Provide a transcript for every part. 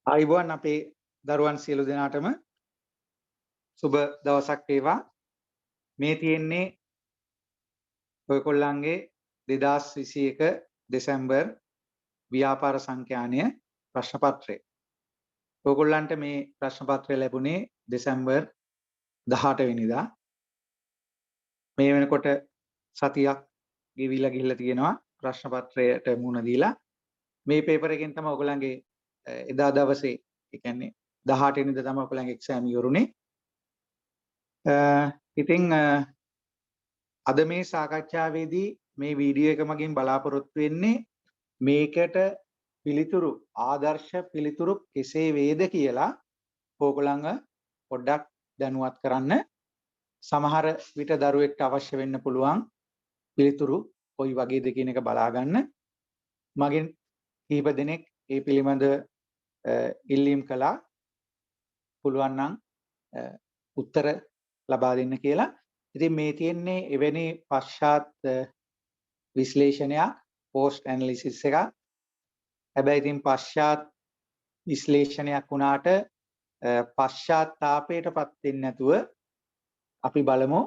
ආයුබෝවන් අපේ දරුවන් සියලු දෙනාටම සුබ දවසක් වේවා. මේ තියෙන්නේ ඔයගොල්ලන්ගේ 2021 දෙසැම්බර් ව්‍යාපාර සංඛ්‍යානය ප්‍රශ්න පත්‍රය. ඔයගොල්ලන්ට මේ ප්‍රශ්න පත්‍රය ලැබුණේ දෙසැම්බර් 18 වෙනිදා. මේ වෙනකොට සතියක් ගෙවිලා ගිහිල්ලා තියෙනවා ප්‍රශ්න පත්‍රයට මුහුණ දීලා. මේ පේපර් එකෙන් තමයි ඔයගොල්ලන්ගේ එදා දවසේ ඒ කියන්නේ 18 වෙනිදා තමයි ඔයගොල්ලන්ගේ එක්සෑම් ඉවරුනේ. ඉතින් අද මේ සාකච්ඡාවේදී මේ වීඩියෝ එක මගින් බලාපොරොත්තු වෙන්නේ මේකට පිළිතුරු ආදර්ශ පිළිතුරු කෙසේ වේද කියලා ඕගොල්ලන්ව පොඩ්ඩක් දැනුවත් කරන්න. සමහර විට දරුවෙක්ට අවශ්‍ය වෙන්න පුළුවන් පිළිතුරු කොයි වගේද කියන එක බලා ගන්න. මගෙන් කීප දෙනෙක් ඒ පිළිබඳ ඉල්ලීම් කළා. පුළුවන් නම් උත්තර ලබා දෙන්න කියලා. ඉතින් මේ තියෙන්නේ එවැනි පශ්චාත් විශ්ලේෂණයක් post analysis එකක්. හැබැයි ඉතින් පශ්චාත් විශ්ලේෂණයක් වුණාට පශ්චාත්තාපයටපත් වෙන්නේ නැතුව අපි බලමු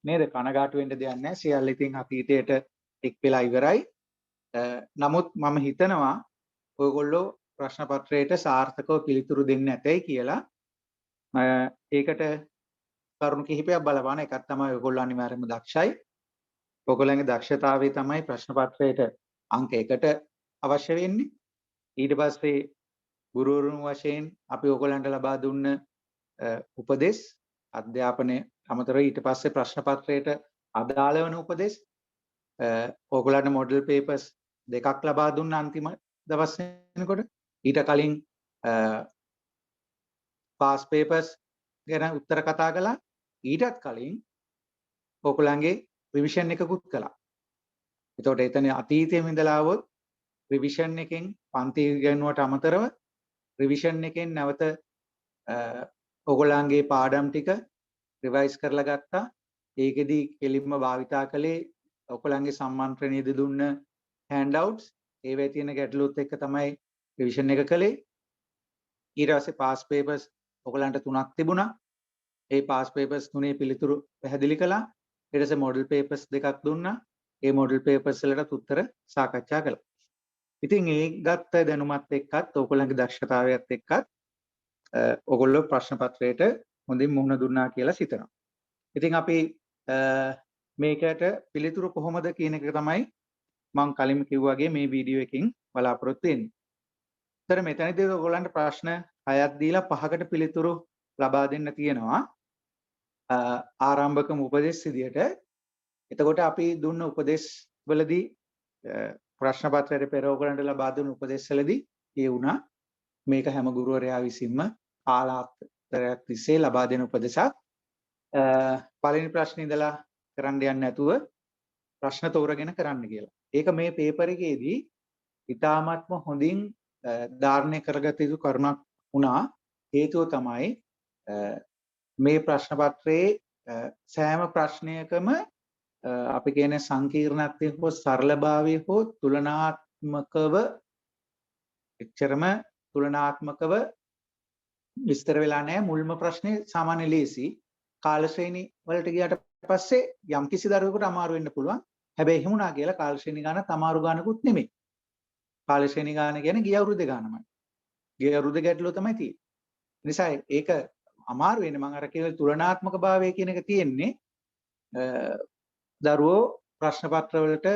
නේද? කනගාටු වෙන්න දෙයක් නැහැ. සියල්ල ඉතින් අතීතයට එක් වෙලා ඉවරයි. නමුත් මම හිතනවා ඔයගොල්ලෝ ප්‍රශ්න පත්‍රයට සාර්ථකව පිළිතුරු දෙන්නේ නැතයි කියලා. ඒකට කරුණු කිහිපයක් බලපාන. එකක් තමයි ඔයගොල්ලෝ අනිවාර්යයෙන්ම දක්ෂයි. ඔයගොල්ලන්ගේ දක්ෂතාවය තමයි ප්‍රශ්න පත්‍රයට අංක 1ට අවශ්‍ය වෙන්නේ. ඊට පස්සේ ගුරුවරුන් වශයෙන් අපි ඔයගොල්ලන්ට ලබා දුන්න උපදෙස් අධ්‍යාපනයේ අමතරව ඊට පස්සේ ප්‍රශ්න පත්‍රයට අදාළ වෙන උපදෙස් ඔයගොල්ලන්ට මොඩල් පේපර්ස් දෙකක් ලබා දුන්න අන්තිම දවස් වෙනකොට ඊට කලින් පාස් පේපර්ස් ගැන උත්තර කතා කළා. ඊටත් කලින් ඔයගොල්ලන්ගේ රිවිෂන් එකකුත් කළා. එතකොට එතන අතීතයේ ඉඳලා આવොත් රිවිෂන් එකෙන් පන්ති ඉගෙනුවට අමතරව රිවිෂන් එකෙන් නැවත ඔයගොල්ලන්ගේ පාඩම් ටික රිවයිස් කරලා ගත්තා. ඒකෙදි කෙලින්ම භාවිතා කළේ ඔයගොල්ලන්ගේ සම්මන්ත්‍රණයේදී දුන්න හෑන්ඩ් ඒවේ තියෙන ගැටලුත් එක්ක තමයි රිවිෂන් එක කළේ. ඊට පස්සේ පාස් පේපර්ස් ඔයගොල්ලන්ට 3ක් තිබුණා. ඒ පාස් පේපර්ස් 3 පිළිතුරු පැහැදිලි කළා. ඊට පස්සේ මොඩල් පේපර්ස් දෙකක් දුන්නා. ඒ මොඩල් පේපර්ස් වලට උත්තර සාකච්ඡා කළා. ඉතින් ඒ ගත්ත දැනුමත් එක්කත් ඔයගොල්ලන්ගේ දක්ෂතාවයත් එක්කත් ඔයගොල්ලෝ ප්‍රශ්න පත්‍රයට හොඳින් මුහුණ දුන්නා කියලා සිතනවා. ඉතින් අපි මේකට පිළිතුරු කොහොමද කියන එක තමයි මම කලින් කිව්වාගේ මේ වීඩියෝ එකකින් බලාපොරොත්තු වෙන්නේ. ඒතර මෙතනදී ඔයගොල්ලන්ට ප්‍රශ්න 6ක් දීලා 5කට පිළිතුරු ලබා දෙන්න තියෙනවා. ආරම්භකම උපදෙස් විදියට. එතකොට අපි දුන්න උපදෙස් වලදී ප්‍රශ්න පත්‍රයේ පෙර ඔයගොල්ලන්ට ලබා දුන්න උපදෙස් වලදී ඒ වුණා මේක හැම ගුරුවරයා විසින්ම කාලාන්තරයක් තිස්සේ ලබා දෙන උපදෙසක්. පළවෙනි ප්‍රශ්නේ ඉඳලා කරන්න යන්නේ නැතුව ප්‍රශ්න තෝරගෙන කරන්න කියලා. ඒක මේ පේපර් එකේදී ඉතාමත්ම හොඳින් ධාරණය කරගත යුතු කරුණක් වුණා. හේතුව තමයි මේ ප්‍රශ්න පත්‍රයේ සෑම ප්‍රශ්නයකම අපි කියන්නේ සංකීර්ණත්වය හෝ සරලභාවය හෝ තුලනාත්මකව එච්චරම තුලනාත්මකව විස්තර වෙලා නැහැ. මුල්ම ප්‍රශ්නේ සාමාන්‍ය ලේසි. කාල ශ්‍රේණි වලට ගියාට පස්සේ යම්කිසි දරුවෙකුට අමාරු වෙන්න පුළුවන්. හැබැයි එහෙම වුණා කියලා කාල ශ්‍රේණි ගානත් අමාරු ගානකුත් නෙමෙයි. කාල ශ්‍රේණි ගාන කියන්නේ ගිය අවුරුද්ද ගානමයි. ගිය අවුරුද්ද ගැටලුව තමයි තියෙන්නේ. නිසා ඒක අමාරු වෙන්නේ මම අර කියන තුලනාත්මක භාවය කියන එක තියෙන්නේ දරුවෝ ප්‍රශ්න පත්‍ර වලට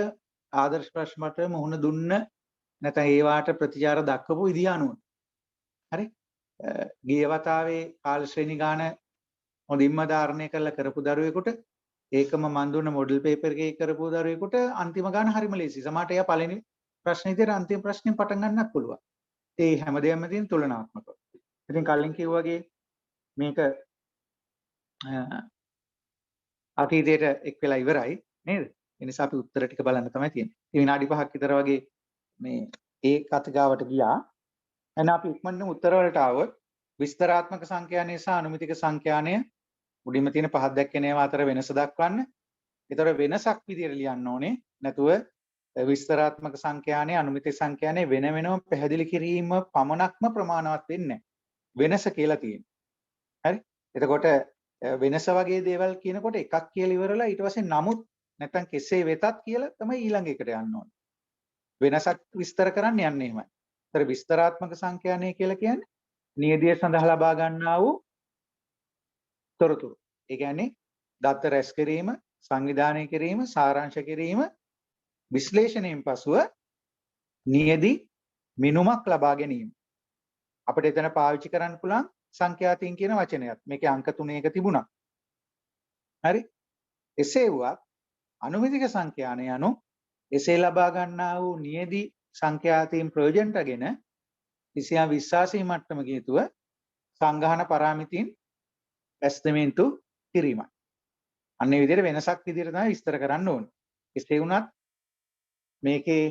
ආදර්ශ ප්‍රශ්න පත්‍ර මුහුණ දුන්න නැත්නම් ඒවාට ප්‍රතිචාර දක්වපු විදිය අනුව. හරි? ගිය වතාවේ කාල ශ්‍රේණි ගාන හොඳින්ම ධාරණය කරලා කරපු දරුවෙකුට ඒකම මන් දුන්න මොඩල් පේපර් එකේ කරපු දරුවෙකුට අන්තිම ගාන හරිම ලේසි. සමහරට එයා පළවෙනි ප්‍රශ්නේ විතර අන්තිම ප්‍රශ්නේ පටන් ගන්නත් පුළුවන්. ඒ හැමදේම තියෙන තුලනාත්මකව. ඉතින් කලින් කිව්වාගේ මේක අතීතයට එක් වෙලා ඉවරයි නේද? ඒ නිසා අපි උත්තර ටික බලන්න තමයි තියෙන්නේ. ඉතින් විනාඩි 5ක් විතර වගේ මේ ඒ කතිකාවට ගියා. එහෙනම් අපි ඉක්මනින්ම උත්තර වලට ආවොත් විස්තරාත්මක සංඛ්‍යානය සහ අනුමිතික සංඛ්‍යානය උඩින්ම තියෙන පහක් දැක්කේ ඒවා අතර වෙනස දක්වන්න. ඒතර වෙනසක් විදියට ලියන්න ඕනේ. නැතුව විස්තරාත්මක සංඛ්‍යානේ අනුමිති සංඛ්‍යානේ වෙන වෙනම පැහැදිලි කිරීම පමණක්ම ප්‍රමාණවත් වෙන්නේ වෙනස කියලා තියෙනවා. හරි? එතකොට වෙනස වගේ දේවල් කියනකොට එකක් කියලා ඉවරලා ඊට පස්සේ නමුත් නැත්නම් කෙසේ වෙතත් කියලා තමයි ඊළඟ එකට යන්න ඕනේ. වෙනසක් විස්තර කරන්න යන්නේ එහෙමයි. ඒතර විස්තරාත්මක සංඛ්‍යානේ කියලා කියන්නේ නියදිය සඳහා ලබා ගන්නා වූ තොරතුරු. ඒ කියන්නේ දත්ත රැස් කිරීම, සංවිධානය කිරීම, සාරාංශ කිරීම, විශ්ලේෂණයෙන් පසුව නියදි මිනුමක් ලබා ගැනීම. අපිට එතන පාවිච්චි කරන්න පුළුවන් සංඛ්‍යාතීන් කියන වචනයත්. මේකේ අංක 3ක තිබුණා. හරි? එසේ වුවත් අනුමිතික සංඛ්‍යානය anu එසේ ලබා ගන්නා වූ නියදි සංඛ්‍යාතීන් ප්‍රයෝජනටගෙන කිසියම් විශ්වාසී මට්ටමක හේතුව සංගහන පාරාමිතීන් ඇස්තමෙන්තු කිරීමයි. අන්න ඒ විදිහට වෙනසක් විදිහට තමයි විස්තර කරන්න ඕනේ. එසේ වුණත් මේකේ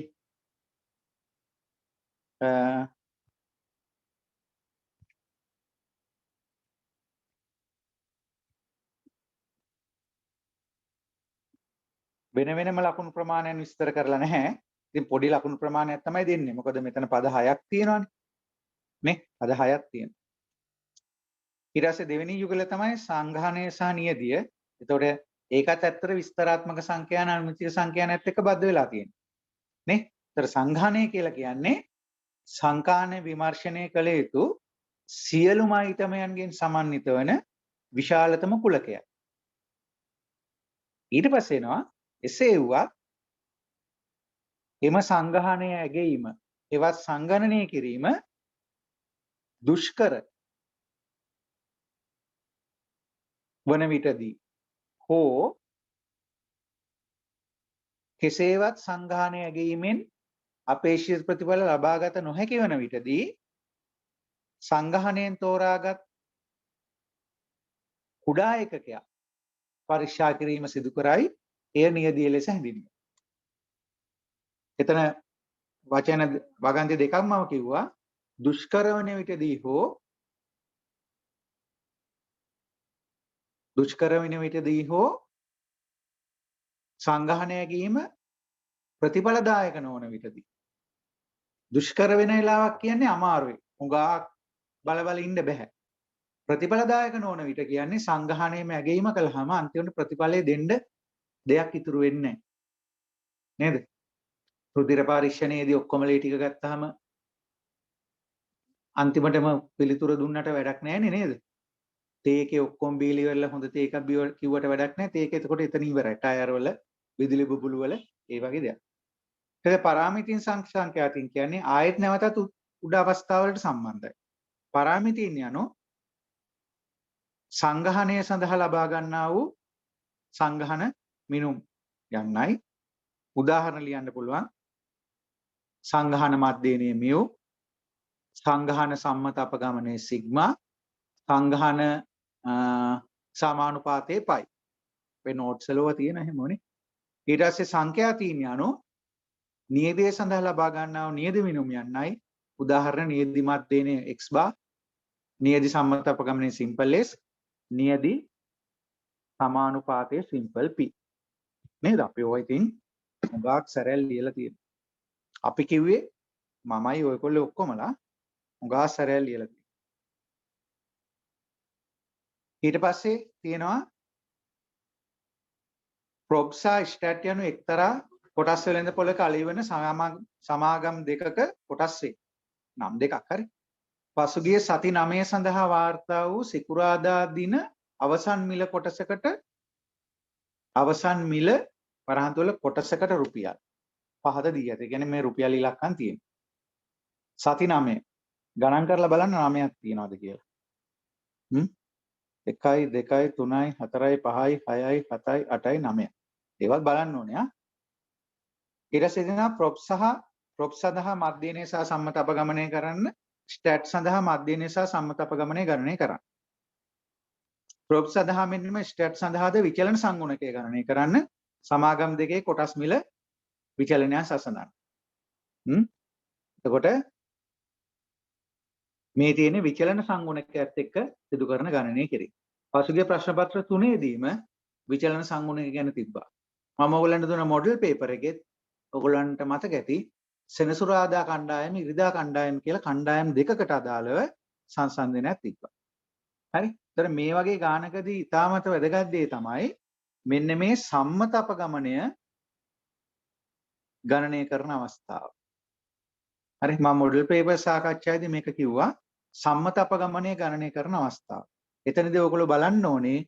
වෙන වෙනම ලකුණු ප්‍රමාණයන් විස්තර කරලා නැහැ. ඉතින් පොඩි ලකුණු ප්‍රමාණයක් තමයි දෙන්නේ. මොකද මෙතන පද 6ක් තියෙනවානේ. නේ? පද 6ක් තියෙනවා. ඊට පස්සේ දෙවෙනි යුගල තමයි සංඝානය සහ නියදිය. එතකොට ඒකත් ඇත්තට විස්තරාත්මක සංඛ්‍යාන අනුමිතික සංඛ්‍යානත් එක්ක බද්ධ වෙලා තියෙනවා. නේ? ඒතර සංඝානය කියලා කියන්නේ සංකාන විමර්ශනය කළ යුතු සියලුම ඊතමයන්ගෙන් සමන්විත වන විශාලතම කුලකයක්. ඊට පස්සේ එනවා එසේ වුවත් එම සංගහණය ඇගීම එවත් සංගණනය කිරීම දුෂ්කර වන විටදී හෝ කෙසේවත් සංගහණය ඇගීමෙන් අපේක්ෂිත ප්‍රතිඵල ලබාගත නොහැකි වන විටදී සංගහණයෙන් තෝරාගත් කුඩා ඒකකයක් පරීක්ෂා කිරීම සිදු කරයි එය නියදිය ලෙස හැඳින්වෙනවා. එතන වචන වගන්ති දෙකක්ම මම කිව්වා දුෂ්කර වන විටදී හෝ දුෂ්කර වෙන විටදී හෝ සංගහණය ගැනීම ප්‍රතිඵලදායක නොවන විටදී දුෂ්කර වෙන වෙලාවක් කියන්නේ අමාරුයි. උඟා බල ඉන්න බෑ. ප්‍රතිඵලදායක නොවන විට කියන්නේ සංගහණයම ඇගීම කළාම අන්තිමට ප්‍රතිඵලය දෙන්න දෙයක් ඉතුරු වෙන්නේ නැහැ. නේද? රුධිර පරීක්ෂණයේදී ඔක්කොම ලේ ටික ගත්තාම අන්තිමටම පිළිතුර දුන්නට වැඩක් නැහැ නේද? තේකේ ඔක්කොම බීලි වල හොඳ තේකක් කිව්වට වැඩක් නැහැ. තේක එතකොට එතන ඉවරයි. ටයර් වල විදුලි බුබුලු වල ඒ වගේ දේවල්. ඒක පාරාමිතින් සංඛ්‍යාතින් කියන්නේ ආයෙත් නැවතත් උඩ අවස්ථාවලට සම්බන්ධයි. පාරාමිතින් යනෝ සංගහණය සඳහා ලබා ගන්නා වූ සංගහන මිනුම් යන්නයි. උදාහරණ ලියන්න පුළුවන්. සංගහන මධ්‍යයනේ මියු, සංගහන සම්මත අපගමනයේ සිග්මා, සංගහන සමානුපාතයේ පයි. මේ නෝට්ස් වල තියෙන හැමෝනේ. ඊට පස්සේ සංඛ්‍යාතීන් යනෝ නියදිය සඳහා ලබා ගන්නා වූ නියදි මිනුම් යන්නයි. උදාහරණ නියදි මධ්‍යයනේ x bar, නියදි සම්මත අපගමනයේ සිම්පල් s, නියදි සමානුපාතයේ සිම්පල් p. නේද? අපි ඔය ඉතින් උගාක් සැරෙල් ලියලා තියෙනවා. අපි කිව්වේ මමයි ඔයකොල්ලෝ ඔක්කොමලා උගා සැරෙල් ලියලා තියෙනවා. ඊට පස්සේ තියෙනවා ප්‍රොබ්සා ස්ටැට් යනු එක්තරා කොටස් වලින්ද පොලක අලිවන සමාගම් දෙකක කොටස් වේ. නම් දෙකක් හරි. පසුගිය සති 9 සඳහා වාර්තා වූ සිකුරාදා දින අවසන් මිල කොටසකට අවසන් මිල වරහන් තුල කොටසකට රුපියල් 5ද දී ඇත. ඒ කියන්නේ මේ රුපියල් ඉලක්කම් තියෙනවා. සති 9 ගණන් කරලා බලන්න 9ක් තියනවාද කියලා. 1 2 3 4 5 6 7 8 9. ඒවත් බලන්න ඕනේ ආ. ඊට පස්සේ දෙනවා ප්‍රොප් සඳහා මධ්‍යයනය සහ සම්මත අපගමනය කරන්න, ස්ටැට් සඳහා මධ්‍යයනය සහ සම්මත අපගමනය ගණනය කරන්න. ප්‍රොප් සඳහා මෙන්නම ස්ටැට් සඳහාද විචලන සංගුණකය ගණනය කරන්න, සමාගම් දෙකේ කොටස් මිල විචලනය සසඳන්න. එතකොට මේ තියෙන විචලන සංගුණකයත් එක්ක සිදු කරන ගණනය කිරීම. පසුගිය ප්‍රශ්න පත්‍ර 3 දීම විචලන සංගුණකය ගැන තිබ්බා. මම ඔයගලන්ට දුන්න මොඩල් පේපර් එකේ ඔයගොල්ලන්ට මතක ඇති සෙනසුරාදා කණ්ඩායම ඉරිදා කණ්ඩායම කියලා කණ්ඩායම් දෙකකට අදාළව සංසන්දනයක් තිබ්බා. හරි? ඒතර මේ වගේ ගානකදී ඉතාමත් වැදගත් දේ තමයි මෙන්න මේ සම්මත අපගමනය ගණනය කරන අවස්ථාව. හරි මම මොඩල් පේපර් සාකච්ඡාවේදී මේක කිව්වා සම්මත අපගමනය ගණනය කරන අවස්ථාව. එතනදී ඔයගොල්ලෝ බලන්න ඕනේ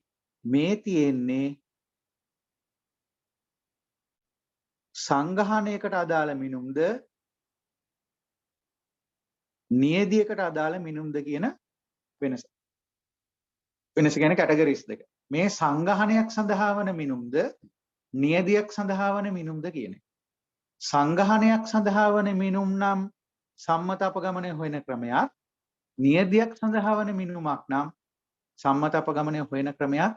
මේ තියෙන්නේ සංගහනයකට අදාළ මිනුම්ද නියදියකට අදාළ මිනුම්ද කියන වෙනස. වෙනස කියන්නේ කැටගරිස් දෙක. මේ සංගහනයක් සඳහා වන මිනුම්ද නියදියක් සඳහා වන මිනුම්ද කියන එක. සංගහනයක් සඳහා වන මිනුම් නම් සම්මත අපගමනය හොයන ක්‍රමයක්, නියදියක් සඳහා වන මිනුමක් නම් සම්මත අපගමනය හොයන ක්‍රමයක්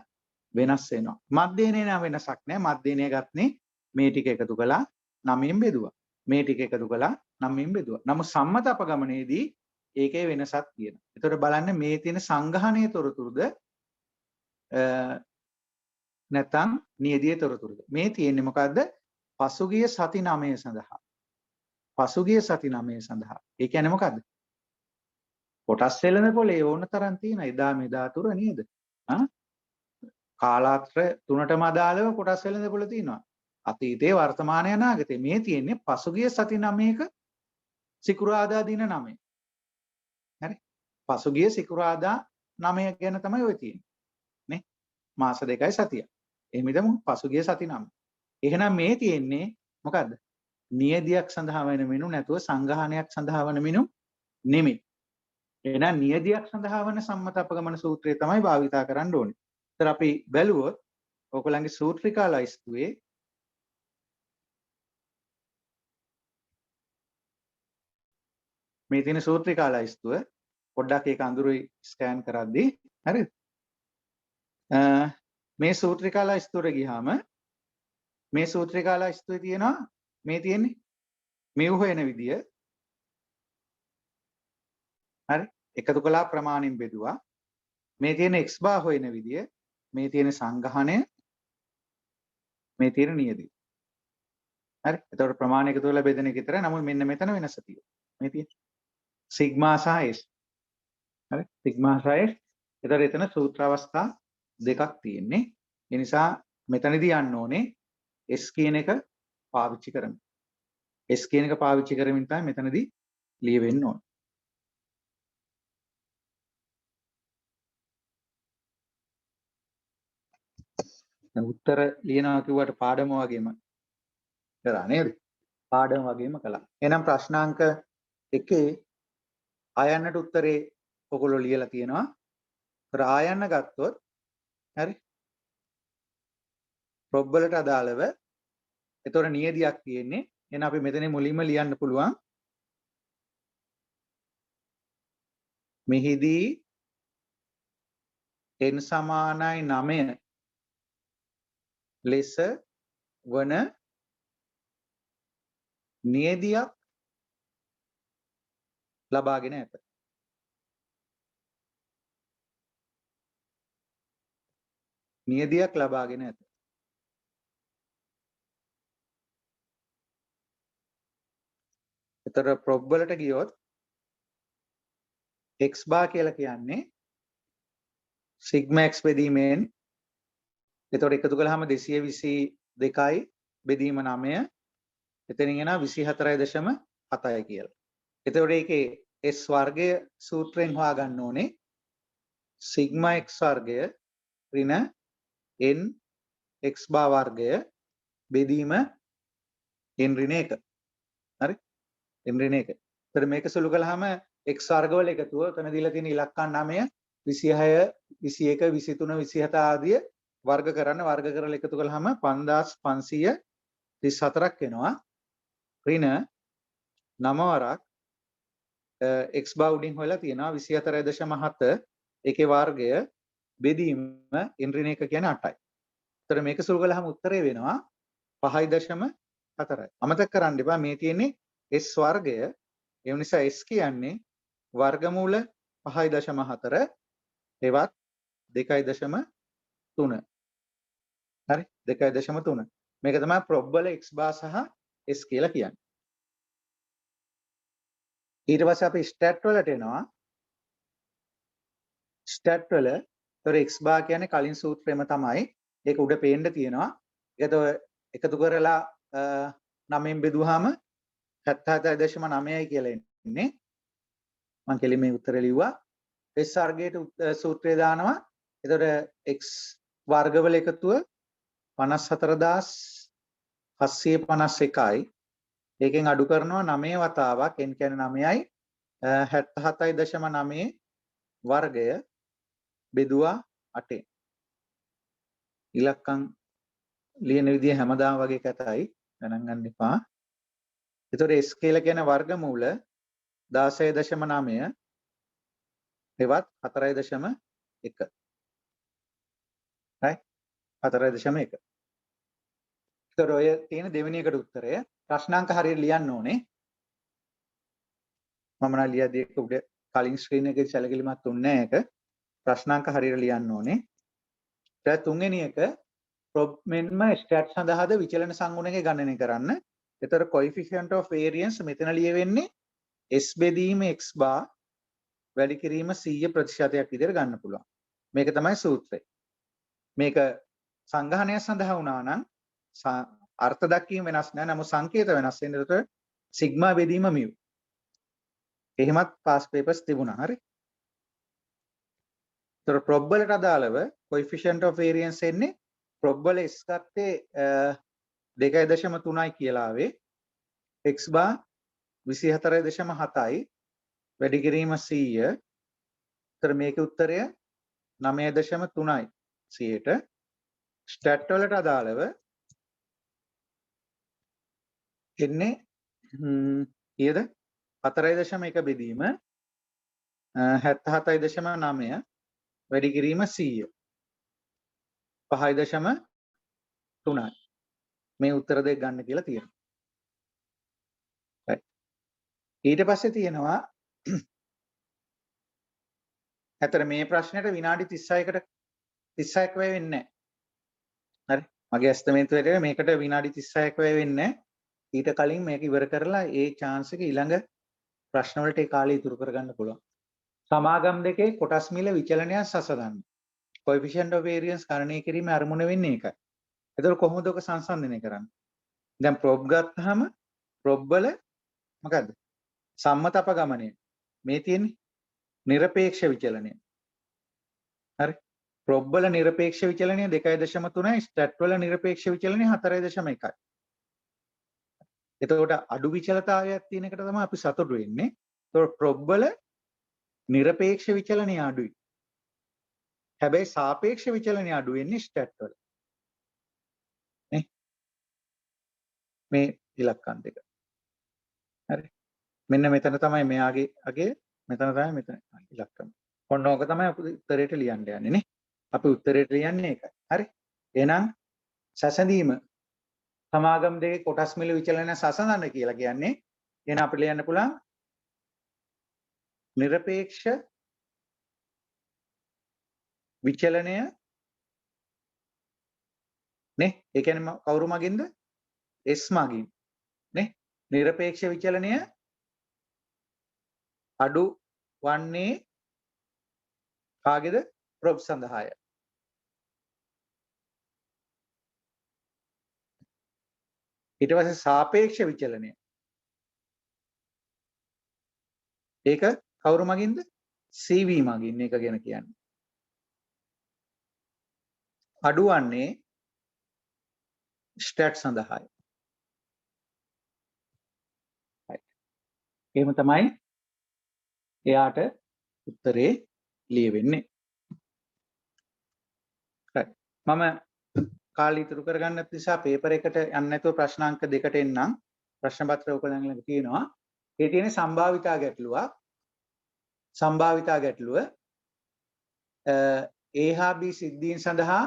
වෙනස් වෙනවා. මධ්‍යයනේ නම් වෙනසක් නැහැ. මධ්‍යයනේ ගත්නේ මේ ටික එකතු කළා 9න් බෙදුවා. මේ ටික එකතු කළා 9න් බෙදුවා. නමුත් සම්මත අපගමනයේදී ඒකේ වෙනසක් තියෙනවා. ඒතකොට බලන්න මේ තියෙන සංගහනයේ තොරතුරුද නැත්නම් නියදියේ තොරතුරුද. මේ තියෙන්නේ මොකද්ද? පසුගිය සති 9 සඳහා. පසුගිය සති 9 සඳහා. ඒ කියන්නේ මොකද්ද? කොටස් වෙළඳ පොලේ ඕන තරම් තියෙන එදා මෙදා තුර නේද? කාලාත්‍ර තුනටම අදාළව කොටස් වෙළඳ පොල තියෙනවා. අතීතයේ වර්තමානයේ අනාගතයේ මේ තියෙන්නේ පසුගිය සති 9ක සිකුරාදා දින 9. හරි? පසුගිය සිකුරාදා 9 ගැන තමයි ඔය තියෙන්නේ. නේ? මාස 2යි සතිය. එහෙම ඉදමු පසුගිය සති 9. එහෙනම් මේ තියෙන්නේ මොකද්ද? නියදියක් සඳහා වෙන මිනු නැතුව සංගහනයක් සඳහා වෙන මිනු නෙමෙයි. එහෙනම් නියදියක් සඳහා වන සම්මත අපගමන සූත්‍රය තමයි භාවිතා කරන්න ඕනේ. ඒතර අපි බැලුවොත් ඔයගොල්ලන්ගේ සූත්‍රිකා ලයිස්තුවේ මේ තියෙන සූත්‍රිකා ලයිස්තුව පොඩ්ඩක් ඒක අඳුරුයි ස්කෑන් කරද්දී හරිද? මේ සූත්‍රිකා ලයිස්තුවට ගියාම මේ සූත්‍රිකා ලයිස්තුවේ තියෙනවා මේ තියෙන්නේ මෙව් හොයන විදිය. හරි? එකතු කළා ප්‍රමාණයෙන් බෙදුවා. මේ තියෙන x බා හොයන විදිය, මේ තියෙන සංගහණය, මේ තියෙන නියදිය. හරි? එතකොට ප්‍රමාණ එකතු කරලා බෙදෙන එක විතරයි. නමුත් මෙන්න මෙතන වෙනස තියෙනවා. මේ තියෙන සිග්මා සහ s. හරි? සිග්මා සහ s. එතකොට එතන සූත්‍ර අවස්ථා දෙකක් තියෙන්නේ. ඒ නිසා මෙතනදී යන්න ඕනේ s කියන එක පාවිච්චි කරමින්. s කියන එක පාවිච්චි කරමින් තමයි මෙතනදී ලියවෙන්න ඕනේ. උත්තර ලියනවා කිව්වට පාඩම වගේම කරා නේද? පාඩම වගේම කළා. එහෙනම් ප්‍රශ්නාංක 1 ආයන්නට උත්තරේ ඔයගොල්ලෝ ලියලා තියෙනවා. ඒතර ආයන්න ගත්තොත් හරි ප්‍රොබ් වලට අදාළව ඒතර නියදියක් තියෙන්නේ. එහෙනම් අපි මෙතන මුලින්ම ලියන්න පුළුවන් මෙහිදී n සමානයි 9 ලෙස වන නියදියක් ලබාගෙන ඇත. නියදියක් ලබාගෙන ඇත. එතකොට ප්‍රොබ් වලට ගියොත් x බා කියලා කියන්නේ සිග්මා x බෙදීමෙන් එතකොට එකතු කළාම 222යි බෙදීම 9 එතනින් එනවා 24.7යි කියලා. එතකොට ඒකේ s වර්ගය සූත්‍රයෙන් හොයාගන්න ඕනේ සිග්මා x වර්ගය ඍණ n x බා වර්ගය බෙදීම n ඍණ 1. හරි? n ඍණ 1. එතකොට මේක සුළු කළාම x වර්ගවල එකතුව එතන දීලා තියෙන ඉලක්කම් 9 26 21 23 27 ආදිය වර්ග කරන්න වර්ග කරලා එකතු කළාම 5534ක් එනවා. ඍණ 9 වරක් x බා උඩින් හොයලා තියෙනවා 24.7 ඒකේ වර්ගය බෙදීම n ඍණ 1 කියන්නේ 8යි. ඒතර මේක සුළු කළාම උත්තරේ වෙනවා 5.4යි. අමතක කරන්න එපා මේ තියෙන්නේ s වර්ගය. ඒ නිසා s කියන්නේ වර්ගමූල 5.4 ඒවත් 2.3. හරි 2.3 මේක තමයි ප්‍රොබ් වල x බා සහ S කියලා කියන්නේ. ඊට පස්සේ අපි ස්ටැට් වලට එනවා. ස්ටැට් වල ඒතර x bar කියන්නේ කලින් සූත්‍රෙම තමයි. ඒක උඩ පේන්න තියෙනවා. ඒකට එකතු කරලා 9න් බෙදුවාම 77.9යි කියලා එන්නේ. මම කෙලින්ම උත්තරේ ලිව්වා. S වර්ගයට සූත්‍රය දානවා. එතකොට x වර්ගවල එකතුව 54751යි. ඒකෙන් අඩු කරනවා 9 වතාවක් n කියන්නේ 9යි 77.9 වර්ගය බෙදුවා 8ෙන්. ඉලක්කම් ලියන විදිය හැමදාම වගේ කැතයි ගණන් ගන්න එපා. එතකොට s කියලා කියන වර්ගමූල 16.9 හෙවත් 4.1. right 4.1. ඒතර ඔය තියෙන දෙවෙනි එකට උත්තරය ප්‍රශ්නාංක හරියට ලියන්න ඕනේ. මම නම් ලියදී ඒක උඩ කලින් ස්ක්‍රීන් එකේ සැලකිලිමත් උන්නේ නැහැ ඒක. ප්‍රශ්නාංක හරියට ලියන්න ඕනේ. ඊට තුන්වෙනි එක ප්‍රොබ් මෙන්ම ස්ටැට් සඳහාද විචලන සංගුණකේ ගණනය කරන්න. ඒතර coefficient of variance මෙතන ලියවෙන්නේ s බෙදීම x bar වැඩි කිරීම 100% විදිහට ගන්න පුළුවන්. මේක තමයි සූත්‍රය. මේක සංගහනය සඳහා වුණා නම් අර්ථ දක්වීම වෙනස් නැහැ. නමුත් සංකේත වෙනස් වෙන. ඒතර සිග්මා බෙදීම μ. එහෙමත් පාස් පේපර්ස් තිබුණා. හරි. ඒතර ප්‍රොබ් වලට අදාළව coefficient of variance එන්නේ ප්‍රොබ් වල s ගත්තේ 2.3යි කියලා ආවේ. x bar 24.7යි වැඩි කිරීම 100. ඒතර මේකේ උත්තරය 9.3යි 100ට. ස්ටැට් වලට අදාළව එන්නේ කීයද 4.1 බෙදීම 77.9 වැඩි කිරීම 100 5.3යි. මේ උත්තර දෙක ගන්න කියලා තියෙනවා. ඊට පස්සේ තියෙනවා ඇතර මේ ප්‍රශ්නෙට විනාඩි 36කට 36ක් වැය වෙන්නේ නැහැ. හරි. මගේ ඇස්තමේන්තුවට මේකට විනාඩි 36ක් වැය වෙන්නේ නැහැ. ඊට කලින් මේක ඉවර කරලා ඒ chance එක ඊළඟ ප්‍රශ්න වලට ඒ කාලය ඉතුරු කරගන්න පුළුවන්. සමාගම් දෙකේ කොටස් මිල විචලනය සසඳන්න. coefficient of variance ගණනය කිරීමේ අරමුණ වෙන්නේ ඒකයි. එතකොට කොහොමද ඔක සංසන්දනය කරන්නේ? දැන් ප්‍රොබ් ගත්තාම ප්‍රොබ් වල මොකද්ද? සම්මත අපගමනය. මේ තියෙන්නේ නිරපේක්ෂ විචලනය. හරි. ප්‍රොබ් වල නිරපේක්ෂ විචලනය 2.3යි ස්ටැට් වල නිරපේක්ෂ විචලනය 4.1යි. එතකොට අඩු විචලතාවයක් තියෙන එකට තමයි අපි සතුටු වෙන්නේ. එතකොට ප්‍රොබ් වල නිරපේක්ෂ විචලනය අඩුයි. හැබැයි සාපේක්ෂ විචලනය අඩු වෙන්නේ ස්ටැට් වල. නේ? මේ ඉලක්කම් දෙක. හරි. මෙන්න මෙතන තමයි මෙයාගේ අගේ මෙතන තමයි මෙතන ඉලක්කම. ඔන්න ඕක තමයි අපි උත්තරේට ලියන්න යන්නේ නේ. අපි උත්තරේට ලියන්නේ ඒකයි. හරි. එහෙනම් සැසඳීම සමාගම් දෙකේ කොටස් මිල විචලනය සසඳන්න කියලා කියන්නේ එහෙනම් අපිට ලියන්න පුළුවන් නිරපේක්ෂ විචලනය නේ. ඒ කියන්නේ කවුරු මගින්ද? S මගින් නේ. නිරපේක්ෂ විචලනය අඩු වන්නේ කාගේද? ප්‍රොබ් සඳහාය. ඊට පස්සේ සාපේක්ෂ විචලනය. ඒක කවුරු මගින්ද? CV මගින් එක ගැන කියන්නේ. අඩු වන්නේ ස්ටැට් සඳහායි. එහෙම තමයි එයාට උත්තරේ ලියවෙන්නේ. මම කාලය ඉතුරු කරගන්න නිසා පේපර් එකට යන්නේ නැතුව ප්‍රශ්නාංක දෙකට එන්නම්. ප්‍රශ්න පත්‍රය ඔයගොල්ලන් ළඟ තියෙනවා. ඒ තියෙන්නේ සම්භාවිතා ගැටලුවක්. සම්භාවිතා ගැටලුව A හා B සිද්ධීන් සඳහා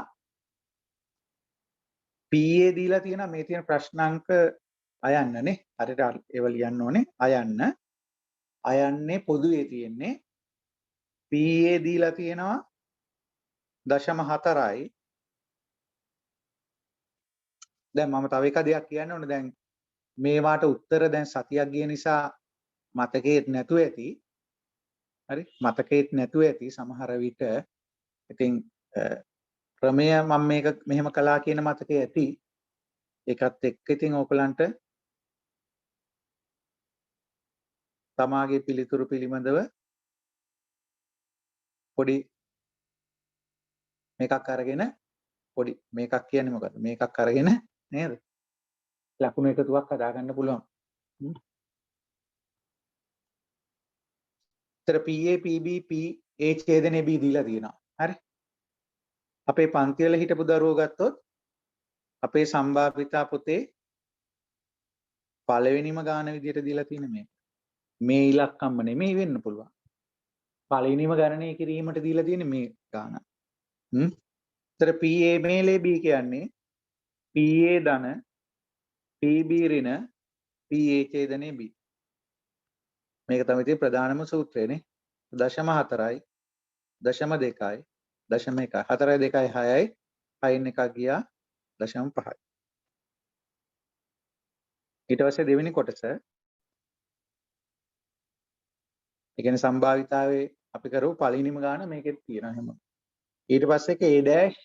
PA දීලා තියෙනවා. මේ තියෙන ප්‍රශ්නාංක අයන්නනේ. හරියට ඒව ලියන්න ඕනේ. අයන්නේ පොදුවේ තියෙන්නේ PA දීලා තියෙනවා 0.4යි. දැන් මම තව එක දෙයක් කියන්න ඕනේ. දැන් මේවාට උත්තර දැන් සතියක් ගිය නිසා මතකෙත් නැතුව ඇති. හරි මතකෙත් නැතුව ඇති සමහර විට. ඉතින් ක්‍රමය මම මේක මෙහෙම කළා කියන මතකයේ ඇති. ඒකත් එක්ක ඉතින් ඕගලන්ට තමාගේ පිළිතුරු පිළිබඳව පොඩි මේකක් අරගෙන පොඩි මේකක් කියන්නේ මොකද්ද? මේකක් අරගෙන නේද? ලකුණු එකතුවක් හදාගන්න පුළුවන්. ඒතර PA PB PA ඡේදනයේ B දීලා තියෙනවා. හරි. අපේ පන්ති වල හිටපු දරුවෝ ගත්තොත් අපේ සම්භාවිතා පොතේ පළවෙනිම ගාන විදියට දීලා තියෙන මේ ඉලක්කම්ම නෙමෙයි වෙන්න පුළුවන්. පළවෙනිම ගණනය කිරීමට දීලා තියෙන මේ ගාන. ඒතර PA මේලේ B කියන්නේ PA ධන PB ඍණ PA ඡේදනයේ B. මේක තමයි තියෙන ප්‍රධානම සූත්‍රයනේ. 0.4යි 0.2යි 0.1යි 4යි 2යි 6යි 6න් එකක් ගියා 0.5යි. ඊට පස්සේ දෙවෙනි කොටස ඒ කියන්නේ සම්භාවිතාවේ අපි කරපු පළවෙනිම ගාන මේකෙත් තියෙනවා එහෙම. ඊට පස්සේ A dash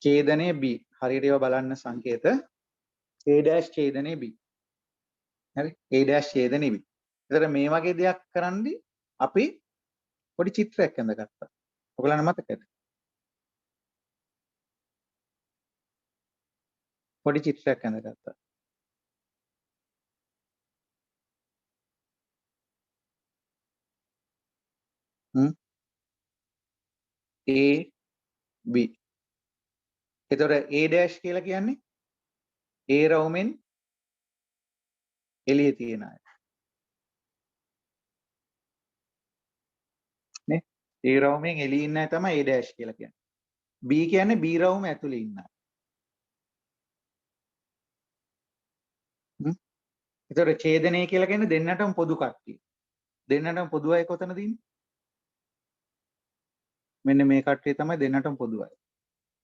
ඡේදනයේ B. හරියට ඒවා බලන්න සංකේත A dash ඡේදනයේ B. හරි A dash ඡේදනයේ B. ඒතර මේ වගේ දෙයක් කරන්දී අපි පොඩි චිත්‍රයක් ඇඳගත්තා. ඔයගලන්ට මතකද? පොඩි චිත්‍රයක් ඇඳගත්තා. A B. එතකොට A dash කියලා කියන්නේ A රවුමෙන් එළිය තියෙන අය. නේ? A රවුමෙන් එළිය ඉන්න අය තමයි A dash කියලා කියන්නේ. B කියන්නේ B රවුම ඇතුලේ ඉන්න අය. එතකොට ඡේදනය කියලා කියන්නේ දෙන්නටම පොදු කට්ටිය. දෙන්නටම පොදු අය කොතනද ඉන්නේ? මෙන්න මේ කට්ටිය තමයි දෙන්නටම පොදු අය.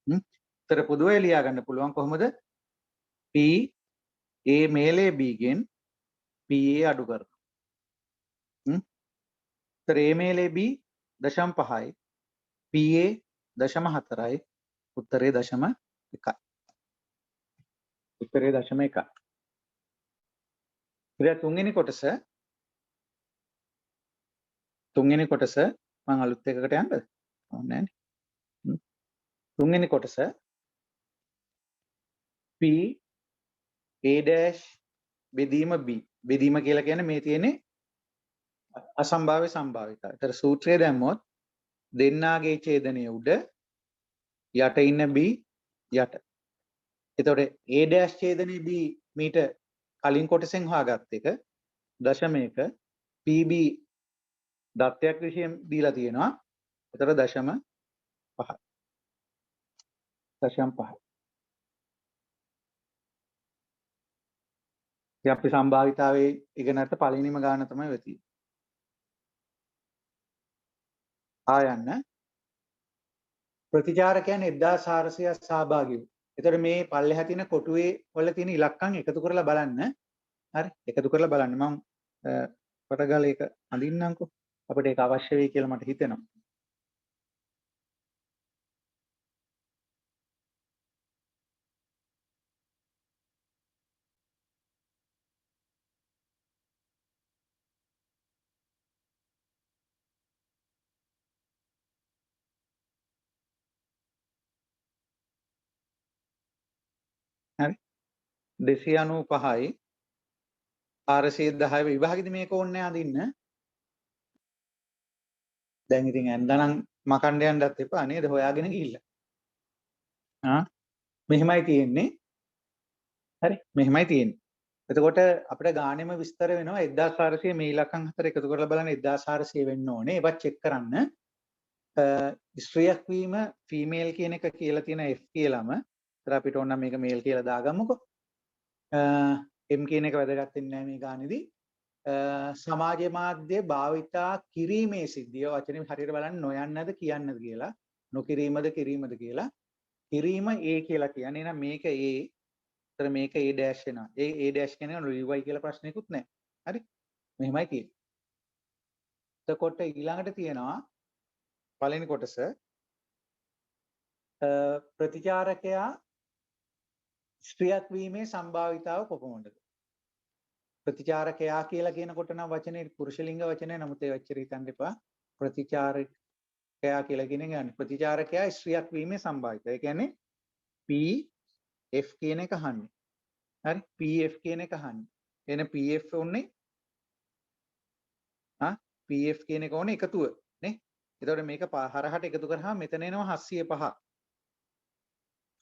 එතකොට පොදු අය ලියා ගන්න පුළුවන් කොහොමද? P A මේලේ B ගෙන් PA අඩු කරනවා. එතකොට A මේලේ B 0.5යි PA 0.4යි උත්තරේ 0.1යි. උත්තරේ 0.1යි. ඊට තුන්වෙනි කොටස මම අලුත් එකකට යන්නද? ඕනේ නැහැ. තුන්වෙනි කොටස P A dash බෙදීම B. බෙදීම කියලා කියන්නේ මේ තියෙන්නේ අසම්භාව්‍ය සම්භාවිතා. ඒතර සූත්‍රය දැම්මොත් දෙන්නාගේ ඡේදනයේ උඩ යට ඉන්න B යට. එතකොට A dash ඡේදනයේ B මීට කලින් කොටසෙන් හොයාගත් එක 0.1 PB දත්තයක් විශේෂයෙන් දීලා තියෙනවා. ඒතර 0.5. 0.5. ඉතින් අපි සම්භාවිතාවේ ඉගෙනගත්ත පළවෙනිම ගාන තමයි වෙති. ආයන්න ප්‍රතිචාර කියන්නේ 1400 සහභාගී වූ. ඒතර මේ පල්ලෙහා තියෙන කොටුවේ වල තියෙන ඉලක්කම් එකතු කරලා බලන්න. හරි එකතු කරලා බලන්න. මම පටගාලා ඒක අඳින්නම්කෝ. අපිට ඒක අවශ්‍ය වෙයි කියලා මට හිතෙනවා. හරි 295යි 410 විභාගෙදි මේක ඕනේ අඳින්න. දැන් ඉතින් ඇන්දනම් මකන්න යන්නත් එපා නේද? හොයාගෙන ගිහිල්ලා. මෙහෙමයි තියෙන්නේ. හරි මෙහෙමයි තියෙන්නේ. එතකොට අපිට ගානෙම විස්තර වෙනවා 1400 මේ ඉලක්කම් හතර එකතු කරලා බලන්න 1400 වෙන්න ඕනේ. ඒවත් චෙක් කරන්න. ස්ත්‍රියක් වීම ෆීමේල් කියන එක කියලා තියෙන F කියලාම. ඒතර අපිට ඕන මේක මේල් කියලා දාගමුකෝ. M කියන එක වැදගත් වෙන්නේ නැහැ මේ ගානේදී. සමාජ මාධ්‍ය භාවිතා කිරීමේ සිද්ධිය වචනේ හරියට බලන්න නොයන්නද කියන්නද කියලා. නොකිරීමද කිරීමද කියලා. කිරීම A කියලා කියන්නේ. එහෙනම් මේක A. ඒතර මේක A dash වෙනවා. A dash කියන්නේ ly කියලා ප්‍රශ්නයකුත් නැහැ. හරි? මෙහෙමයි තියෙන්නේ. එතකොට ඊළඟට තියෙනවා පළවෙනි කොටස ප්‍රතිචාරකයා ක්‍රියාත්මක වීමේ සම්භාවිතාව කොපමණද? ප්‍රතිචාරකයා කියලා කියනකොට නම් වචනේ පුරුෂලිංග වචනය නමුත් ඒ වචනේ හිතන්න එපා. ප්‍රතිචාරකයා කියලා කියන එක ප්‍රතිචාරකයා ක්‍රියාත්මක වීමේ සම්භාවිතය. ඒ කියන්නේ PF කියන එක අහන්නේ. හරි? PF කියන එක අහන්නේ. එන PF උන්නේ PF කියන එක ඕනේ එකතුව නේ. එතකොට මේක හරහට එකතු කරාම මෙතන එනවා 705.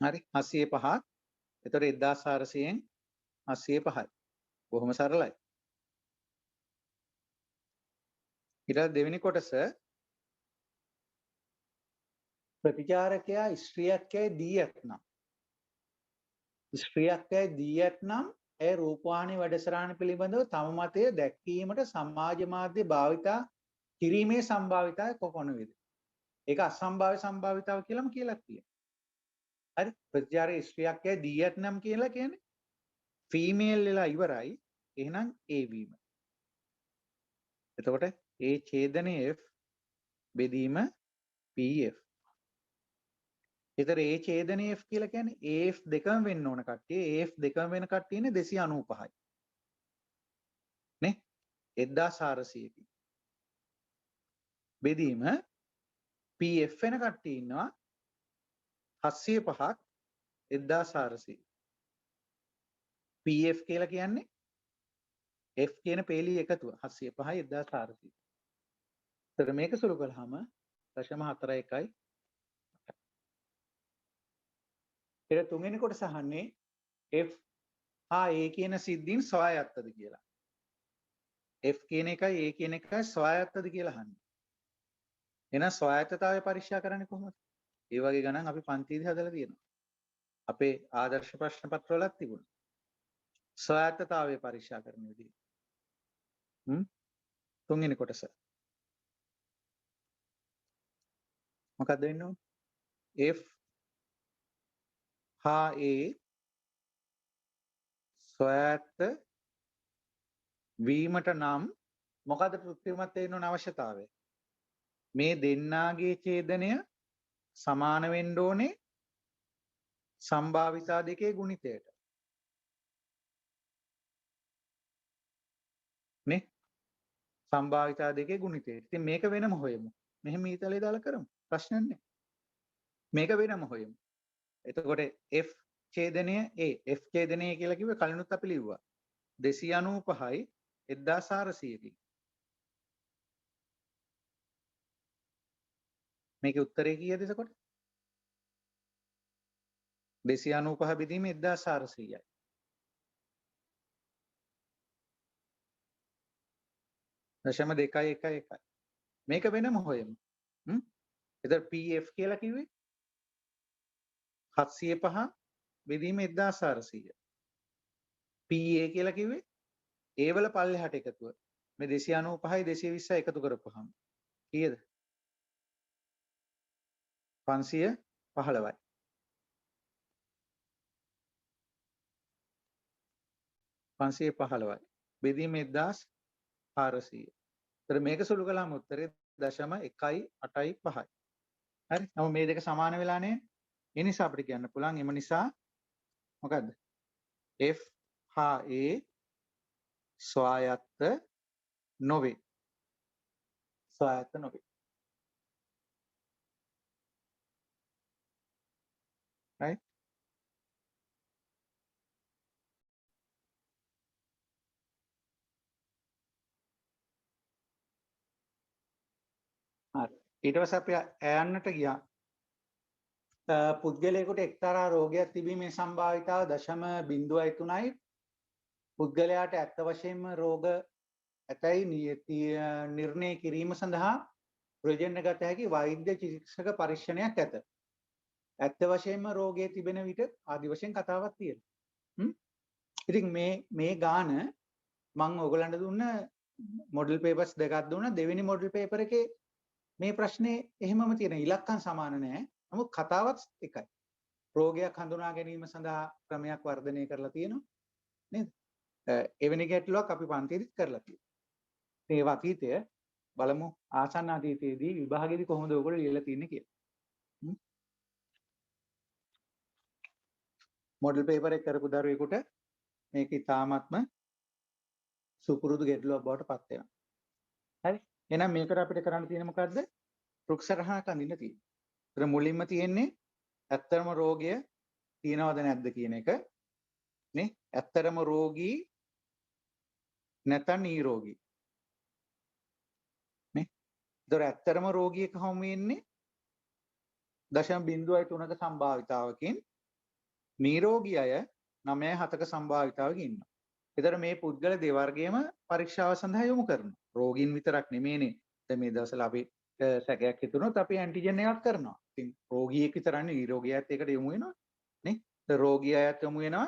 හරි 705. එතකොට 1400න් 705යි. බොහොම සරලයි. ඊට දෙවෙනි කොටස ප්‍රතිචාරකයා ස්ත්‍රියක්කේ දී ඇතනම් ස්ත්‍රියක්කේ දී ඇතනම් ඒ රූපවාහිනී වැඩසටහන පිළිබඳව තම මතය දැක්වීමට සමාජ මාධ්‍ය භාවිතා කිරීමේ සම්භාවිතාවය කොපමණ වේද? ඒක අසම්භාව්‍ය සම්භාවිතාව කියලාම කියලා තියෙනවා. හරි? ප්‍රතිචාරක ස්ත්‍රියක්කේ දී ඇතනම් කියලා කියන්නේ ෆීමේල් වෙලා ඉවරයි. එහෙනම් ඒ වීම. එතකොට ඒ ඡේදනය F බෙදීම PF. ඒතර ඒ ඡේදනය F කියලා කියන්නේ AF දෙකම වෙන්න ඕන කට්ටිය. AF දෙකම වෙන කට්ටිය ඉන්නේ 295යි. නේ? 1400කින්. බෙදීම PF වෙන කට්ටිය ඉන්නවා 705ක් 1400. PF කියලා කියන්නේ F කියන පේලී එකතුව 705යි 1400. ඒතර මේක සුළු කළාම 0.41යි. ඊට තුන්වෙනි කොටස අහන්නේ F හා A කියන සිද්ධීන් ස්වායත්තද කියලා. F කියන එකයි A කියන එකයි ස්වායත්තද කියලා අහන්නේ. එහෙනම් ස්වායත්තතාවය පරීක්ෂා කරන්නේ කොහොමද? ඒ වගේ ගණන් අපි පන්තියේදී හදලා තියෙනවා. අපේ ආදර්ශ ප්‍රශ්න පත්‍රවලත් තිබුණා. ස්වායත්තතාවය පරීක්ෂා කරන විදිහ. තුන්වෙනි කොටස. මොකක්ද වෙන්න ඕනේ? F හා A ස්වායත්ත වීමට නම් මොකද තෘප්තිමත් වෙන්න ඕන අවශ්‍යතාවය? මේ දෙන්නාගේ ඡේදනය සමාන වෙන්න ඕනේ සම්භාවිතා දෙකේ ගුණිතයට. නේ? සම්භාවිතා දෙකේ ගුණිතයට. ඉතින් මේක වෙනම හොයමු. මෙහෙම ඊතලේ දාලා කරමු. ප්‍රශ්නයක් නැහැ. මේක වෙනම හොයමු. එතකොට F ඡේදනය A F ඡේදනය කියලා කිව්වේ කලිනුත් අපි ලිව්වා. 295යි 1400කින්. මේකේ උත්තරේ කීයද එතකොට? 295 බෙදීම 1400යි. දශම 2.11. මේක වෙනම හොයමු. එතකොට PF කියලා කිව්වේ 705 බෙදීම 1400. PA කියලා කිව්වේ A වල පල්ලෙහාට එකතුව. මේ 295යි 220යි එකතු කරපුවාම කීයද? 515යි. බෙදීම 1400. ඒතර මේක සුළු කළාම උත්තරේ 0.185යි. හරි? නමුත් මේ දෙක සමාන වෙලා නැහැ. ඒ නිසා අපිට කියන්න පුළුවන් එම නිසා මොකද්ද? F හා A ස්වායත්ත නොවේ. ස්වායත්ත නොවේ. right? හරි. ඊට පස්සේ අපි යන්නට ගියා. පුද්ගලයෙකුට එක්තරා රෝගයක් තිබීමේ සම්භාවිතාව 0.03යි. පුද්ගලයාට ඇත්ත වශයෙන්ම රෝග ඇතැයි නිර්ණය කිරීම සඳහා ප්‍රයෝජන ගත හැකි වෛද්‍ය චිකිත්සක පරීක්ෂණයක් ඇත. ඇත්ත වශයෙන්ම රෝගයේ තිබෙන විට ආදි වශයෙන් කතාවක් තියෙනවා. ඉතින් මේ ගාන මම ඔයගලන්ට දුන්න මොඩල් පේපර්ස් දෙකක් දුන්නා. දෙවෙනි මොඩල් පේපර් එකේ මේ ප්‍රශ්නේ එහෙමම තියෙන ඉලක්කම් සමාන නැහැ. නමුත් කතාවත් එකයි. රෝගයක් හඳුනා ගැනීම සඳහා ක්‍රමයක් වර්ධනය කරලා තියෙනවා නේද? එවැනි ගැටලුවක් අපි පන්තියේදීත් කරලා තියෙනවා. ඒ අතීතය බලමු ආසන්න අතීතයේදී විභාගෙදී කොහොමද ඔයගොල්ලෝ ලියලා තින්නේ කියලා. මොඩල් පේපර් එක කරපු දරුවෙකුට මේක ඉතාමත්ම සුපුරුදු ගැටලුවක් බවට පත් වෙනවා. හරි. එහෙනම් මේකට අපිට කරන්න තියෙන්නේ මොකද්ද? රුක්සරහනක් අඳින්න තියෙනවා. ඒතර මුලින්ම තියෙන්නේ ඇත්තම රෝගය තියනවද නැද්ද කියන එක නේ. ඇත්තම රෝගී නැත්නම් නිරෝගී නේ. ඒතර ඇත්තම රෝගියෙක් හමු වෙන්නේ 0.03ක සම්භාවිතාවකින් නිරෝගී අය 9.7ක සම්භාවිතාවකින් ඉන්නවා. ඒතර මේ පුද්ගල දෙවර්ගයේම පරීක්ෂාව සඳහා යොමු කරනවා. රෝගීන් විතරක් නෙමෙයිනේ. දැන් මේ දවස්වල අපි සැකයක් හිතුනොත් අපි ඇන්ටිජන් එකක් කරනවා. ඉතින් රෝගියෙක් විතරන්නේ නිරෝගියාත් ඒකට යොමු වෙනවා නේ. ඒතර රෝගියාත් යොමු වෙනවා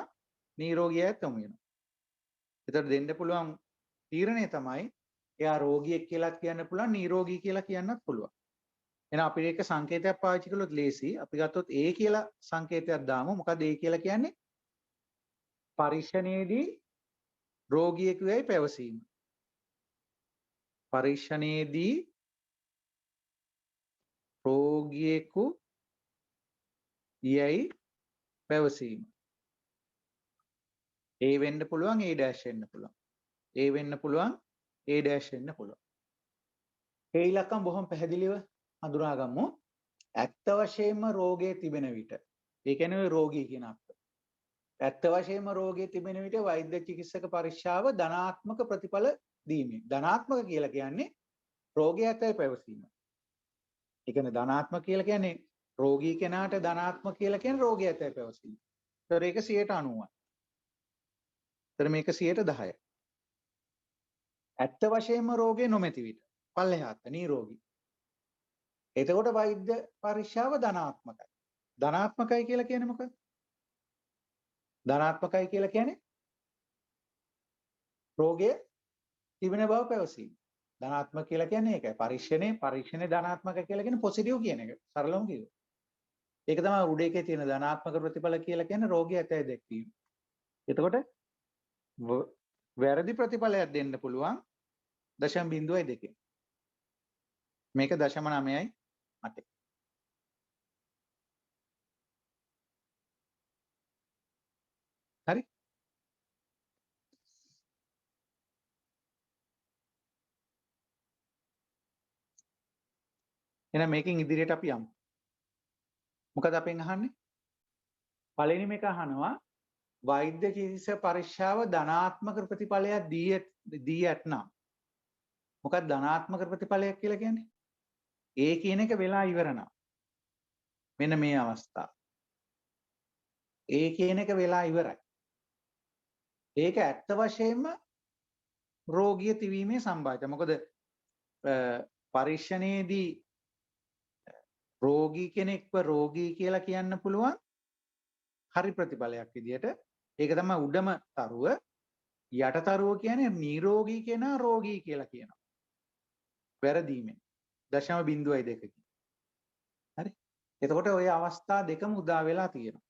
නිරෝගියාත් යොමු වෙනවා. ඒතර දෙන්න පුළුවන් තීරණය තමයි එයා රෝගියෙක් කියලාත් කියන්න පුළුවන් නිරෝගී කියලා කියන්නත් පුළුවන්. එහෙනම් අපිට ඒක සංකේතයක් පාවිච්චි කළොත් ලේසි. අපි ගත්තොත් A කියලා සංකේතයක් දාමු. මොකද A කියලා කියන්නේ පරීක්ෂණයේදී රෝගියෙකු යයි පැවසීම. පරීක්ෂණයේදී රෝගියෙකු යයි පැවසීම. A වෙන්න පුළුවන් A dash වෙන්න පුළුවන්. A වෙන්න පුළුවන් A dash වෙන්න පුළුවන්. ඒ ඉලක්කම් බොහොම පැහැදිලිව හඳුනා ගමු. ඇත්ත වශයෙන්ම රෝගය තිබෙන විට. ඒ කියන්නේ රෝගී කියන අර්ථ. ඇත්ත වශයෙන්ම රෝගය තිබෙන විට වෛද්‍ය චිකිත්සක පරීක්ෂාව ධනාත්මක ප්‍රතිඵල දීමේ. ධනාත්මක කියලා කියන්නේ රෝගය ඇතයි පැවසීම. ඒ කියන්නේ ධනාත්මක කියලා කියන්නේ රෝගී කෙනාට ධනාත්මක කියලා කියන්නේ රෝගය ඇතයි පැවසීම. ඒතර ඒක 90%යි. ඒතර මේක 10%යි. ඇත්ත වශයෙන්ම රෝගේ නොමැති විට පල්ලෙහාත් නිරෝගී. එතකොට වෛද්‍ය පරීක්ෂාව ධනාත්මකයි. ධනාත්මකයි කියලා කියන්නේ මොකක්ද? ධනාත්මකයි කියලා කියන්නේ රෝගය තිබෙන බව පැවසීම. ධනාත්මක කියලා කියන්නේ ඒකයි. පරීක්ෂණේ ධනාත්මක කියලා කියන්නේ පොසිටිව් කියන එක. සරලවම කිව්වොත්. ඒක තමයි උඩ එකේ තියෙන ධනාත්මක ප්‍රතිඵල කියලා කියන්නේ රෝගය ඇතයි දැක්වීම. එතකොට වැරදි ප්‍රතිඵලයක් දෙන්න පුළුවන් 0.02. මේක 0.9යි 8. හරි? එහෙනම් මේකෙන් ඉදිරියට අපි යමු. මොකද අපෙන් අහන්නේ? පළවෙනි මේක අහනවා වෛද්‍ය චිකිත්සක පරීක්ෂාව ධනාත්මක ප්‍රතිඵලයක් දී ඇතනම්. මොකක්ද ධනාත්මක ප්‍රතිඵලයක් කියලා කියන්නේ? ඒ කියන එක වෙලා ඉවර නම්. මෙන්න මේ අවස්ථාව. ඒ කියන එක වෙලා ඉවරයි. ඒක ඇත්ත වශයෙන්ම රෝගිය තිබීමේ සම්භාවිතය. මොකද පරීක්ෂණයේදී රෝගී කෙනෙක්ව රෝගී කියලා කියන්න පුළුවන් හරි ප්‍රතිඵලයක් විදියට. ඒක තමයි උඩම තරුව. යට තරුව කියන්නේ නිරෝගී කෙනා රෝගී කියලා කියනවා. වැරදීමෙන් 0.02කින්. හරි. එතකොට ওই අවස්ථා දෙකම උදා වෙලා තියෙනවා.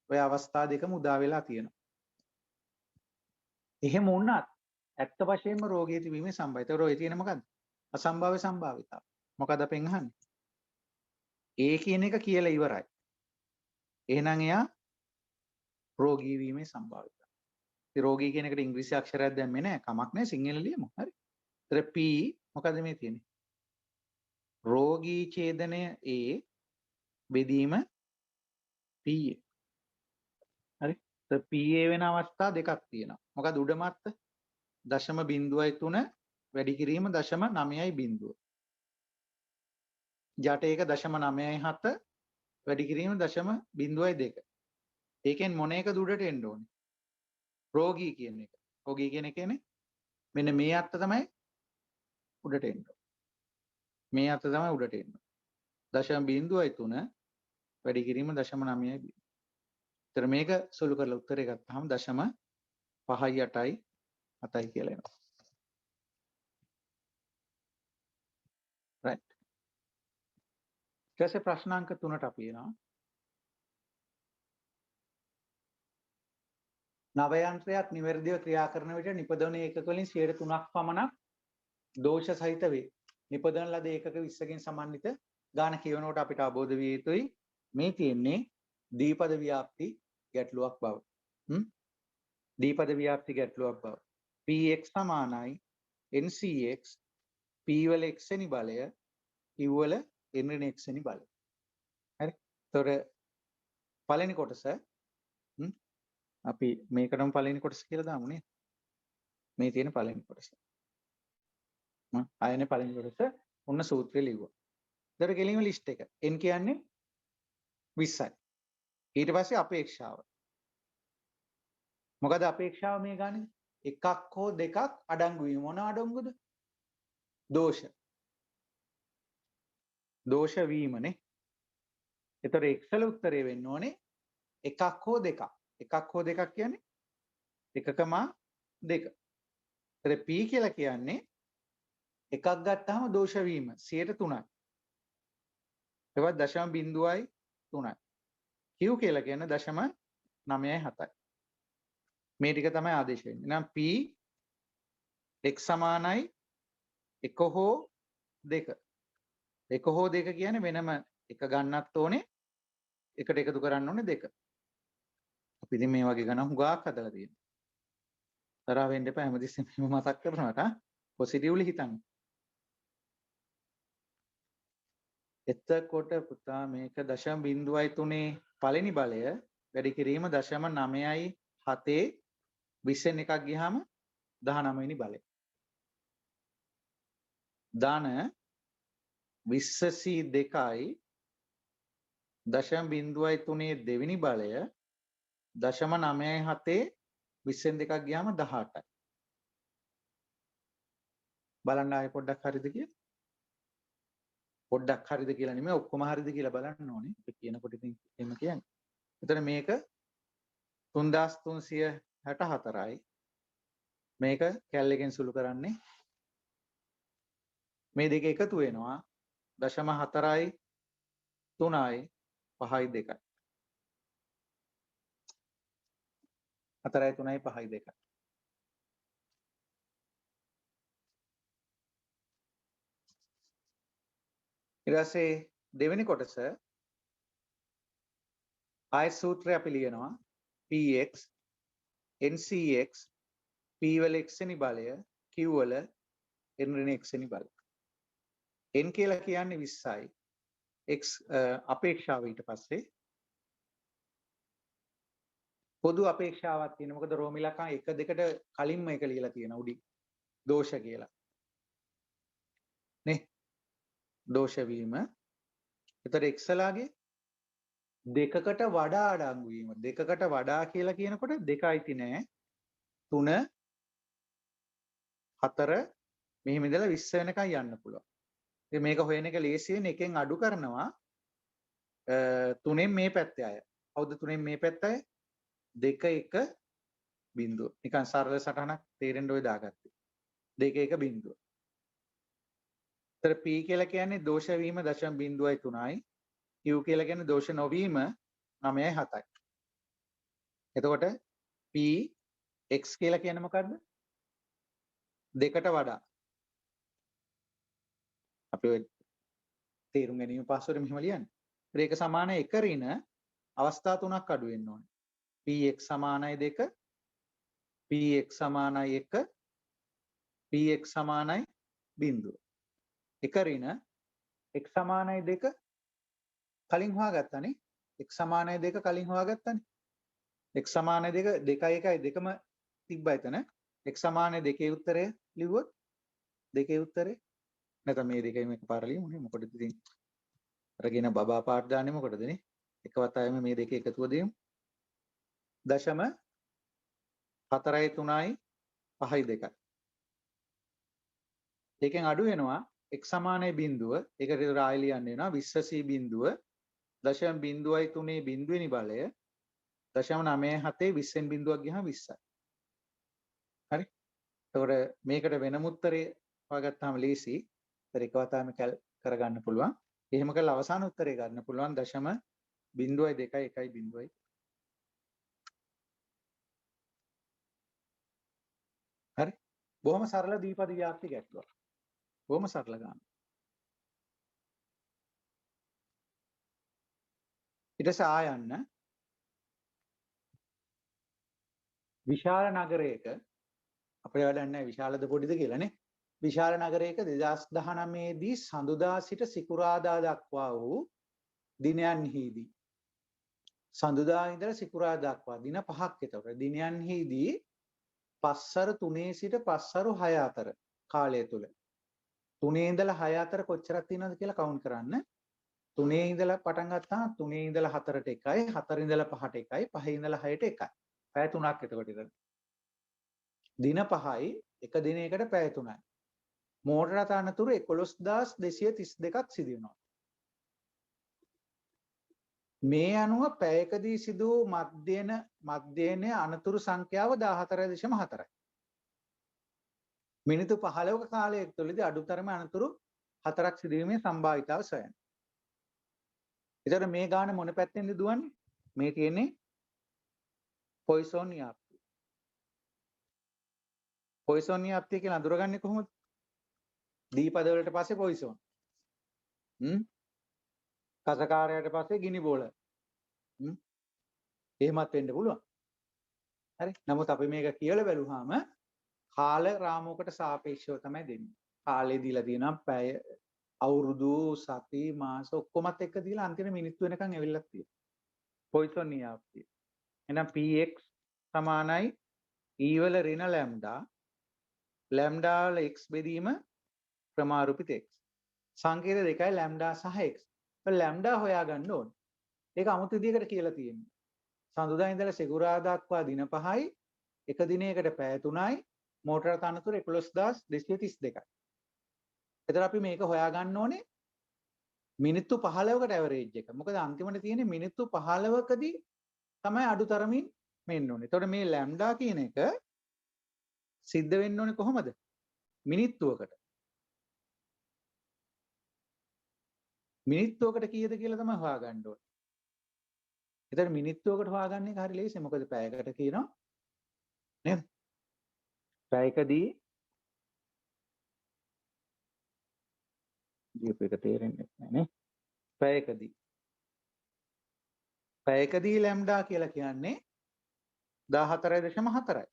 ඔය අවස්ථා දෙකම උදා වෙලා තියෙනවා. එහෙම වුණත් ඇත්ත වශයෙන්ම රෝගී තිබීමේ සම්භාවිතය. ඔය තියෙන මොකද්ද? අසම්භාව්‍ය සම්භාවිතාව. මොකද අපෙන් අහන්නේ? ඒ කියන එක කියලා ඉවරයි. එහෙනම් එයා රෝගී වීමේ සම්භාවිතය. ඉතින් රෝගී කියන එකට ඉංග්‍රීසි අක්ෂරයක් දැම්මේ නැහැ. කමක් නැහැ සිංහල ලියමු. හරි. ඒතර P මොකද මේ තියෙන්නේ? රෝගී ඡේදනය A බෙදීම PA. හරි. ඒතර PA වෙන අවස්ථා දෙකක් තියෙනවා. මොකද උඩමත්ත 0.03 වැඩි කිරීම 0.9.0. යට එක 0.97 වැඩි කිරීම 0.02. ඒකෙන් මොන එකද උඩට එන්න ඕනේ? රෝගී කියන එක. රෝගී කියන එක කියන්නේ මෙන්න මේ අත්ත තමයි උඩට එන්න ඕනේ. මේ අත්ත තමයි උඩට එන්න ඕනේ. 0.03 වැඩි කිරීම 0.9.2. ඒතර මේක සුළු කරලා උත්තරේ ගත්තාම 0.58යි 7යි කියලා එනවා. right. ඊට පස්සේ ප්‍රශ්නාංක 3ට අපි එනවා. නවයන්ත්‍රයක් නිවැරදිව ක්‍රියා කරන විට නිපදවන ඒකක වලින් 3%ක් පමණක් දෝෂ සහිත වේ. නිපදවන ලද ඒකක 20කින් සමන්විත ගාන කියවනකොට අපිට අවබෝධ විය යුතුයි මේ තියෙන්නේ දීපද ව්‍යාප්ති ගැටලුවක් බව. දීපද ව්‍යාප්ති ගැටලුවක් බව. px සමානයි ncx p වල x වෙනි බලය q වල n ඍණ x වෙනි බලය. හරි. ඒතකොට පළවෙනි කොටස අපි මේකටම පළවෙනි කොටස කියලා දාමු නේ. මේ තියෙන පළවෙනි කොටස. ආයනේ පළවෙනි කොටස ඔන්න සූත්‍රය ලිව්වා. ඒතර කෙලින්ම ලිස්ට් එක. n කියන්නේ 20යි. ඊට පස්සේ අපේක්ෂාව. මොකද අපේක්ෂාව මේ ගානේ? එකක් හෝ දෙකක් අඩංගු වීම. මොන අඩංගුද? දෝෂ. දෝෂ වීමනේ. ඒතර x වල උත්තරේ වෙන්න ඕනේ එකක් හෝ දෙකක්. එකක් හෝ දෙකක් කියන්නේ 1,2. ඒතර p කියලා කියන්නේ එකක් ගත්තාම දෝෂ වීම 3%යි. ඒවත් 0.03යි. q කියලා කියන්නේ 0.97යි. මේ ටික තමයි ආදේශ වෙන්නේ. එහෙනම් p x සමානයි 1 හෝ 2. 1 හෝ 2 කියන්නේ වෙනම එක ගන්නත් ඕනේ. එකට එකතු කරන්න ඕනේ 2. අපි ඉතින් මේ වගේ ගණන් හුඟක් හදලා තියෙනවා. තරහ වෙන්න එපා හැමතිස්සෙම මෙහෙම මතක් කරනවට පොසිටිව්ලි හිතන්න. එතකොට පුතා මේක 0.03 පළවෙනි බලය වැඩි කිරීම 0.9යි 7 20න් එකක් ගියාම 19 වෙනි බලය. ධන 20c2යි 0.03 දෙවෙනි බලය 0.9යි 7 20න් දෙකක් ගියාම 18යි. බලන්න ආයෙ පොඩ්ඩක් හරිද කියලා. පොඩ්ඩක් හරිද කියලා නෙමෙයි ඔක්කොම හරිද කියලා බලන්න ඕනේ. අපි කියනකොට ඉතින් එහෙම කියන්නේ. එතන මේක 3364යි. මේක කැල් එකෙන් සුළු කරන්නේ මේ දෙක එකතු වෙනවා 0.4යි 3යි 5යි 2යි. 4යි 3යි 5යි 2යි. ඊට පස්සේ දෙවෙනි කොටස ආයත සූත්‍රය අපි ලියනවා px ncx p වල x වෙනි බලය q වල n ඍණ x වෙනි බලය. n කියලා කියන්නේ 20යි. x අපේක්ෂාව ඊට පස්සේ පොදු අපේක්ෂාවක් තියෙනවා. මොකද රෝම ඉලක්කම් 1 2ට කලින්ම එක ලියලා තියෙනවා උඩින්. දෝෂ කියලා. නේ? දෝෂ වීම. ඒතර x ලාගේ දෙකකට වඩා අඩංගු වීම. දෙකකට වඩා කියලා කියනකොට 2යි නෑ. 3 4 මෙහෙම ඉඳලා 20 වෙනකන් යන්න පුළුවන්. ඉතින් මේක හොයන එක ලේසි වෙන එකෙන් අඩු කරනවා 3න් මේ පැත්තේ අය. කවුද 3න් මේ පැත්තේ අය? 2 1 බිංදුව. නිකන් සරල සටහනක් තේරෙන්න ඔය දාගත්තේ. 2 1 බිංදුව. ඒතර p කියලා කියන්නේ දෝෂ වීම 0.03යි. q කියලා කියන්නේ දෝෂ නොවීම 9යි 7යි. එතකොට p x කියලා කියන්නේ මොකද්ද? දෙකට වඩා. අපි ඔය තේරුම් ගැනීම පස්සෙ මෙහෙම ලියන්නේ. ඒක සමාන 1 ඍණ අවස්ථා තුනක් අඩු වෙන්න ඕනේ. px සමානයි 2, px සමානයි 1, px සමානයි බිංදුව. 1 ඍණ x සමානයි 2 කලින් හොයාගත්තානේ. x සමානයි 2 කලින් හොයාගත්තානේ. x සමානයි 2 2යි 1යි දෙකම තිබ්බා එතන. x සමානයි 2 උත්තරය ලිව්වොත් 2 උත්තරේ නැත්නම් මේ දෙකෙන් එකපාර ලියමු නේ. මොකටද ඉතින් අරගෙන බබා පාට දාන්නේ මොකටද නේ? එකවත් ආයෙම මේ දෙක එකතුව දෙමු. 0.4යි 3යි 5යි 2යි. ඒකෙන් අඩු වෙනවා x සමානයි බිංදුව. ඒකට විතර ආයෙ ලියන්න වෙනවා 20c බිංදුව 0.03 බිංදුවෙනි බලය 0.97 20න් බිංදුවක් ගියාම 20යි. හරි? එතකොට මේකට වෙනම උත්තරේ හොයාගත්තාම ලේසි. ඒතර එක වතාවෙම කරගන්න පුළුවන්. එහෙම කරලා අවසාන උත්තරේ ගන්න පුළුවන් 0.02 1.0. හරි බොහොම සරල දීපද ව්‍යාප්ති ගැටලුවක්. බොහොම සරල ගන්න. ඊට පස්සේ ආයන්න විශාල නගරයක අපේ වැඩක් නැහැ විශාලද පොඩිද කියලානේ. විශාල නගරයක 2019 දී සඳුදා සිට සිකුරාදා දක්වා වූ දිනයන්හිදී සඳුදා ඉඳලා සිකුරාදා දක්වා දින 5ක් එතකොට දිනයන්හිදී පස්වරු 3 සිට පස්වරු 6 අතර කාලය තුල 3 ඉඳලා 6 අතර කොච්චරක් තියෙනවද කියලා කවුන්ට් කරන්න. 3 ඉඳලා පටන් ගත්තා 3 ඉඳලා 4ට එකයි 4 ඉඳලා 5ට එකයි 5 ඉඳලා 6ට එකයි. පැය 3ක් එතකොට ඉතින්. දින 5යි එක දිනයකට පැය 3යි. මෝටර රථ අනතුරු 11232ක් සිදු වෙනවා. මේ අනුව පැයකදී සිදු වූ මධ්‍යන අනතුරු සංඛ්‍යාව 14.4යි. මිනිත්තු 15ක කාලයක් තුළදී අඩුතරම අනතුරු 4ක් සිදුවීමේ සම්භාවිතාව සොයන්න. ඒතර මේ ගාන මොන පැත්තෙන්ද දුවන්නේ? මේ තියෙන්නේ පොයිසෝන් න්‍යාප්තිය. පොයිසෝන් න්‍යාප්තිය කියලා අඳුරගන්නේ කොහොමද? දීපද වලට පස්සේ පොයිසෝන්. කසකාරයට පස්සේ ගිනි බෝල. එහෙමත් වෙන්න පුළුවන්. හරි. නමුත් අපි මේක කියලා බැලුවාම කාල රාමුවකට සාපේක්ෂව තමයි දෙන්නේ. කාලය දීලා තියෙනවා පැය අවුරුදු සති මාස ඔක්කොමත් එක්ක දීලා අන්තිම මිනිත්තු වෙනකන් ඇවිල්ලා තියෙනවා. පොයිසෝන් න්‍යාප්තිය. එහෙනම් px සමානයි e වල ඍණ ලැම්ඩා ලැම්ඩා වල x බෙදීම ප්‍රමාරූපිත x. සංකේත දෙකයි ලැම්ඩා සහ x. ඒ ලැම්ඩා හොයාගන්න ඕනේ. ඒක අමුතු විදිහකට කියලා තියෙනවා. සඳුදා ඉඳලා සිකුරාදා දක්වා දින 5යි එක දිනයකට පැය 3යි මෝටර රථ අනතුරු 11232යි. එතන අපි මේක හොයාගන්න ඕනේ මිනිත්තු 15කට ඇවරේජ් එක. මොකද අන්තිමට තියෙන්නේ මිනිත්තු 15කදී තමයි අඩුතරමින් වෙන්න ඕනේ. එතකොට මේ ලැම්ඩා කියන එක සිද්ධ වෙන්න ඕනේ කොහොමද? මිනිත්තුවකට. මිනිත්තුවකට කීයද කියලා තමයි හොයාගන්න ඕනේ. එතකොට මිනිත්තුවකට හොයාගන්න එක හරි ලේසියි. මොකද පැයකට කියනවා නේද? පැයකදී දීප එක තේරෙන්නේ නැහැ නේ. පැයකදී ලැම්ඩා කියලා කියන්නේ 14.4යි.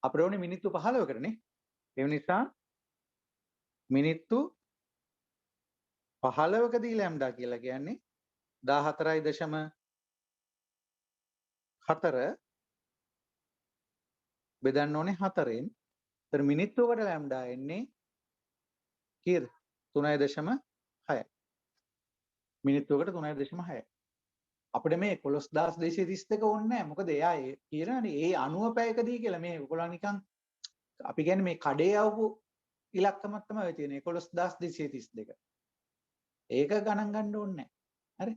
අපිට ඕනේ මිනිත්තු 15කට නේ. ඒ නිසා මිනිත්තු 15කදී ලැම්ඩා කියලා කියන්නේ 14.4 බෙදන්න ඕනේ 4ෙන්. ඒතර මිනිත්තුවකට ලැම්ඩා එන්නේ කීයද? 3.6යි. මිනිත්තුවකට 3.6යි. අපිට මේ 11232 ඕනේ නැහැ. මොකද එයා කියනනේ ඒ 90 පැයකදී කියලා මේ ඔයගොල්ලෝ නිකන් අපි කියන්නේ මේ කඩේ આવපු ඉලක්කමක් තමයි තියෙන්නේ 11232. ඒක ගණන් ගන්න ඕනේ නැහැ. හරි?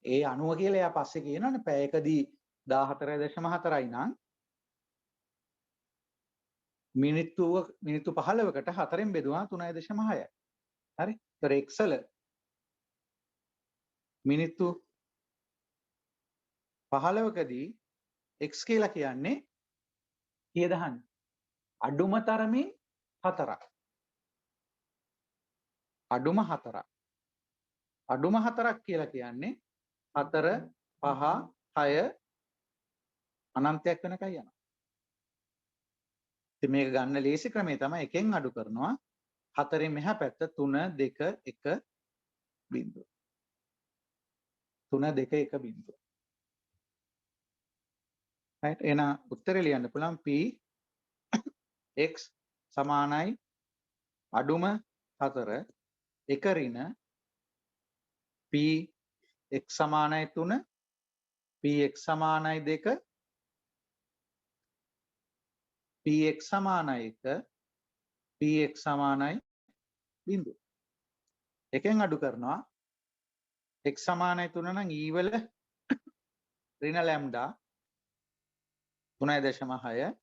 ඒ 90 කියලා එයා පස්සේ කියනවනේ පැයකදී 14.4යි නම් මිනිත්තු 15කට 4ෙන් බෙදුවා 3.6යි. හරි? ඒතර x වල මිනිත්තු 15කදී x කියලා කියන්නේ කීයද අහන්නේ? අඩුම තරමින් 4ක්. අඩුම 4ක්. අඩුම 4ක් කියලා කියන්නේ 4 5 6 අනන්තයක් වෙනකන් යනවා. ඉතින් මේක ගන්න ලේසි ක්‍රමය තමයි එකෙන් අඩු කරනවා 4න් මෙහා පැත්ත 3 2 1 බිංදුව. 3 2 1 බිංදුව. right එහෙනම් උත්තරේ ලියන්න පුළුවන් p x සමානයි අඩුම 4 1 ඍණ p x සමානයි 3 p x සමානයි 2 p x සමානයි 1 p x සමානයි බිංදුව. එකෙන් අඩු කරනවා x සමානයි 3 නම් e වල ඍණ ලැම්ඩා 3.6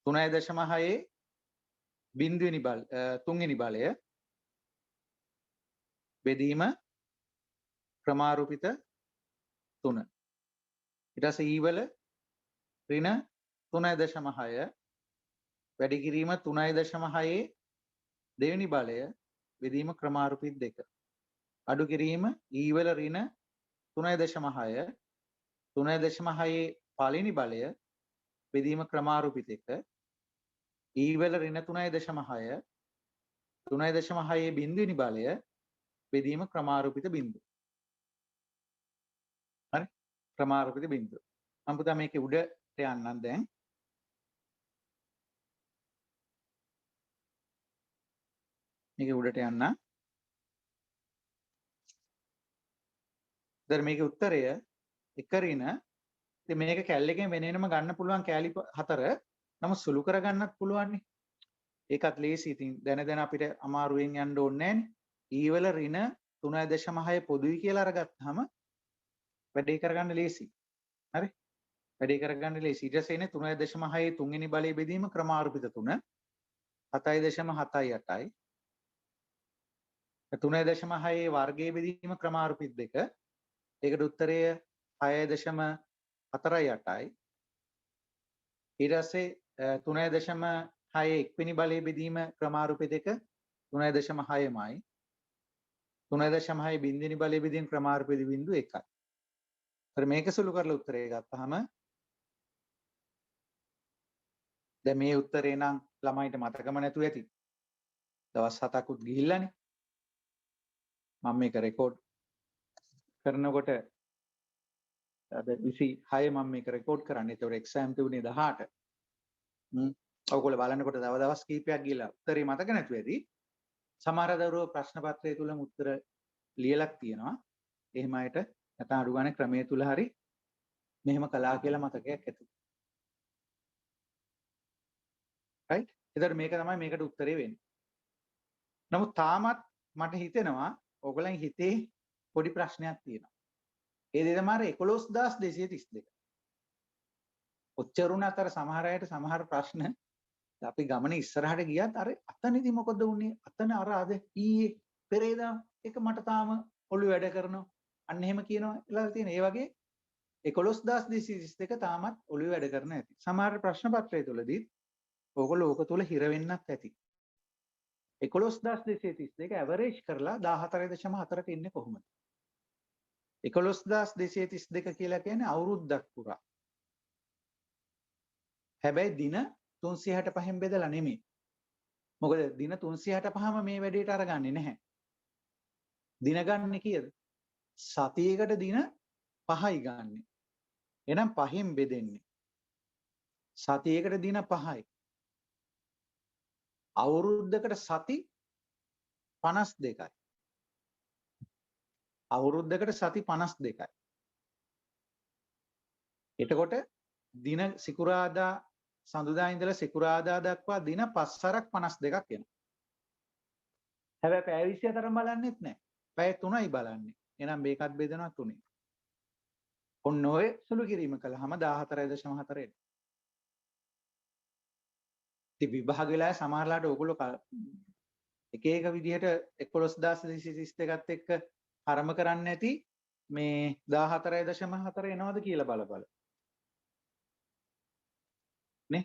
3.6 බිංදුවෙනි බල තුන්වෙනි බලය බෙදීම ප්‍රමාරූපිත 3. ඊට පස්සේ e වල ඍණ 3.6 වැඩි කිරීම 3.6 දෙවෙනි බලය බෙදීම ක්‍රමාරුපිත 2 අඩු කිරීම e වල ඍණ 3.6 3.6 පළවෙනි බලය බෙදීම ක්‍රමාරුපිත 1 e වල ඍණ 3.6 3.6 බිඳුවෙනි බලය බෙදීම ක්‍රමාරූපිත බිඳුව. හරි? ක්‍රමාරූපිත බිඳුව. මම පුතා මේකේ උඩට යන්නම් දැන්. මේකේ උඩට යන්න. දැන් මේකේ උත්තරය එක ඍණ. ඉතින් මේක කැලලකින් වෙන වෙනම ගන්න පුළුවන් කැලි 4. නමුත් සුළු කරගන්නත් පුළුවන් නේ. ඒකත් ලේසි. ඉතින් දැන දැන අපිට අමාරුවෙන් යන්න ඕනේ නැහැ. e වල ඍණ 3.6 පොදුයි කියලා අරගත්තාම වැඩේ කරගන්න ලේසි. හරි? වැඩේ කරගන්න ලේසි. ඊට පස්සේ එන්නේ 3.6 තුන්වෙනි බලය බෙදීම ක්‍රමාරූපිත 3 7.78යි. 3.6 වර්ගයේ බෙදීම ක්‍රමාරූපිත 2. ඒකට උත්තරය 6.48යි. ඊට පස්සේ 3.6 එක්වෙනි බලය බෙදීම ක්‍රමාරූපිත 2 3.6මයි. 3.6 බිඳුවෙනි බලය බෙදීම ක්‍රමාරූපිත බිඳුව 1යි. ඒතර මේක සුළු කරලා උත්තරය ගත්තාම දැන් මේ උත්තරේ නම් ළමයිට මතකම නැතුව ඇති. දවස් 7කුත් ගිහිල්ලානේ. මම මේක රෙකෝඩ් කරනකොට අද 26 මම මේක රෙකෝඩ් කරන්නේ. ඒතකොට එක්සෑම් තිබුණේ 18. ඔයගොල්ලෝ බලනකොට තව දවස් කීපයක් ගිහලා උත්තරේ මතක නැතුව ඇති. සමහර දරුවෝ ප්‍රශ්න පත්‍රය තුලම උත්තර ලියලක් තියෙනවා. එහෙම අයට නැත්නම් අඩු ගානේ ක්‍රමයේ තුල හරි මෙහෙම කළා කියලා මතකයක් ඇති. රයිට්? ඒතර මේක තමයි මේකට උත්තරේ වෙන්නේ. නමුත් තාමත් මට හිතෙනවා ඔයගොල්ලන් හිතේ පොඩි ප්‍රශ්නයක් තියෙනවා. ඒ දේ තමයි 11232. ඔච්චරුණ අතර සමහර අයට සමහර ප්‍රශ්න අපි ගමන ඉස්සරහට ගියත් අර අතනදී මොකද වුනේ? අතන අර අද ඊයේ පෙරේදා එක මට තාම ඔළුව වැඩ කරනවා. අන්න එහෙම කියනවා කියලා තියෙන. ඒ වගේ 11232 තාමත් ඔළුව වැඩ කරන ඇති. සමහර ප්‍රශ්න පත්‍රය තුලදී ඕගොල්ලෝ ඕක තුල හිර වෙන්නත් ඇති. 11232 ඇවරේජ් කරලා 14.4ට ඉන්නේ කොහොමද? 11232 කියලා කියන්නේ අවුරුද්දක් පුරා. හැබැයි දින 365න් බෙදලා නෙමෙයි. මොකද දින 365ම මේ වැඩේට අරගන්නේ නැහැ. දින ගන්න කීයද? සතියකට දින 5යි ගන්නෙ. එහෙනම් 5න් බෙදෙන්නේ. සතියකට දින 5යි. අවුරුද්දකට සති 52යි. අවුරුද්දකට සති 52යි. එතකොට දින සිකුරාදා සඳුදා ඉඳලා සිකුරාදා දක්වා දින 5 සැරක් 52ක් එනවා. හැබැයි පැය 24ම බලන්නෙත් නැහැ. පැය 3යි බලන්නේ. එහෙනම් මේකත් බෙදනවා 3ෙන්. ඔන්න ඔය සුළු කිරීම කළාම 14.4 එනවා. ඉතින් විභාග වෙලාවේ සමහරලාට ඕගොල්ලෝ එක එක විදිහට 11232ත් එක්ක හරම කරන්නේ නැති මේ 14.4 එනවද කියලා බලපළ. නේ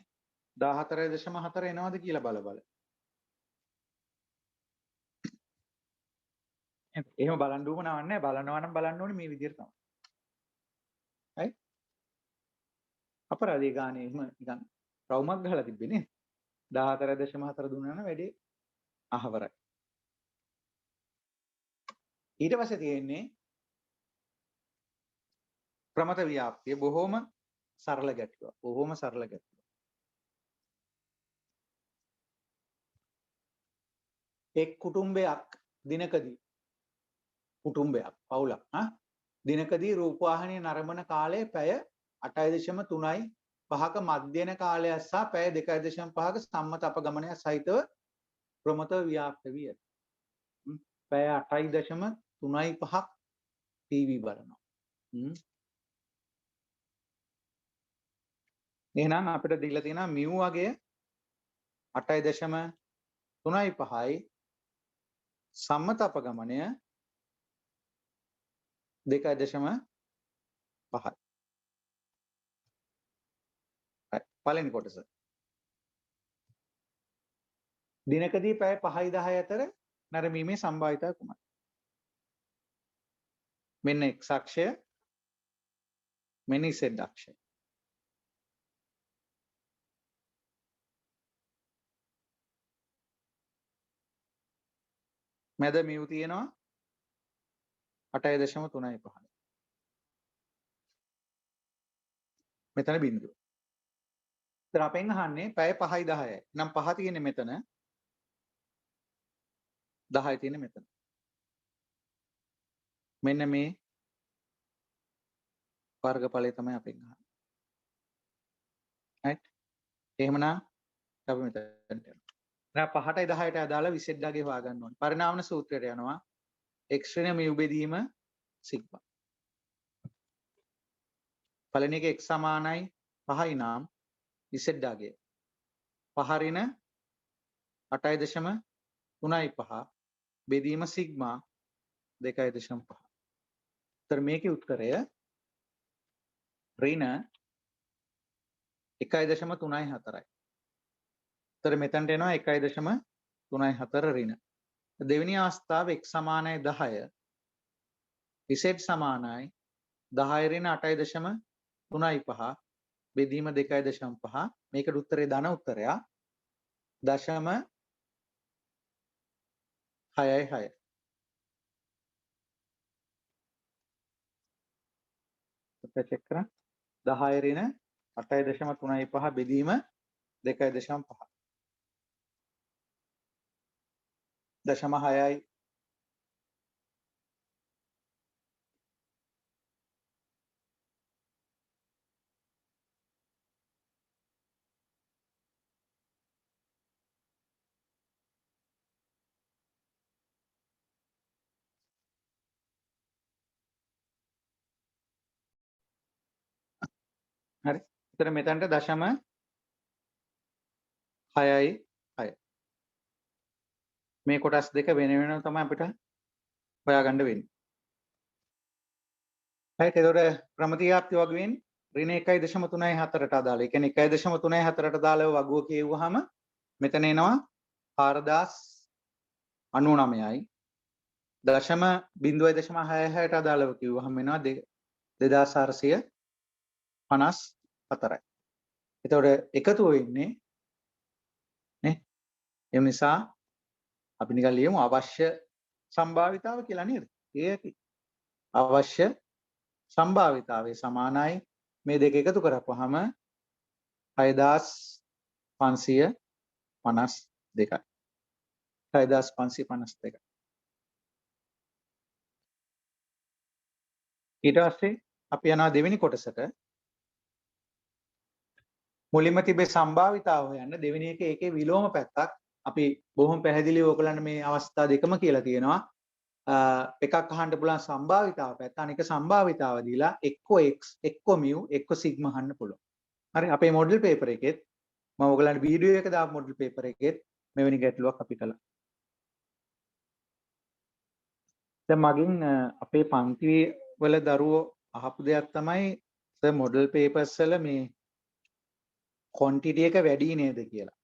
14.4 එනවද කියලා බලපළ. එහෙම බලන්න උවමනාවක් නැහැ. බලනවා නම් බලන්න ඕනේ මේ විදිහට තමයි. හරි? අපරාධය ගානේ එහෙම නිකන් රවුමක් ගහලා තිබ්බේ නේ. 14.4 දුන්නා නම් වැඩේ අහවරයි. ඊට පස්සේ තියෙන්නේ ප්‍රමත ව්‍යාප්තිය බොහොම සරල ගැටලුවක්. බොහොම සරල ගැටලුවක්. එක් කුටුම්බයක් දිනකදී කුටුම්බයක් පවුලක් දිනකදී රූපවාහිනිය නරඹන කාලය පැය 8.3.5ක මධ්‍යන කාලයක් සහ පැය 2.5ක සම්මත අපගමනය සහිතව ප්‍රමතව ව්‍යාප්ත විය. පැය 8.3.5ක් ටීවී බලනවා. එහෙනම් අපිට දීලා තියෙනවා මියු වගේ 8.3.5යි සම්මත අපගමනය 2.5යි. පළවෙනි කොටස. දිනකදී පැය 5යි 10යි අතර නැරඹීමේ සම්භාවිතාව කුමක්ද? මෙන්න x අක්ෂය මෙන්න z අක්ෂය. මැද mu තියෙනවා 8.35. මෙතන බිඳුව. ඉතින් අපෙන් අහන්නේ පැය 5යි 10යි. නම් 5 තියෙන්නේ මෙතන 10යි තියෙන්නේ මෙතන. මෙන්න මේ වර්ගඵලය තමයි අපෙන් අහන්නේ. right? එහෙමනම් අපි මෙතනට යනවා. දැන් 5ටයි 10ට අදාළ විසෙඩ්ඩාගේ හොයාගන්න ඕනේ. පරිණාමන සූත්‍රයට යනවා. x ඍණ mu බෙදීම සිග්මා. පළවෙනි එක x සමානයි 5යි නම් විසෙඩ්ඩාගේ 5 ඍණ 8.35 බෙදීම සිග්මා 2.5. උත්තර මේකේ උත්තරය ඍණ 1.34යි. උත්තර මෙතනට එනවා 1.34 ඍණ. දෙවෙනි අවස්ථාව x සමානයි 10 z සමානයි 10 ඍණ 8.35 බෙදීම 2.5. මේකට උත්තරේ ධන උත්තරයක් 0.66. චෙක් කරන්න 10 ඍණ 8.35 බෙදීම 2.5. 0.6යි. හරි. එතන මෙතනට 0.6යි 6. මේ කොටස් දෙක වෙන වෙනම තමයි අපිට හොයාගන්න වෙන්නේ. right. ඒතකොට ප්‍රමතියාප්ති වගුවෙන් ඍණ 1.34ට අදාළ. ඒ කියන්නේ 1.34ට අදාළව වගුව කියවුවාම මෙතන එනවා 4099යි. 0.66ට අදාළව කිව්වහම එනවා 2454යි. එතකොට එකතු වෙන්නේ නේ. ඒ නිසා අපි නිකන් ලියමු අවශ්‍ය සම්භාවිතාව කියලා නේද? ඒකයි. අවශ්‍ය සම්භාවිතාවයේ සමානයි මේ දෙක එකතු කරපුවාම 6552යි. 6552. ඊට පස්සේ අපි යනවා දෙවෙනි කොටසට. මුලින්ම තිබේ සම්භාවිතාව හොයන්න. දෙවෙනි එකේ ඒකේ විලෝම පැත්තක් අපි බොහොම පැහැදිලිව ඔයගලන්ට මේ අවස්ථා දෙකම කියලා තියෙනවා. එකක් අහන්න පුළුවන් සම්භාවිතාව පැත්ත, අනික සම්භාවිතාව දීලා එක්කෝ x එක්කෝ mu එක්කෝ සිග්මා අහන්න පුළුවන්. හරි. අපේ මොඩල් පේපර් එකෙත් මම ඔයගලන්ට වීඩියෝ එක දාපු මොඩල් පේපර් එකෙත් මෙවැනි ගැටලුවක් අපි කළා. දැන් මගෙන් අපේ පන්ති වල දරුවෝ අහපු දෙයක් තමයි සර් මොඩල් පේපර්ස් වල මේ ක්වොන්ටිටි එක වැඩි නේද කියලා.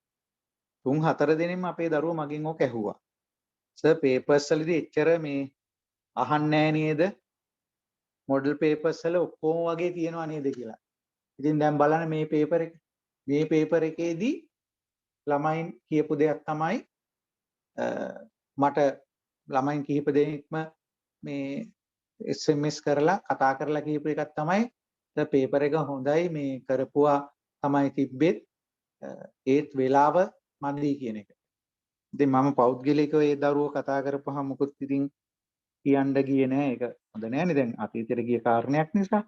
3-4 දෙනෙක්ම අපේ දරුවෝ මගෙන් ඕක ඇහුවා. සර් පේපර්ස් වලදී එච්චර මේ අහන්නේ නේද? මොඩල් පේපර්ස් වල ඔක්කොම වගේ තියනවා නේද කියලා. ඉතින් දැන් බලන්න මේ පේපර් එකේදී ළමයින් කියපු දෙයක් තමයි මට ළමයින් කිහිප දෙනෙක්ම මේ SMS කරලා කතා කරලා කියපු එකක් තමයි පේපර් එක හොඳයි මේ කරපුවා තමයි තිබ්බෙත් ඒත් වෙලාව මදි කියන එක. ඉතින් මම පෞද්ගලිකව ඒ දරුවෝ කතා කරපුවාම මොකුත් ඉතින් කියන්න ගියේ නෑ. ඒක හොඳ නෑනේ. දැන් අතීතයට ගිය කාරණයක් නිසා.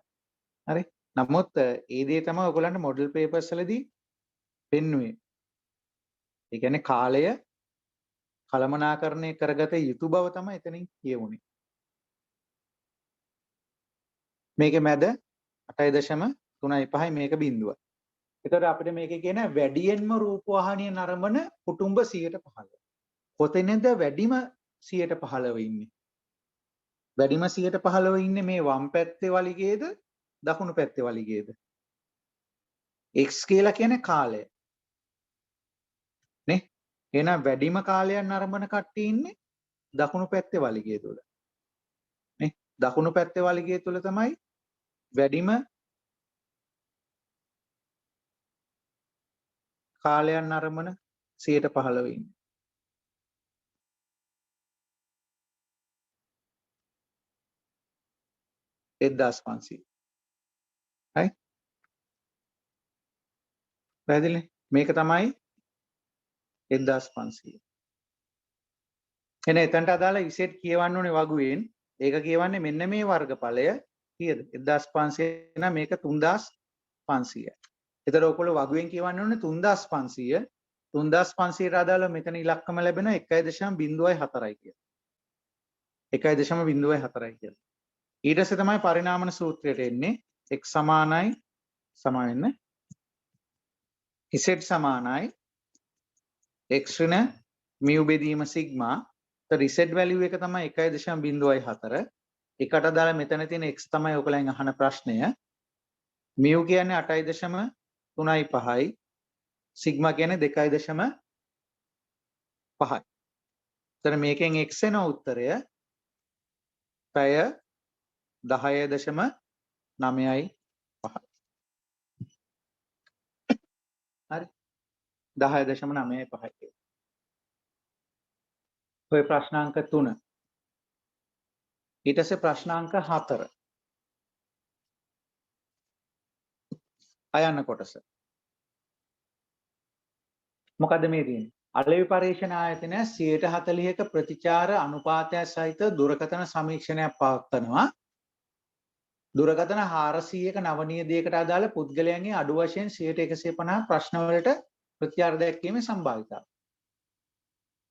හරි. නමුත් ඒ දේ තමයි ඔයගොල්ලන්ට මොඩල් පේපර්ස් වලදී පෙන්වුවේ. ඒ කියන්නේ කාලය කළමනාකරණය කරගත යුතු බව තමයි එතනින් කියවුනේ. මේකේ මැද 8.35යි මේක බිඳුව. එතකොට අපිට මේකේ කියන වැඩියෙන්ම රූපවාහිනිය නරඹන කුටුම්බ 115. කොතැනද වැඩිම 115 ඉන්නේ? වැඩිම 115 ඉන්නේ මේ වම් පැත්තේ වලිගයේද දකුණු පැත්තේ වලිගයේද? x කියලා කියන්නේ කාලය නේ. එහෙනම් වැඩිම කාලයක් නරඹන කට්ටිය ඉන්නේ දකුණු පැත්තේ වලිගය තුල නේ. දකුණු පැත්තේ වලිගය තුල තමයි වැඩිම කාලයක් නරඹන 15% ඉන්නේ. එක්දාස් 500. හරි. පැහැදිලිනේ? මේක තමයි 1500. එන එතනට අදාළ ඉසෙට් කියවන්න ඕනේ වගුවෙන්. ඒක කියවන්නේ මෙන්න මේ වර්ගඵලය කීයද? 1500 නම් මේක 3500යි. ඒතර ඔයගොල්ලෝ වගුවෙන් කියවන්න ඕනේ 3500. 3500ට අදාළව මෙතන ඉලක්කම ලැබෙනවා 1.04යි කියලා. 1.04යි කියලා. ඊට පස්සේ තමයි පරිණාමන සූත්‍රයට එන්නේ x සමානයි සමා වෙන්න z සමානයි x ඍණ mu බෙදීම සිග්මා. ඒතර z වැලියු එක තමයි 1.04. එකට දාලා මෙතන තියෙන x තමයි ඔයගලෙන් අහන ප්‍රශ්නය. mu කියන්නේ 8.35යි. සිග්මා කියන්නේ 2.5යි. ඒතර මේකෙන් x එන උත්තරය පැය 10.95. හරි 10.95. ඔය ප්‍රශ්නාංක 3. ඊට පස්සේ ප්‍රශ්නාංක 4. අයන්න කොටස. මොකද්ද මේ තියෙන්නේ? අලෙවි පරීක්ෂණ ආයතනය 140ක ප්‍රතිචාර අනුපාතය සහිත දුරකථන සමීක්ෂණයක් පවත්වනවා. දුරකථන 400ක නවනියදයකට අදාළ පුද්ගලයන්ගේ අඩු වශයෙන් 150 ප්‍රශ්න වලට ප්‍රතිචාර දැක්වීමේ සම්භාවිතාව.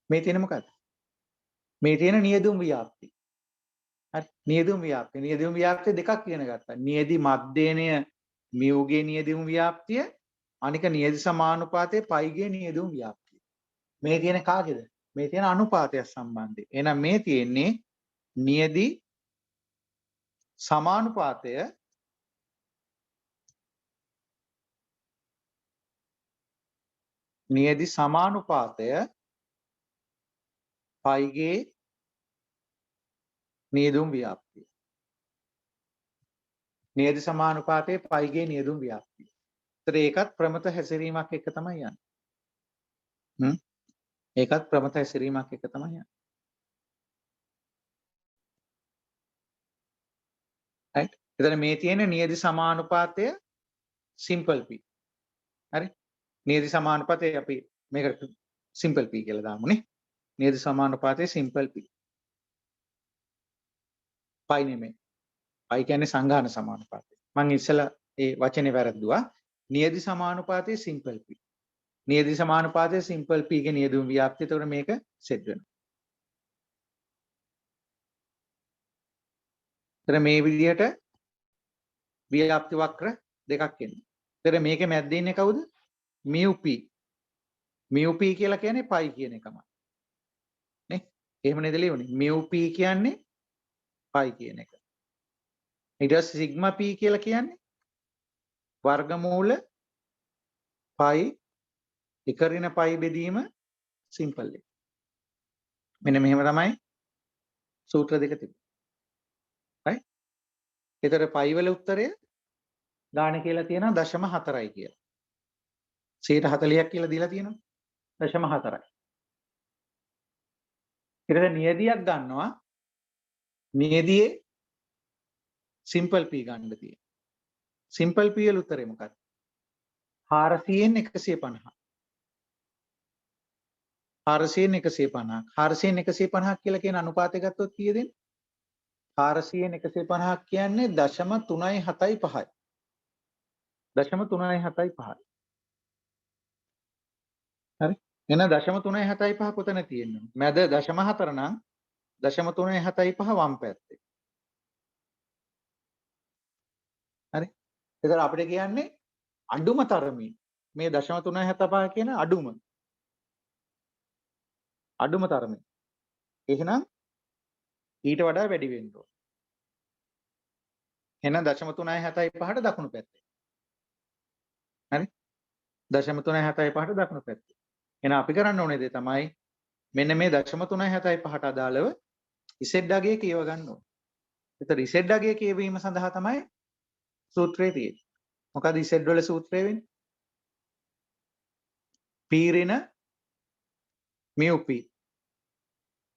මේ තියෙන මොකද්ද? මේ තියෙන නියදුම් ව්‍යාප්ති. හරි. නියදුම් ව්‍යාප්ති. නියදුම් ව්‍යාප්තිය දෙකක් ඉගෙන ගත්තා. නියදි මධ්‍යේනය මියුගේ නියදුම් ව්‍යාප්තිය, අනික නියදි සමානුපාතයේ පයිගේ නියදුම් ව්‍යාප්තිය. මේ තියෙන කාගේද? මේ තියෙන අනුපාතයක් සම්බන්ධයෙන්. එහෙනම් මේ තියෙන්නේ නියදි සමානුපාතය පයිගේ නියදුම් ව්‍යාප්තිය. නියදි සමානුපාතයේ පයිගේ නියදුම් ව්‍යාප්තිය. ඒතර ඒකත් ප්‍රමත හැසිරීමක් එක තමයි යන්නේ. ඒකත් ප්‍රමත හැසිරීමක් එක තමයි යන්නේ. right. එතන මේ තියෙන නියදි සමානුපාතය simple p. හරි. නියදි සමානුපාතය අපි මේකට simple p කියලා දාමුනේ. නියදි සමානුපාතය simple p. පයි නෙමෙයි. පයි කියන්නේ සංඝාන සමානුපාතය. මම ඉස්සෙල්ලා ඒ වචනේ වැරද්දුවා. නියදි සමානුපාතය simple p. නියදි සමානුපාතය simple p ගේ නියදුම් ව්‍යාප්තිය. එතකොට මේක සෙට් වෙනවා. එතන මේ විදිහට ව්‍යාප්ති වක්‍ර දෙකක් එන්නේ. එතන මේකේ මැද්දේ ඉන්නේ කවුද? mu p. mu p කියලා කියන්නේ පයි කියන එකමයි. නේ? එහෙම නේද ලියුනේ? mu p කියන්නේ පයි කියන එක. ඊට පස්සේ සිග්මා p කියලා කියන්නේ වර්ගමූල පයි ඉකරින පයි බෙදීම සිම්පල් එක. මෙන්න මෙහෙම තමයි සූත්‍ර දෙක තිබෙන්නේ. right? ඒතර පයි වල උත්තරය ගාණ කියලා තියෙනවා 0.4යි කියලා. 140ක් කියලා දීලා තියෙනවා 0.4යි. ඊට පස්සේ නියදියක් ගන්නවා. නියදියේ සිම්පල් p ගන්න තියෙනවා. සිම්පල් p වල උත්තරේ මොකක්ද? 400න් 150. 400න් 150. 400න් 150ක් කියලා කියන අනුපාතය ගත්තොත් කීයද? 400න් 150ක් කියන්නේ 0.375යි. 0.375. හරි. එහෙනම් 0.375 කොතන තියෙන්නේ? මැද 0.4 නම් 0.375 වම් පැත්තේ. හරි. ඒතර අපිට කියන්නේ අඩුම තරමින් මේ 0.375 කියන අඩුම තරමින්. එහෙනම් ඊට වඩා වැඩි වෙන්න ඕන. එහෙනම් 0.375ට දකුණු පැත්තේ. හරි 0.375ට දකුණු පැත්තේ. එහෙනම් අපි කරන්න ඕනේ දේ තමයි මෙන්න මේ 0.375ට අදාළව Z අගය කියව ගන්න ඕනේ. ඒතර Z අගය කියවීම සඳහා තමයි සූත්‍රය තියෙන්නේ. මොකද Z වල සූත්‍රය වෙන්නේ? P ඍණ mu p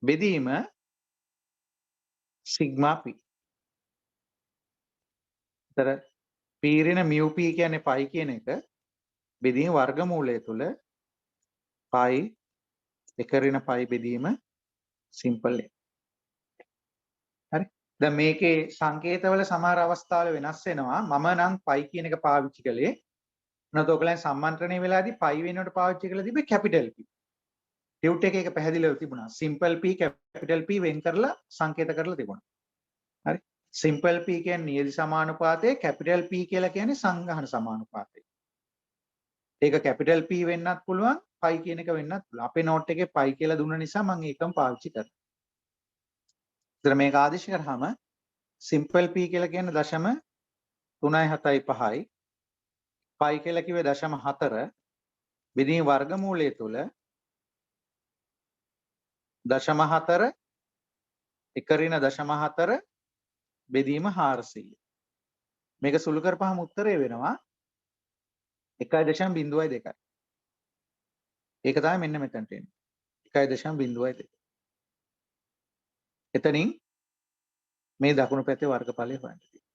බෙදීම සිග්මා p. ඒතර P ඍණ mu p කියන්නේ පයි කියන එක බෙදීම වර්ගමූලය තුල පයි එක ඍණ පයි බෙදීම සිම්පල් එක. හරි. දැන් මේකේ සංකේතවල සමහර අවස්ථාවල වෙනස් වෙනවා. මම නම් පයි කියන එක පාවිච්චි කළේ. නැත්නම් ඔයගලයන් සම්මන්ත්‍රණය වෙලාදී පයි වෙනුවට පාවිච්චි කරලා තිබ්බේ කැපිටල් P. ටියුට් එකේ ඒක පැහැදිලිව තිබුණා. සිම්පල් P කැපිටල් P වෙන් කරලා සංකේත කරලා තිබුණා. හරි. සිම්පල් P කියන්නේ නියදි සමානුපාතය, කැපිටල් P කියලා කියන්නේ සංගහන සමානුපාතය. ඒක කැපිටල් P වෙන්නත් පුළුවන්, පයි කියන එක වෙන්නත් පුළුවන්. අපේ නෝට් එකේ පයි කියලා දුන්න නිසා මම ඒකම පාවිච්චි කරා. ඉතින් මේක ආදේශ කරාම සිම්පල් P කියලා කියන්නේ 0.375යි. පයි කියලා කිව්වේ 0.4. බෙදීම වර්ගමූලය තුල 0.4 එක ඍණ 0.4 බෙදීම 400. මේක සුළු කරපුවාම උත්තරය වෙනවා 1.02. ඒක තමයි මෙන්න මෙතනට එන්නේ. 1.02. එතනින් මේ දකුණු පැත්තේ වර්ගඵලය හොයන්න තියෙනවා.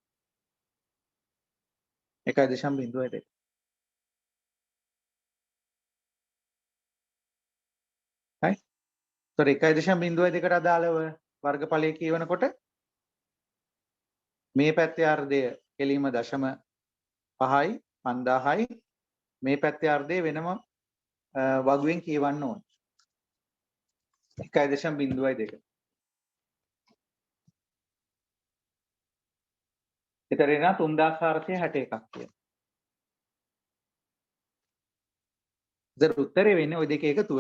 1.02. හරි. ඒතර 1.02කට අදාළව වර්ගඵලය කියවනකොට මේ පැත්තේ අර්ධය කෙලින්ම 0.5යි 5000යි මේ පැත්තේ අර්ධය වෙනම වගුවෙන් කියවන්න ඕනේ. 1.02. ඒතර එන 3461ක් කියන. ඉතින් උත්තරේ වෙන්නේ ওই දෙක එකතුව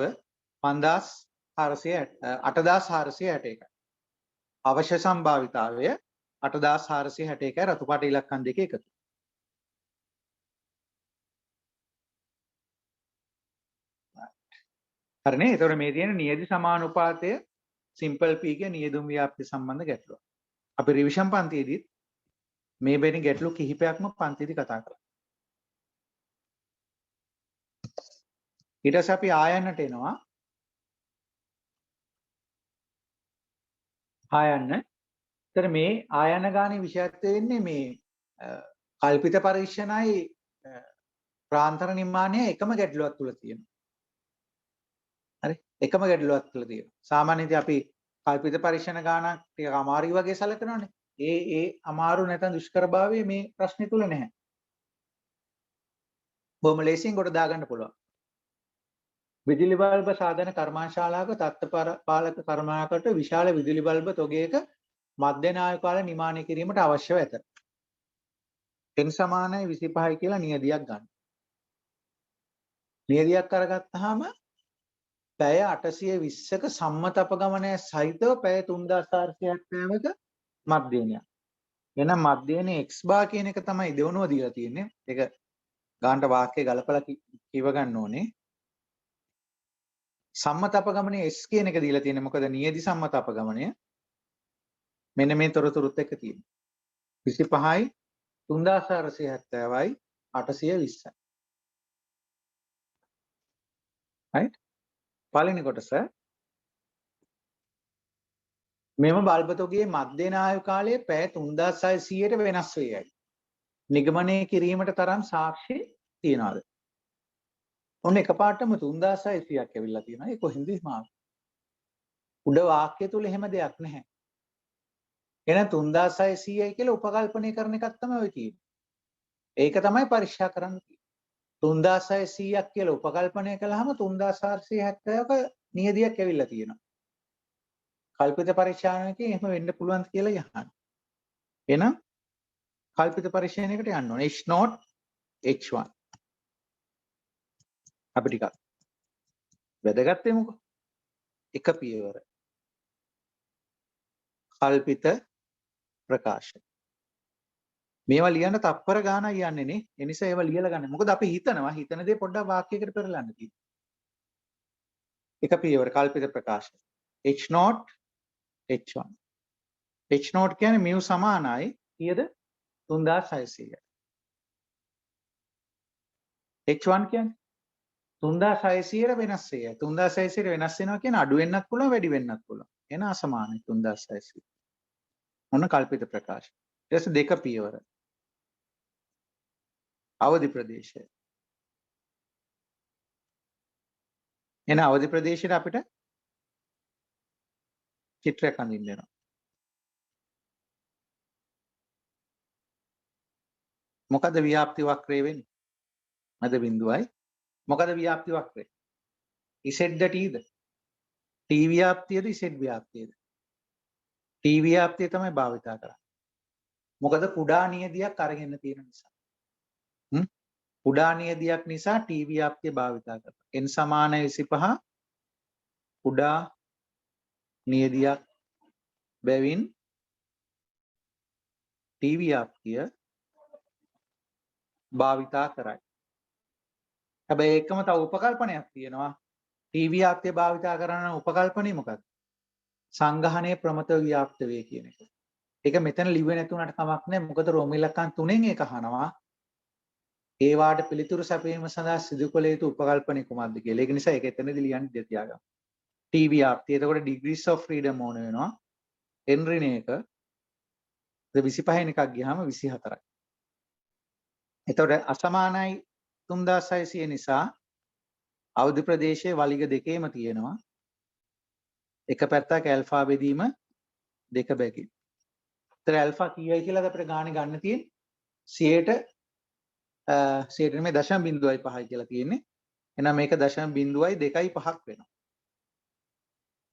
8461. අවශ්‍ය සම්භාවිතාවය 8461යි රතු පාට ඉලක්කම් දෙක එකතු. හරිනේ. ඒතකොට මේ තියෙන නියදි සමානුපාතය සිම්පල් P ගේ නියදුම් ව්‍යාප්ති සම්බන්ධ ගැටලුව. අපි රිවිෂන් පන්තියේදීත් මේ වෙන ගැටලු කිහිපයක්ම පන්තියේදී කතා කළා. ඊට පස්සේ අපි ආයන්නට එනවා. ආයන්න. ඒතර මේ ආයන ගානේ විෂයත්වය වෙන්නේ මේ කල්පිත පරීක්ෂණයි ප්‍රාන්තර නිර්මාණය එකම ගැටලුවක් තුල තියෙනවා. හරි. එකම ගැටලුවක් තුල තියෙනවා. සාමාන්‍යයෙන් අපි කල්පිත පරීක්ෂණ ගානක් ටික අමාරුයි වගේ සැලකනවානේ. ඒ අමාරු නැත්නම් දුෂ්කරභාවය මේ ප්‍රශ්නේ තුල නැහැ. බොහොම ලේසියෙන් කොට දාගන්න පුළුවන්. විදුලි බල්බ සාධන කර්මාශාලාවක තත්ත්වපාලක කර්මායකට විශාල විදුලි බල්බ තොගයක මධ්‍යන ආයු කාලය නිමානය කිරීමට අවශ්‍යව ඇත. n සමානයි 25යි කියලා නියදියක් ගන්න. නියදියක් අරගත්තාම පැය 820ක සම්මත අපගමනය සහිතව පැය 3470ක මධ්‍යනයක්. එහෙනම් මධ්‍යනේ x බා කියන එක තමයි දෙවනුව දීලා තියෙන්නේ. ඒක ගානට වාක්‍ය ගලපලා කිව ගන්න ඕනේ. සම්මත අපගමනයේ s කියන එක දීලා තියෙන්නේ. මොකද නියදි සම්මත අපගමනය මෙන්න මේ තොරතුරුත් එක්ක තියෙනවා. 25යි 3470යි 820යි. right? පළවෙනි කොටස මෙම බල්බ තොගයේ මධ්‍යන ආයු කාලය පැය 3600ට වෙනස් වේයයි. නිගමනය කිරීමට තරම් සාක්ෂි තියනවාද? ඔන්න එකපාරටම 3600ක් ඇවිල්ලා තියෙනවා. ඒක කොහෙන්ද මාර්ග? උඩ වාක්‍ය තුල එහෙම දෙයක් නැහැ. එහෙනම් 3600යි කියලා උපකල්පනය කරන එකක් තමයි ඔය තියෙන්නේ. ඒක තමයි පරීක්ෂා කරන්න තියෙන්නේ. 3600ක් කියලා උපකල්පනය කළාම 3470ක නියදියක් ඇවිල්ලා තියෙනවා. කල්පිත පරීක්ෂණයකින් එහෙම වෙන්න පුළුවන් කියලා යහන්න. එහෙනම් කල්පිත පරීක්ෂණයකට යන්න ඕනේ. H not H1. අපි ටිකක් වැදගත් වෙමුකෝ. එක පියවර. කල්පිත ප්‍රකාශ. මේවා ලියන්න තප්පර ගානක් යන්නේ නේ. ඒ නිසා ඒවා ලියලා ගන්න. මොකද අපි හිතනවා හිතන දේ පොඩ්ඩක් වාක්‍යයකට පෙරලන්න තියෙනවා. එක පියවර කල්පිත ප්‍රකාශය. H naught H1. H naught කියන්නේ mu සමානයි කීයද? 3600යි. H1 කියන්නේ 3600ට වෙනස් වෙයි. 3600ට වෙනස් වෙනවා කියන්නේ අඩු වෙන්නත් පුළුවන් වැඩි වෙන්නත් පුළුවන්. එන අසමානයි 3600. මොන කල්පිත ප්‍රකාශය. ඊට පස්සේ දෙක පියවර. අවදි ප්‍රදේශය. එන අවදි ප්‍රදේශයට අපිට චිත්‍රයක් අඳින්න වෙනවා. මොකද ව්‍යාප්ති වක්‍රය වෙන්නේ? මැද බිඳුවයි. මොකද ව්‍යාප්ති වක්‍රය? ඉසෙඩ්ද ටීද? ටී ව්‍යාප්තියද ඉසෙඩ් ව්‍යාප්තියද? ටී ව්‍යාප්තිය තමයි භාවිතා කරන්නේ. මොකද කුඩා නියදියක් අරගෙන තියෙන නිසා. කුඩා නියදියක් නිසා ටී ව්‍යාප්තිය භාවිතා කරනවා. n සමාන 25 කුඩා නියදියක් බැවින් ටී ව්‍යාප්තිය භාවිතා කරයි. හැබැයි ඒකම තව උපකල්පනයක් තියෙනවා. ටී ව්‍යාප්තිය භාවිතා කරන උපකල්පනය මොකක්ද? සංගහනයේ ප්‍රමත ව්‍යාප්ත වේ කියන එක. ඒක මෙතන ලිව්වේ නැතුණට කමක් නැහැ. මොකද රෝම ඉලක්කම් 3න් ඒක අහනවා. ඒ වාට පිළිතුරු සැපයීම සඳහා සිදු කළ යුතු උපකල්පනය කුමක්ද කියලා. ඒක නිසා ඒක එතනදී ලියන්න ඉඩ තියාගන්න. ටී ව්‍යාප්තිය. එතකොට degrees of freedom ඕන වෙනවා. n ඍණ 1 25 එකක් ගියාම 24යි. එතකොට අසමානයි 3600 නිසා අවදි ප්‍රදේශයේ වලිග දෙකේම තියෙනවා. එක පැත්තක් ඇල්ෆා බෙදීම දෙක බැගින්. ඒතර ඇල්ෆා කීයයි කියලාද අපිට ගානේ ගන්න තියෙන්නේ? 100ට මේ 0.5යි කියලා තියෙන්නේ. එහෙනම් මේක 0.2යි 2.5ක් වෙනවා.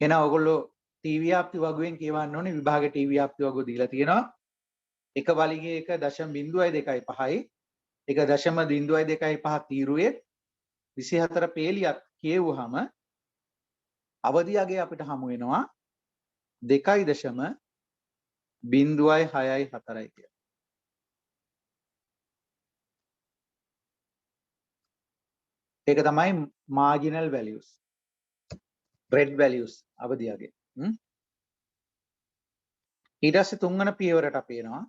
එහෙනම් ඔයගොල්ලෝ ටී ව්‍යාප්ති වගුවෙන් කියවන්න ඕනේ විභාගේ ටී ව්‍යාප්ති වගුව දීලා තියෙනවා. එක වලිගයක 0.2යි 2.5යි එක 0.2යි 2.5 තීරුවේ 24 පේලියක් කියවුවාම අවදි අගය අපිට හමු වෙනවා 2.0.6යි 4යි කියලා. ඒක තමයි marginal values. red values අවදි අගය. ඊට පස්සේ තුන්වන පියවරට අපි එනවා.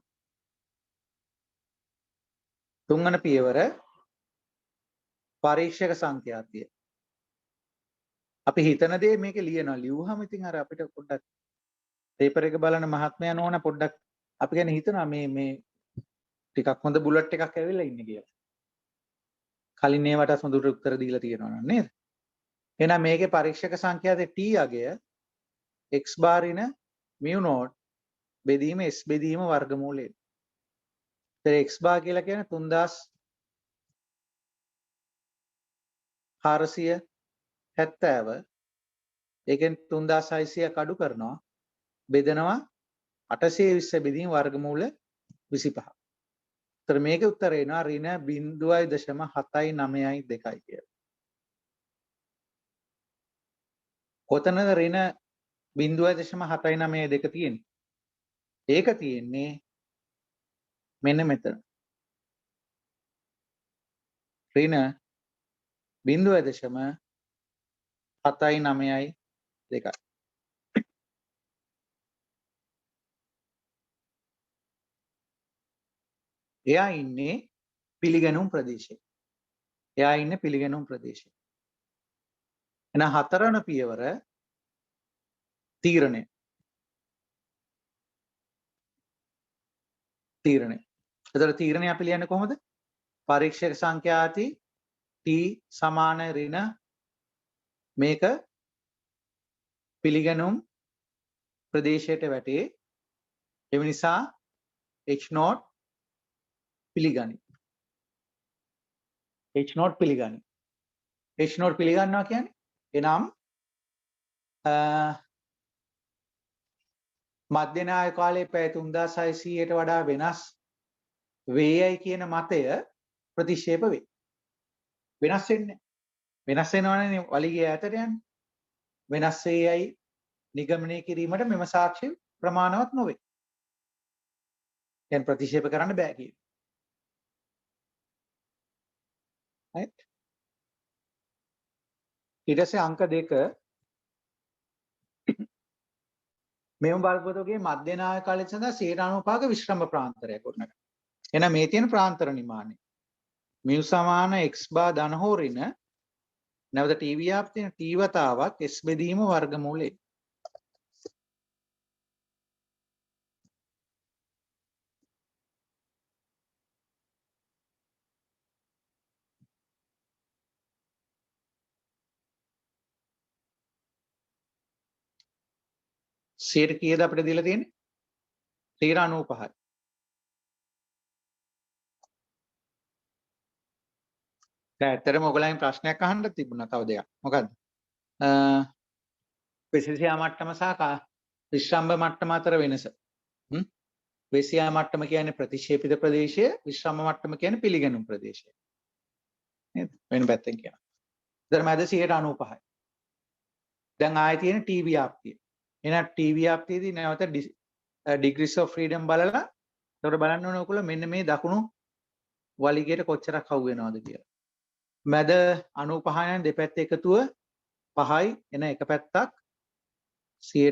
තුන්වන පියවර පරීක්ෂක සංඛ්‍යාතිය. අපි හිතන දේ මේකේ ලියනවා. ලියුවහම ඉතින් අර අපිට පොඩ්ඩක් පේපර් එක බලන මහත්මයා නෝන පොඩ්ඩක් අපි ගැන හිතනවා මේ ටිකක් හොඳ බුලට් එකක් ඇවිල්ලා ඉන්නේ කියලා. කලින් ඒවට හොඳට උත්තර දීලා තියෙනවා නේද? එහෙනම් මේකේ පරීක්ෂක සංඛ්‍යාතේ t අගය x බාරින mu naught බෙදීම s බෙදීම වර්ගමූලයෙන්. ඒතර x බාර් කියලා කියන්නේ 3470 ඒකෙන් 3600ක් අඩු කරනවා බෙදනවා 820 බෙදීම වර්ගමූල 25. ඒතර මේකේ උත්තරේ එනවා ඍණ 0.792 කියලා. කොතනද ඍණ 0.792 තියෙන්නේ? ඒක තියෙන්නේ මෙන්න මෙතන. ඍණ 0.792. එයා ඉන්නේ පිළිගැනුම් ප්‍රදේශයේ. එයා ඉන්නේ පිළිගැනුම් ප්‍රදේශයේ. එහෙනම් හතරවන පියවර තීරණය. එතකොට තීරණය අපි ලියන්නේ කොහොමද? පරීක්ෂක සංඛ්‍යාති t සමාන ඍණ මේක පිළිගැනුම් ප්‍රදේශයට වැටේ. ඒ නිසා h naught පිළිගනි. h naught පිළිගනි. h naught පිළිගන්නවා කියන්නේ එනම් මධ්‍ය නායක කාලයේ පැය 3600ට වඩා වෙනස් වේයයි කියන මතය ප්‍රතික්ෂේප වේ. වෙනස් වෙන්නේ. වෙනස් වෙනවනේ වලිගය ඈතට යන්නේ. වෙනස් වේයයි නිගමනය කිරීමට මෙම සාක්ෂි ප්‍රමාණවත් නොවේ. දැන් ප්‍රතික්ෂේප කරන්න බෑ කියන. right? ඊට පස්සේ අංක 2 මෙම බලපොතේ මධ්‍ය නායක කාලය සඳහා 95ක විශ්‍රම ප්‍රාන්තරයක් ගොඩනගා. එහෙනම් මේ තියෙන ප්‍රාන්තර නිමානය mu සමාන x බා ධන හෝරින නැවත t ව්‍යාප්ත තියෙන t වතාවක් s බෙදීම වර්ගමූලය. සියයට කීයද අපිට දීලා තියෙන්නේ? 95යි. දැන් ඇත්තටම ඔයගලගෙන් ප්‍රශ්නයක් අහන්න තිබුණා තව දෙයක්. මොකද්ද? පෙසිලියා මට්ටම සහ විශ්‍රම්භ මට්ටම අතර වෙනස. පෙසිලියා මට්ටම කියන්නේ ප්‍රතික්ෂේපිත ප්‍රදේශය, විශ්‍රම්භ මට්ටම කියන්නේ පිළිගැනුම් ප්‍රදේශය. නේද? වෙන පැත්තෙන් කියනවා. ඉතින් මැද 95යි. දැන් ආයේ තියෙන t ව්‍යාප්තිය. එහෙනම් t ව්‍යාප්තියේදී නැවත degrees of freedom බලලා එතකොට බලන්න ඕනේ ඔයගොල්ලෝ මෙන්න මේ දකුණු වලිගයට කොච්චරක් හවු වෙනවද කියලා. මැද 95 යන දෙපැත්ත එකතුව 5යි එන එක පැත්තක් 2.5යි.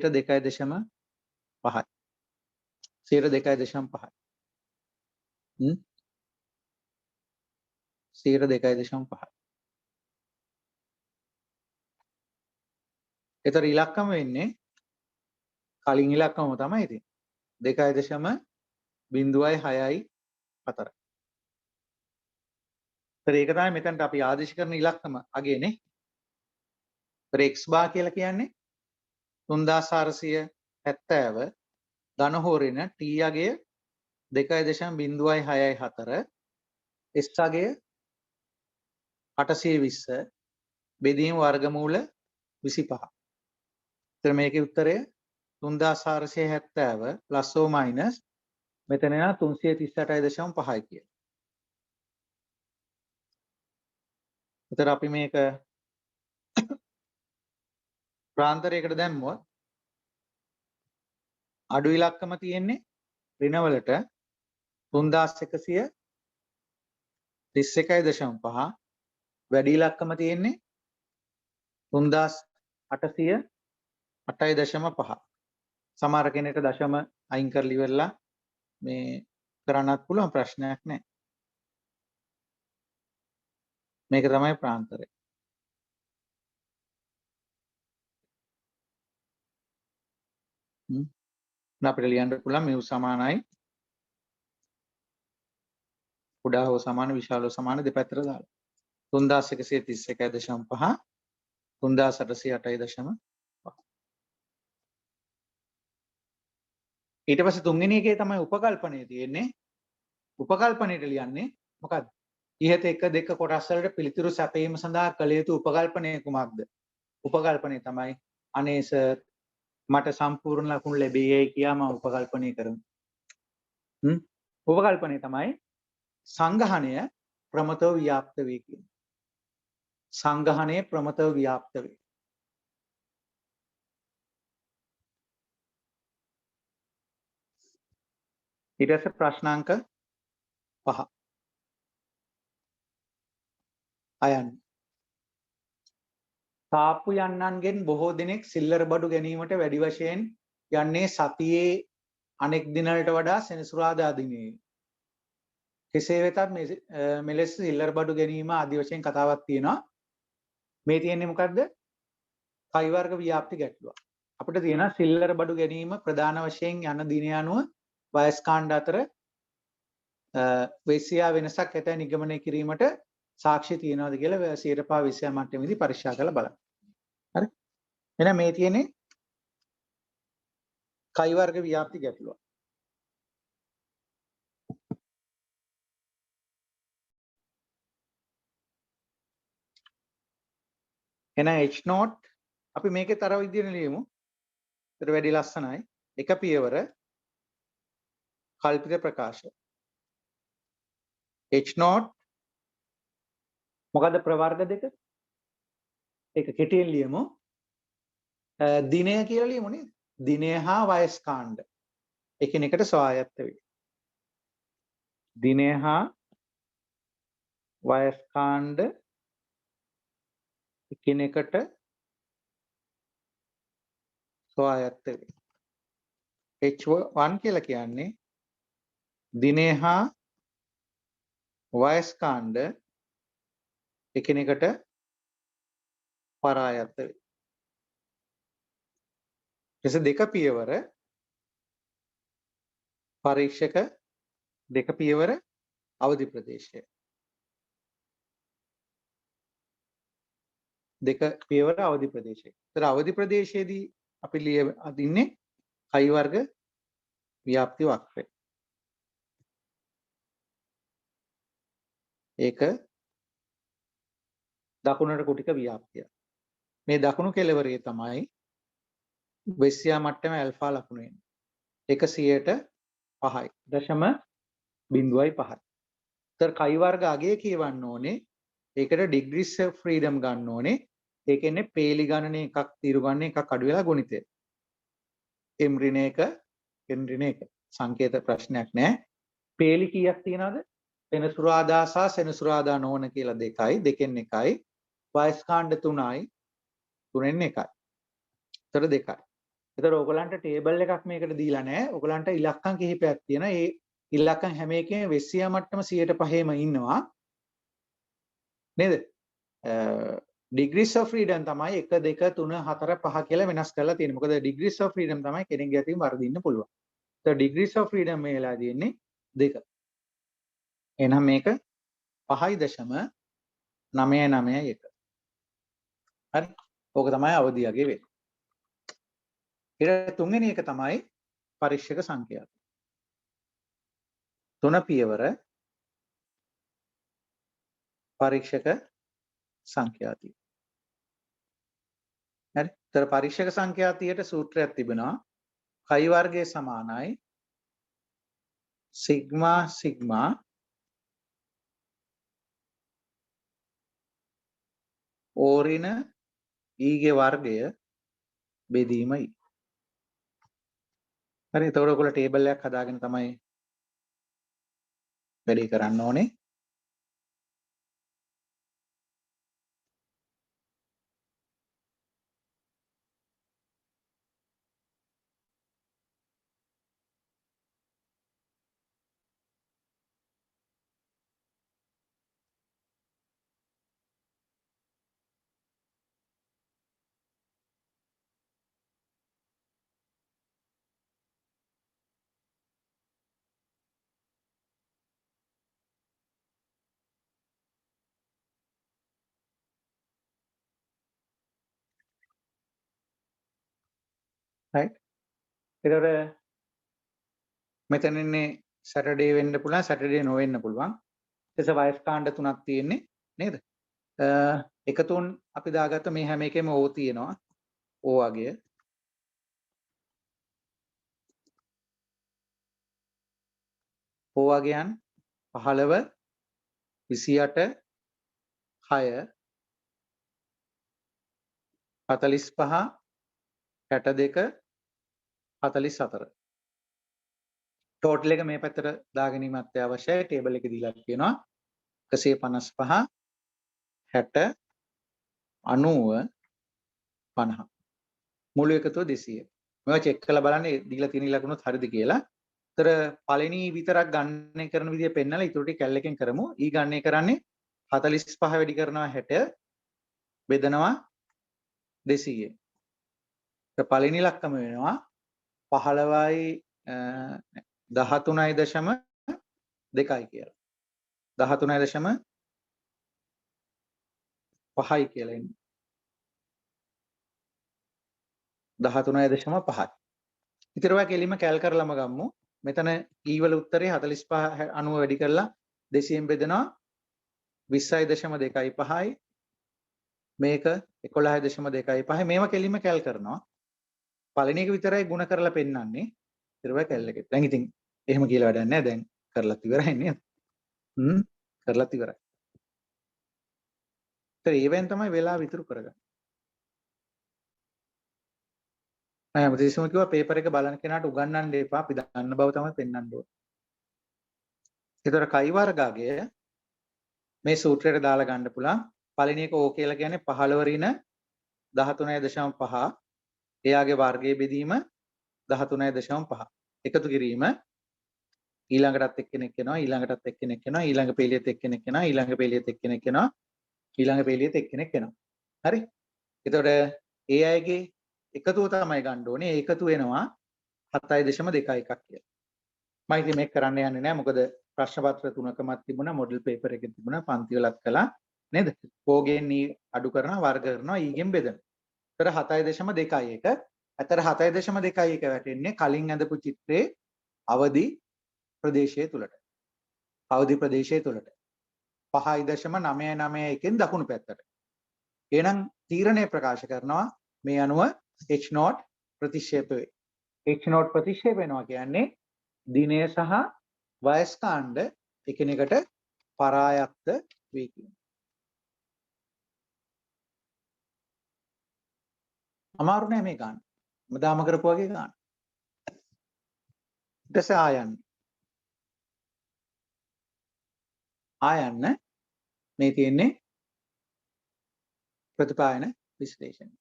2.5යි. 2.5යි. ඒතර ඉලක්කම වෙන්නේ කලින් ඉලක්කම තමයි ඉතින් 2.06යි 4යි. ඒක තමයි මෙතනට අපි ආදේශ කරන ඉලක්කම අගේනේ. x බා කියලා කියන්නේ 3470 ධන හෝරෙන t අගය 2.06යි 4 s අගය 820 බෙදීම වර්ගමූල 25. එතන මේකේ උත්තරය 3470 plus or minus මෙතන නා 338.5යි කියලා. එතන අපි මේක ප්‍රාන්තරයකට දැම්මොත් අඩු ඉලක්කම තියෙන්නේ ඍණවලට 3131.5 වැඩි ඉලක්කම තියෙන්නේ 3808.5 සමහර කෙනෙක්ට දශම අයින් කරලා ඉවරලා මේ කරන්නත් පුළුවන් ප්‍රශ්නයක් නැහැ. මේක තමයි ප්‍රාන්තරය. අපිට ලියන්න පුළුවන් mu සමානයි කුඩා හෝ සමාන විශාල හෝ සමාන දෙපැත්තට දාලා 3131.5 3808.5 ඊට පස්සේ තුන්වෙනි එකේ තමයි උපකල්පනය තියෙන්නේ. උපකල්පනයට ලියන්නේ මොකක්ද? ඉහත 1 2 කොටස් වලට පිළිතුරු සැපයීම සඳහා කළ යුතු උපකල්පනය කුමක්ද? උපකල්පනය තමයි අනේ සර් මට සම්පූර්ණ ලකුණු ලැබෙයි කියා මම උපකල්පනය කරමු. උපකල්පනය තමයි සංගහණය ප්‍රමතව ව්‍යාප්ත වේ කියන්නේ. සංගහණය ප්‍රමතව ව්‍යාප්ත වේ. ඊට පස්සේ ප්‍රශ්නාංක 5 අයන් තාප්පු යන්නන්ගෙන් බොහෝ දෙනෙක් සිල්ලර බඩු ගැනීමට වැඩි වශයෙන් යන්නේ සතියේ අනෙක් දිනවලට වඩා සෙනසුරාදා දිනේ. කෙසේ වෙතත් මෙලෙස සිල්ලර බඩු ගැනීම ආදී වශයෙන් කතාවක් තියෙනවා. මේ තියෙන්නේ මොකද්ද? කයි වර්ග ව්‍යාප්ති ගැටලුවක්. අපිට තියෙනවා සිල්ලර බඩු ගැනීම ප්‍රධාන වශයෙන් යන දින අනුව වයස් කාණ්ඩ අතර වේසියා වෙනසක් ඇතැයි නිගමනය කිරීමට සාක්ෂි තියෙනවද කියලා 100% මට්ටමේදී පරීක්ෂා කරලා බලන්න. හරි? එහෙනම් මේ තියෙන්නේ කයි වර්ග ව්‍යාප්ති ගැටලුව. එහෙනම් h not අපි මේකේ තර විදියට ලියමු. ඒතර වැඩි ලස්සනයි. එක පියවර කල්පිත ප්‍රකාශ. h not මොකද ප්‍රවර්ග දෙක? ඒක කෙටියෙන් ලියමු. දිනය කියලා ලියමු නේද? දිනය හා වයස් කාණ්ඩ එකිනෙකට ස්වායත්ත වේ. දිනය හා වයස්කාණ්ඩ එකිනෙකට ස්වායත්ත වේ. H1 කියලා කියන්නේ දිනය හා වයස්කාණ්ඩ එකිනෙකට පරායත්ත වේ. එස දෙක පියවර පරීක්ෂක දෙක පියවර අවදි ප්‍රදේශය. දෙක පියවර අවදි ප්‍රදේශය. ඒතර අවදි ප්‍රදේශයේදී අපි අදින්නේ කයි වර්ග ව්‍යාප්ති වක්‍රය. ඒක දකුණට කුටික ව්‍යාප්තිය. මේ දකුණු කෙළවරේ තමයි වෙස්සියා මට්ටම ඇල්ෆා ලකුණු එන්නේ. 100%යි. 0.05යි. ඒතර කයි වර්ග අගය කියවන්න ඕනේ. ඒකට ඩිග්‍රීස් ඔෆ් ෆ්‍රීඩම් ගන්න ඕනේ. ඒ කියන්නේ පේලි ගණනේ එකක් තීරු ගණනේ එකක් අඩු වෙලා ගුණිතය. m ඍණ 1 n ඍණ 1 සංකේත ප්‍රශ්නයක් නෑ. පේලි කීයක් තියනවද? සෙනසුරාදා සහ සෙනසුරාදා නොවන කියලා දෙකයි. දෙකෙන් එකයි. වයස්කාණ්ඩ 3යි. 3න් එකයි. ඒතර දෙකයි. ඒතර ඕගලන්ට ටේබල් එකක් මේකට දීලා නෑ. ඕගලන්ට ඉලක්කම් කිහිපයක් තියෙනවා. ඒ ඉලක්කම් හැම එකේම වෙස්සියා මට්ටම 105ම ඉන්නවා. නේද? ඩිග්‍රීස් ඔෆ් ෆ්‍රීඩම් තමයි 1 2 3 4 5 කියලා වෙනස් කරලා තියෙන්නේ. මොකද ඩිග්‍රීස් ඔෆ් ෆ්‍රීඩම් තමයි කෙනෙක්ගේ අතින් වර්ධින්න පුළුවන්. ඒතර ඩිග්‍රීස් ඔෆ් ෆ්‍රීඩම් මේ වෙලාවේ තියෙන්නේ 2. එහෙනම් මේක 5.991. හරි. ඕක තමයි අවධියගේ වෙන්නේ. ඊට තුන්වෙනි එක තමයි පරීක්ෂක සංඛ්‍යාත. 3 පියවර පරීක්ෂක සංඛ්‍යාතිය. හරි. ඒතර පරීක්ෂක සංඛ්‍යාතියට සූත්‍රයක් තිබෙනවා. කයි වර්ගයේ සමානයි සිග්මා ඕරින ඊගේ වර්ගය බෙදීමයි. හරි. එතකොට ඔයගොල්ලෝ ටේබල් එකක් හදාගෙන තමයි වැඩේ කරන්න ඕනේ. right. එතකොට මෙතන ඉන්නේ සැටර්ඩේ වෙන්න පුළුවන්, සැටර්ඩේ නොවෙන්න පුළුවන්. එතස වයස්කාණ්ඩ 3ක් තියෙන්නේ නේද? එකතුන් අපි දාගත්ත මේ හැම එකෙම O තියෙනවා. O වගේ. O වගයන් 15 28 6 45 62 44 ටෝටල් එක මේ පැත්තට දාගෙන ඉන්න අත්‍යවශ්‍යයි. ටේබල් එකේ දීලා තියෙනවා 155 60 90 50 මුළු එකතුව 200. මේවා චෙක් කරලා බලන්න දීලා තියෙන ඉලක්කනොත් හරිද කියලා. ඒතර පළවෙනි විතරක් ගණනය කරන විදිය පෙන්නලා ඊටු ටික කැල්ලකින් කරමු. ඊ ගණනය කරන්නේ 45 වැඩි කරනවා 60 බෙදනවා 200. ඒත් පළවෙනි ඉලක්කම වෙනවා 15යි 13.2යි කියලා. 13.5යි කියලා එන්නේ. 13.5යි. ඉතින් ඔය කෙලින්ම කැල් කරලම ගමු. මෙතන E වල උත්තරේ 45 90 වැඩි කරලා 200න් බෙදනවා 20.2.5යි. මේක 11.2.5යි. මේවා කෙලින්ම කැල් කරනවා. පළවෙනි එක විතරයි ಗುಣ කරලා පෙන්නන්නේ. ඊට කැල් එකේ. දැන් ඉතින් එහෙම කියලා වැඩක් නැහැ. දැන් කරලත් ඉවරයි නේද? කරලත් ඉවරයි. ඒතර ඒවෙන් තමයි වෙලාව ඉතුරු කරගන්නේ. මම මුලින්ම කිව්වා පේපර් එක බලන කෙනාට උගන්වන්න එපා. අපි දන්න බව තමයි පෙන්වන්න ඕනේ. ඒතර කයි වර්ගය මේ සූත්‍රයට දාලා ගන්න පුළුවන්. පළවෙනි එක O කියලා කියන්නේ 15 ඍණ 13.5. එයාගේ වර්ගයේ බෙදීම 13.5. එකතු කිරීම ඊළඟටත් එක්කෙනෙක් එනවා ඊළඟටත් එක්කෙනෙක් එනවා ඊළඟ පෙළියෙත් එක්කෙනෙක් එනවා ඊළඟ පෙළියෙත් එක්කෙනෙක් එනවා ඊළඟ පෙළියෙත් එක්කෙනෙක් එනවා. හරි? එතකොට ඒ අයගේ එකතුව තමයි ගන්න ඕනේ. ඒ එකතු වෙනවා 7.21 කියලා. මම ඉතින් මේක කරන්න යන්නේ නැහැ. මොකද ප්‍රශ්න පත්‍ර තුනකමත් තිබුණා, මොඩල් පේපර් එකේ තිබුණා, පන්ති වලත් කළා නේද? කෝගෙන් අඩු කරනවා, වර්ග කරනවා, ඊගෙන් බෙදනවා. ඒතර 7.21. අතර 7.21 වැටෙන්නේ කලින් ඇඳපු චිත්‍රයේ අවදි ප්‍රදේශය තුලට. අවදි ප්‍රදේශය තුලට. 5.991 දකුණු පැත්තට. එහෙනම් තීරණය ප්‍රකාශ කරනවා මේ අනුව H0 ප්‍රතික්ෂේප වේ. H0 ප්‍රතික්ෂේප වෙනවා කියන්නේ දිනය සහ වයස් කාණ්ඩ එකිනෙකට පරායත්ත වේ කියන්නේ. අමාරු නෑ මේ ගන්න. මදාම කරපු වගේ ගන්න. ඊටස ආයන්න මේ තියෙන්නේ ප්‍රතිපායන විශ්ලේෂණය.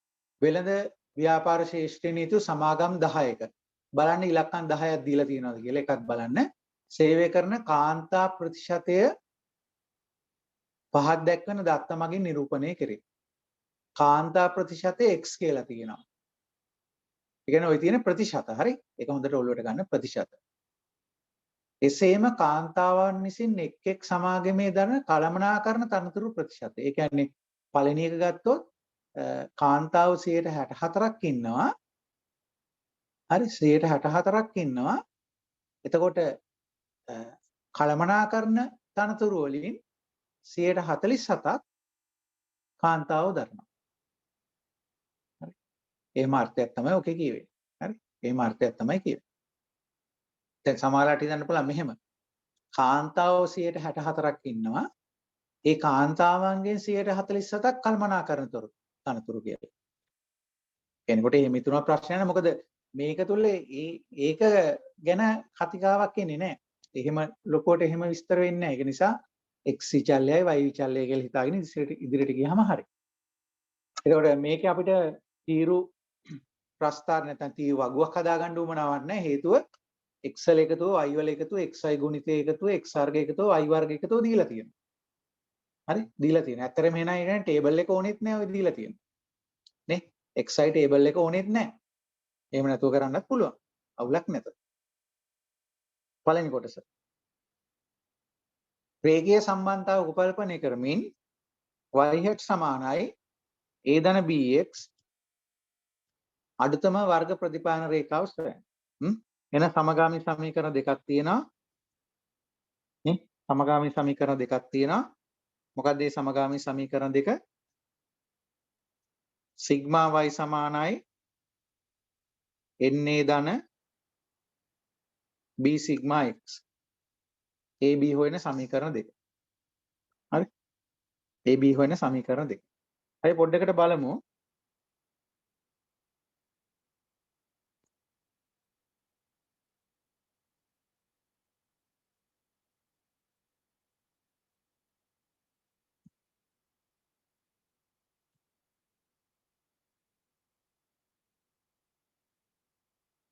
වෙළඳ ව්‍යාපාර ශේෂ්ත්‍රයේ නීති සමාගම් 10ක බලන්න ඉලක්කම් 10ක් දීලා තියෙනවද කියලා එකක් බලන්න. සේවය කරන කාන්තා ප්‍රතිශතය පහක් දක්වන දත්ත මගින් නිරූපණය කෙරේ. කාන්තා ප්‍රතිශතය x කියලා තියෙනවා. ඒ කියන්නේ ওই තියෙන ප්‍රතිශත හරි. ඒක හොඳට ඔළුවට ගන්න ප්‍රතිශත. එසේම කාන්තාවන් විසින් එක් එක් සමාගමේ දරන කළමනාකරණ තනතුරු ප්‍රතිශතය. ඒ කියන්නේ පළවෙනි එක ගත්තොත් කාන්තාව 64ක් ඉන්නවා. හරි 64ක් ඉන්නවා. එතකොට කළමනාකරණ තනතුරු වලින් 47ක් කාන්තාව දරනවා. හරි. ඒ මාර්ථයක් තමයි ඔකේ කියවෙන්නේ. හරි. ඒ මාර්ථයක් තමයි කියවෙන්නේ. දැන් සමහරවිට හිතන්න පුළුවන් මෙහෙම. කාන්තාව 64ක් ඉන්නවා. ඒ කාන්තාවන්ගෙන් 147ක් කළමනාකරණ තනතුරු කියලා. කෙනෙකුට එහෙම හිතුණා ප්‍රශ්නයක් නෑ. මොකද මේක තුල ඒක ගැන කතිකාවක් එන්නේ නෑ. එහෙම ලොකෝට එහෙම විස්තර වෙන්නේ නෑ. ඒක නිසා x විචල්යයි y විචල්යයි කියලා හිතාගෙන ඉදිරියට ගියාම හරි. එතකොට මේකේ අපිට තීරු ප්‍රස්තාර නැත්නම් තීරු වගුවක් හදාගන්න උවමනාවක් නැහැ. හේතුව x වල එකතුව y වල එකතුව xy ගුණිතය එකතුව x වර්ග එකතුව y වර්ග එකතුව දීලා තියෙනවා. හරි? දීලා තියෙනවා. ඇත්තටම එහෙනම් ඒ කියන්නේ ටේබල් එක ඕනෙත් නැහැ ඔය දීලා තියෙනවා. නේ? xy ටේබල් එක ඕනෙත් නැහැ. එහෙම නැතුව කරන්නත් පුළුවන්. අවුලක් නැත. පළවෙනි කොටස. රේඛීය සම්බන්ධතාව උපකල්පනය කරමින් y සමානයි a ධන bx අඩුතම වර්ග ප්‍රතිපාදන රේඛාව සොයන්න. එන සමගාමී සමීකරණ දෙකක් තියෙනවා. නේ? සමගාමී සමීකරණ දෙකක් තියෙනවා. මොකක්ද මේ සමගාමී සමීකරණ දෙක? සිග්මා y සමානයි na ධන b සිග්මා x. ab හොයන සමීකරණ දෙක. හරි? ab හොයන සමීකරණ දෙක. හරි පොඩ්ඩකට බලමු.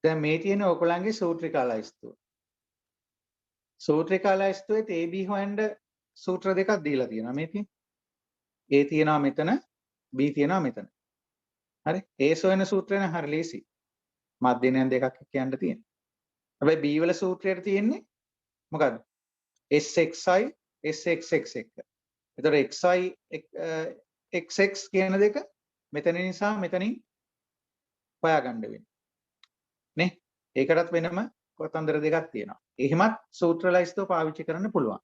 දැන් මේ තියෙන ඔයගොල්ලන්ගේ සූත්‍රිකා ලයිස්තුව. සූත්‍රිකා ලයිස්තුවේ AB හොයන්න සූත්‍ර දෙකක් දීලා තියෙනවා මේ තියෙන්නේ. A තියෙනවා මෙතන B තියෙනවා මෙතන. හරි? A සොයන සූත්‍රය නම් හරි ලේසි. මධ්‍යනයන් දෙකක් කියන්න තියෙනවා. හැබැයි B වල සූත්‍රයට තියෙන්නේ මොකද්ද? SXI SXX එක. ඒතර XI XX කියන දෙක මෙතන නිසා මෙතනින් හොයාගන්න වෙනවා. නේ? ඒකටත් වෙනම කොතන්දර දෙකක් තියෙනවා. එහෙමත් සූත්‍ර ලයිස්තුව පාවිච්චි කරන්න පුළුවන්.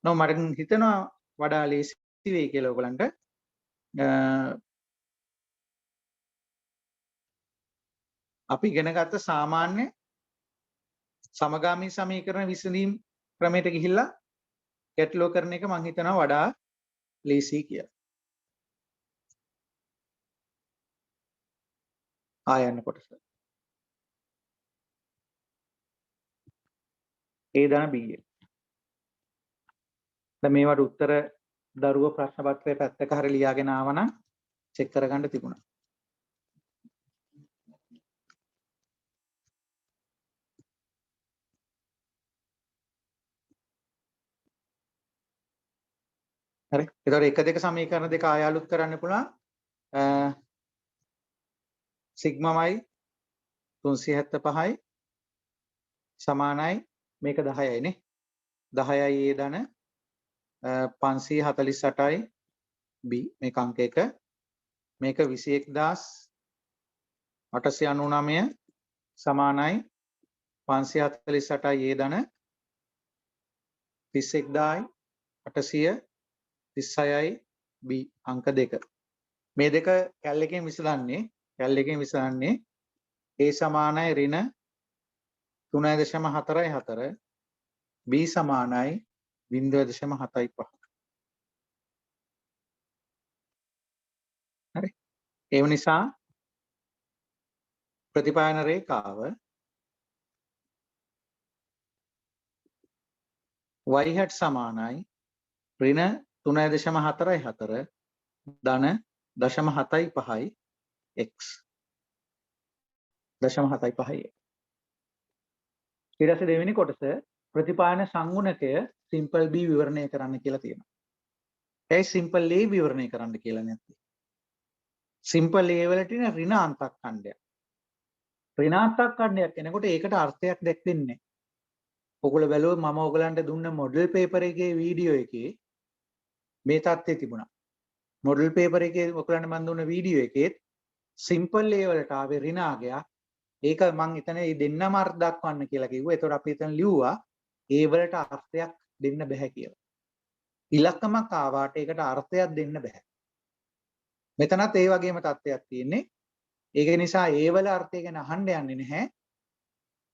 නෝ මට හිතෙනවා වඩා ලේසි වෙයි කියලා ඔයගලන්ට. අපි ඉගෙන ගත්ත සාමාන්‍ය සමගාමී සමීකරණ විසඳීම් ක්‍රමයට ගිහිල්ලා ගැටලුව කරන එක මම හිතනවා වඩා ලේසි කියලා. ආයන්න කොටස. A ධන B. දැන් මේවට උත්තර දරුව ප්‍රශ්න පත්‍රය පැත්තක හරි ලියාගෙන ආවනම් චෙක් කරගන්න තිබුණා. හරි. ඒතකොට 1 2 සමීකරණ දෙක ආය අලුත් කරන්න පුළුවන්. සිග්මාමයි 375යි සමානයි මේක 10යි නේ. 10යි a ධන 548යි b මේක අංක 1 මේක 21899 සමානයි 548යි a ධන 31836යි b අංක 2 මේ දෙක කැල් එකෙන් විසඳන්නේ a සමානයි ඍණ 3.44 b සමානයි 0.75 හරි ඒ නිසා ප්‍රතිපායන රේඛාව y hat සමානයි ඍණ 3.44 ධන 0.75යි x 0.75යි ඊට පස්සේ දෙවෙනි කොටස ප්‍රතිපායන සංගුණකය සිම්පල් b විවරණය කරන්න කියලා තියෙනවා. ඒ සිම්පල් a විවරණය කරන්න කියලා නැත්තේ. සිම්පල් a වලට තියෙන ඍණාන්තක ඛණ්ඩයක්. ඍණාන්තක ඛණ්ඩයක් එනකොට ඒකට අර්ථයක් දැක්වෙන්නේ. ඔයගොල්ලෝ බැලුවොත් මම ඔයගලන්ට දුන්න මොඩල් පේපර් එකේ වීඩියෝ එකේ මේ தත්ත්වය තිබුණා. මොඩල් පේපර් එකේ ඔයගලන්ට මම දුන්න වීඩියෝ එකේ සිම්පල් a වලට ආවේ ඍණාගයක්. ඒක මම එතන මේ දෙන්නම අර්ථ දක්වන්න කියලා කිව්වා. ඒතකොට අපි එතන ලිව්වා ඒ වලට අර්ථයක් දෙන්න බෑ කියලා. ඉලක්කමක් ආවාට ඒකට අර්ථයක් දෙන්න බෑ. මෙතනත් ඒ වගේම තත්ත්වයක් තියෙන්නේ. ඒක නිසා ඒ වල අර්ථය ගැන අහන්න යන්නේ නැහැ.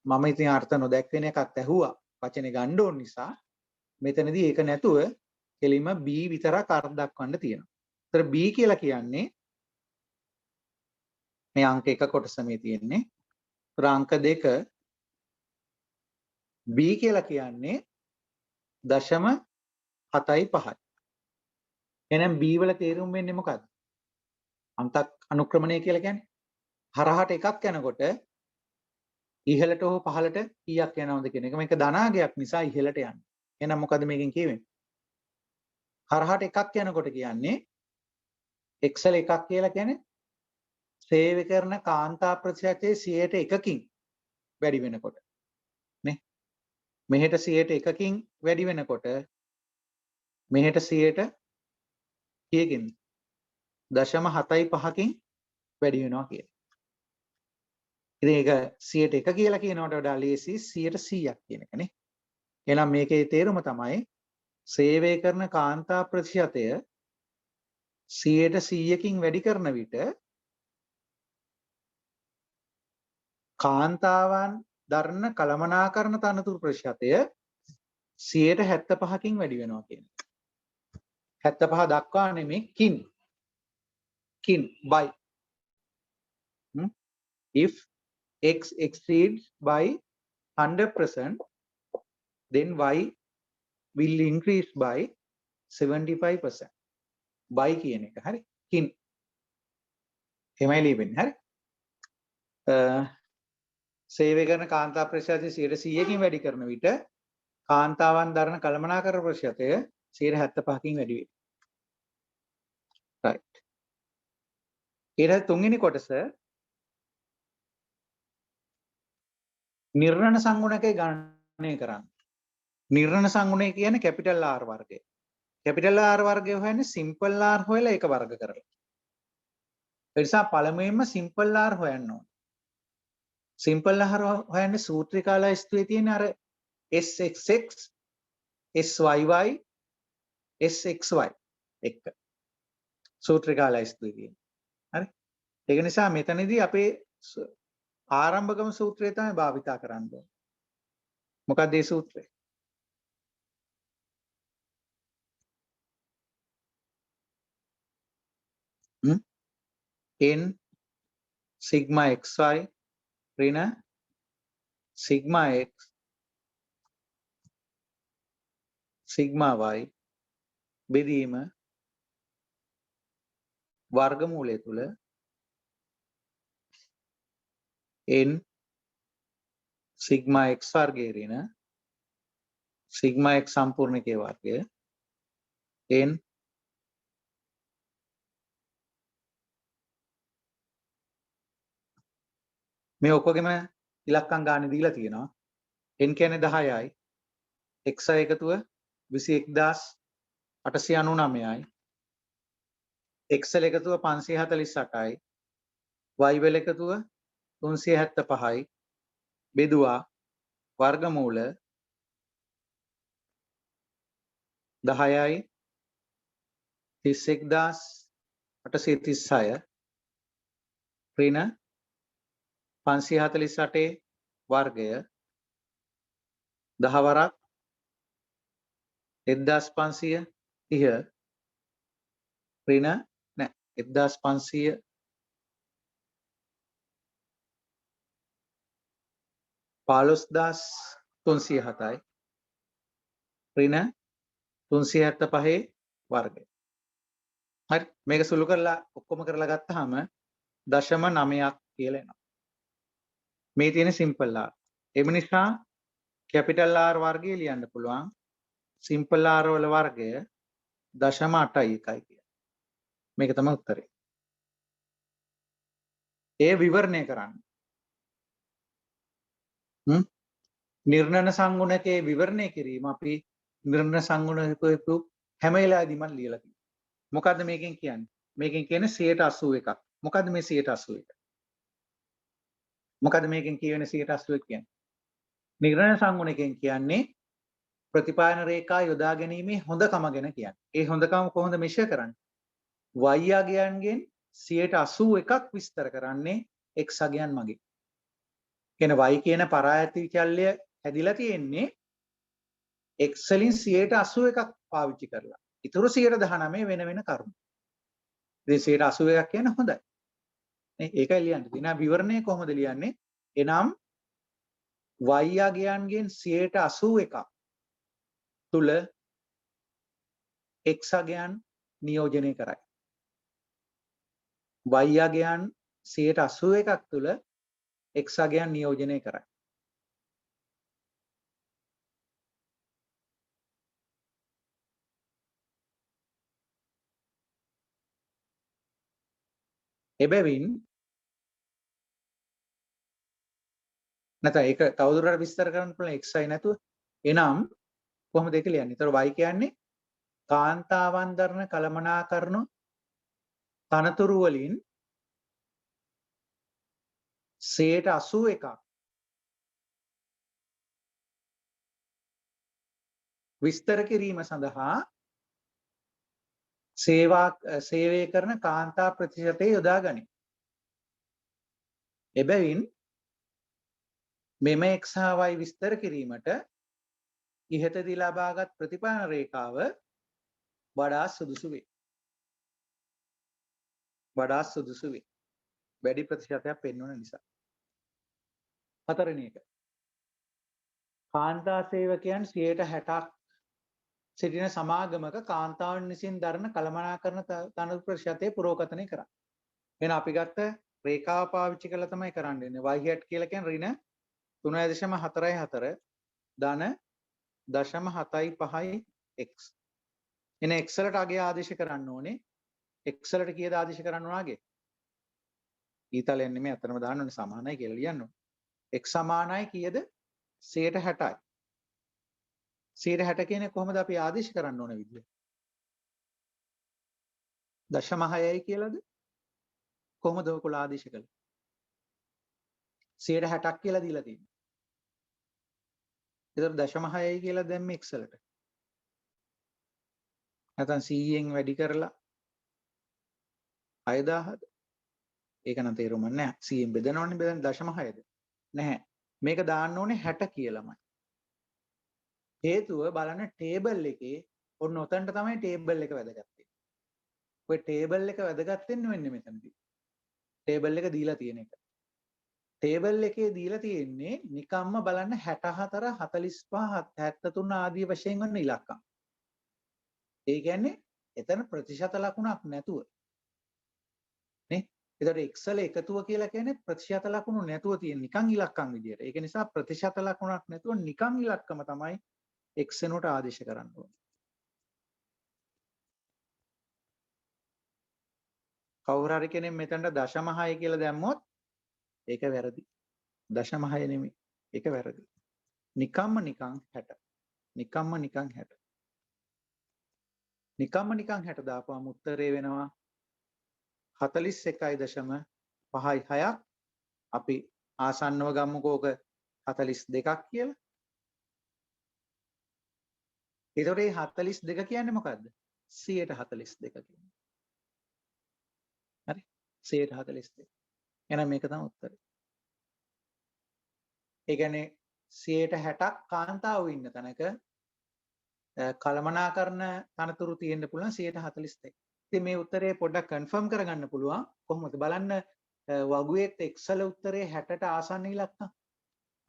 මම ඉතින් අර්ථ නොදැක්වෙන එකක් ඇහුවා. වචනේ ගන්න ඕන නිසා මෙතනදී ඒක නැතුව කෙලින්ම b විතරක් අර්ථ දක්වන්න තියෙනවා. ඒතර b කියලා කියන්නේ මේ අංක 1 කොටස මේ තියෙන්නේ. ඒතර අංක 2 b කියලා කියන්නේ 0.75යි. එහෙනම් b වල තේරුම් වෙන්නේ මොකද්ද? අන්තක් අනුක්‍රමණය කියලා කියන්නේ හරහට එකක් යනකොට ඉහළට හෝ පහළට කීයක් යනවද කියන එක. මේක ධනාගයක් නිසා ඉහළට යන්නේ. එහෙනම් මොකද මේකෙන් කියවෙන්නේ? හරහට එකක් යනකොට කියන්නේ එක්සල එකක් කියලා කියන්නේ සේවය කරන කාන්තා ප්‍රතිශතයේ 100%කින් වැඩි වෙනකොට නේ. මෙහෙට 100%කින් වැඩි වෙනකොට මෙහෙට 100ට කීයකින්ද? 0.75කින් වැඩි වෙනවා කියන්නේ. ඉතින් ඒක 100ට 1 කියලා කියනවට වඩා ලේසි 100ට 100ක් කියන එක නේ. එහෙනම් මේකේ තේරුම තමයි සේවය කරන කාන්තා ප්‍රතිශතය 100%කින් වැඩි කරන විට කාන්තාවන් දරන කළමනාකරණ තනතුරු ප්‍රතිශතය 75%කින් වැඩි වෙනවා කියන එක. 75 දක්වා නෙමෙයි kin by if x exceeds by 100% then y will increase by 75% by කියන එක හරි kin එමයි ලියවෙන්නේ හරි සේවය කරන කාන්තා ප්‍රතිශතය 100%කින් වැඩි කරන විට කාන්තාවන් දරන කළමනාකරණ ප්‍රතිශතය 75%කින් වැඩි වෙනවා. right ඊට තුන්වෙනි කොටස නිර්ණන සංගුණකේ ගණනය කරන්න. නිර්ණන සංගුණය කියන්නේ කැපිටල් R වර්ගය. කැපිටල් R වර්ගය හොයන්නේ සිම්පල් R හොයලා ඒක වර්ග කරලා. ඒ නිසා පළමුවෙන්ම සිම්පල් R හොයන්න ඕනේ. සිම්පල් R හොයන්නේ සූත්‍රිකාලා ස්තුවේ තියෙන අර SXX SYY SXY එක. සූත්‍රිකාලා ස්තුවේ තියෙන. හරි? ඒක නිසා මෙතනදී අපේ ආරම්භකම සූත්‍රය තමයි භාවිතා කරන්න ඕනේ. මොකක්ද ඒ සූත්‍රය? n sigma xy ඍණ sigma x sigma y බෙදීම වර්ගමූලය තුල n සිග්මා x වර්ගයේ ඍණ සිග්මා x සම්පූර්ණකයේ වර්ගය n මේ ඔක්කොගෙම ඉලක්කම් ගන්න දීලා තියෙනවා. n කියන්නේ 10යි. x එකතුව 21899යි. x එකතුව 548යි. y වල එකතුව 375යි. බෙදුවා වර්ගමූල 10යි 31836 ඍණ 548 වර්ගය 10 වරක් 1530 ඍණ නෑ 1500 15307යි ඍණ 375 වර්ගය. හරි මේක සුළු කරලා ඔක්කොම කරලා ගත්තාම 0.9ක් කියලා එනවා. මේ තියෙන සිම්පල් r. ඒ නිසා කැපිටල් R වර්ගය ලියන්න පුළුවන්. සිම්පල් R වල වර්ගය 0.81යි කියලා. මේක තමයි උත්තරේ. ඒ විවරණය කරන්න. නිර්ණන සංගුණකයේ විවරණය කිරීම අපි නිර්ණන සංගුණකයක හැම වෙලාවෙදීම ලියලා තියෙනවා. මොකද්ද මේකෙන් කියන්නේ? මේකෙන් කියන්නේ 81ක්. මොකද්ද මේ 81? මොකද්ද මේකෙන් කියවෙන 81 කියන්නේ? නිර්ණන සංගුණකයෙන් කියන්නේ ප්‍රතිපායන රේඛා යොදා ගැනීමේ හොඳකම ගැන කියන්නේ. ඒ හොඳකම කොහොමද මෙෂර් කරන්නේ? y අගයන්ගෙන් 81ක් විස්තර කරන්නේ x අගයන් මගින්. කියන y කියන පරායති චල්‍ය හැදිලා තියෙන්නේ x වලින් 81ක් පාවිච්චි කරලා. ඊටු 119 වෙන වෙන කරුණු. ඉතින් 81ක් කියන්නේ හොඳයි. නේ ඒකයි ලියන්න තියෙනවා. විවරණය කොහොමද ලියන්නේ? එනම් y අගයන්ගෙන් 81ක් තුල x අගයන් නියෝජනය කරයි. y අගයන් 81ක් තුල x අගයන් නියෝජනය කරයි. එබැවින් නැත්නම් ඒක තවදුරටත් විස්තර කරන්න පුළුවන් xi නැතුව. එනම් කොහොමද ඒක ලියන්නේ? ඒතර y කියන්නේ කාන්තාවන් දරන කළමනාකරණු තනතුරු වලින් 81ක් විස්තර කිරීම සඳහා සේවය කරන කාන්තා ප්‍රතිශතය යොදා ගනී. එබැවින් මෙම x හා y විස්තර කිරීමට ඉහතදී ලබාගත් ප්‍රතිපාදන රේඛාව වඩා සුදුසු වේ. වඩා සුදුසු වේ. වැඩි ප්‍රතිශතයක් පෙන්වන නිසා. හතරවෙනි එක. කාන්තා සේවකයන් 60%ක් සිටින සමාගමක කාන්තාවන් විසින් දරන කළමනාකරණ තනතුරු ප්‍රතිශතය පුරෝකථනය කරා. එහෙනම් අපි ගත්ත රේඛාව පාවිච්චි කරලා තමයි කරන්න ඉන්නේ. y hat කියලා කියන්නේ ඍණ 3.44 ධන 0.75 x. එන x වලට අගය ආදේශ කරන්න ඕනේ. x වලට කීයද ආදේශ කරන්න ඕනාගේ? ඊතලෙන් නෙමෙයි අතනම දාන්න ඕනේ සමානයි කියලා ලියන්න ඕනේ. x සමානයි කීයද? 60%යි. 60 කියන්නේ කොහොමද අපි ආදේශ කරන්න ඕන විදිය? 0.6යි කියලාද? කොහොමද ඔයගොල්ලෝ ආදේශ කළේ? 60ක් කියලා දීලා තියෙනවා. ඒතර 0.6යි කියලා දැම්මේ x වලට. නැත්නම් 100න් වැඩි කරලා 6000ද? ඒක නම් තේරුම් නැහැ. 100න් බෙදනවනේ බෙදන්නේ 0.6ද? නැහැ. මේක දාන්න ඕනේ 60 කියලාමයි. හේතුව බලන්න ටේබල් එකේ ඔන්න ඔතනට තමයි ටේබල් එක වැදගත් වෙන්නේ. ඔය ටේබල් එක වැදගත් වෙන්නේ මෙතනදී. ටේබල් එක දීලා තියෙන එක. ටේබල් එකේ දීලා තියෙන්නේ නිකම්ම බලන්න 64 45 73 ආදී වශයෙන් වන ඉලක්කම්. ඒ කියන්නේ එතන ප්‍රතිශත ලකුණක් නැතුව නේ. ඒතකොට x වල එකතුව කියලා කියන්නේ ප්‍රතිශත ලකුණු නැතුව තියෙන නිකන් ඉලක්කම් විදියට. ඒක නිසා ප්‍රතිශත ලකුණක් නැතුව නිකන් ඉලක්කම තමයි x වෙනුවට ආදේශ කරන්න ඕනේ. කවුරු හරි කෙනෙක් මෙතනට දශම 6 කියලා දැම්මොත් ඒක වැරදි. දශම 6 නෙමෙයි. ඒක වැරදි. නිකම්ම නිකන් 60. නිකම්ම නිකන් 60. නිකම්ම නිකන් 60 දාපුවම උත්තරේ වෙනවා 41.56ක්. අපි ආසන්නව ගමුකෝ ඕක 42ක් කියලා. ඒතකොට මේ 42 කියන්නේ මොකද්ද? 142 කියන්නේ. හරි? 142. එහෙනම් මේක තමයි උත්තරේ. ඒ කියන්නේ 160ක් කාන්තාවෝ ඉන්න තැනක කළමනාකරණ තනතුරු තියෙන්න පුළුවන් 142. ඉතින් මේ උත්තරේ පොඩ්ඩක් කන්ෆර්ම් කරගන්න පුළුවන්. කොහොමද බලන්න වගුවේත් එක්සල උත්තරේ 60ට ආසන්න ඉලක්කම්.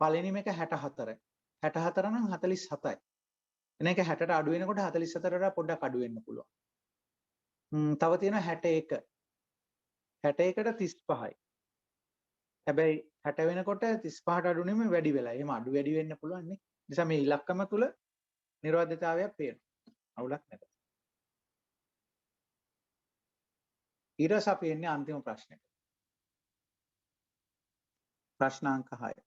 පළවෙනිම එක 64. 64 නම් 47යි. එන එක 60ට අඩු වෙනකොට 44ට වඩා පොඩ්ඩක් අඩු වෙන්න පුළුවන්. තව තියෙනවා 61. 61ට 35යි. හැබැයි 60 වෙනකොට 35ට අඩු නෙමෙයි වැඩි වෙලා. එහෙම අඩු වැඩි වෙන්න පුළුවන් නේ. නිසා මේ ඉලක්කම තුල නිර්වද්‍යතාවයක් පේනවා. අවුලක් නැත. ඊට පස්සේ අපි එන්නේ අන්තිම ප්‍රශ්නෙට. ප්‍රශ්න අංක 6.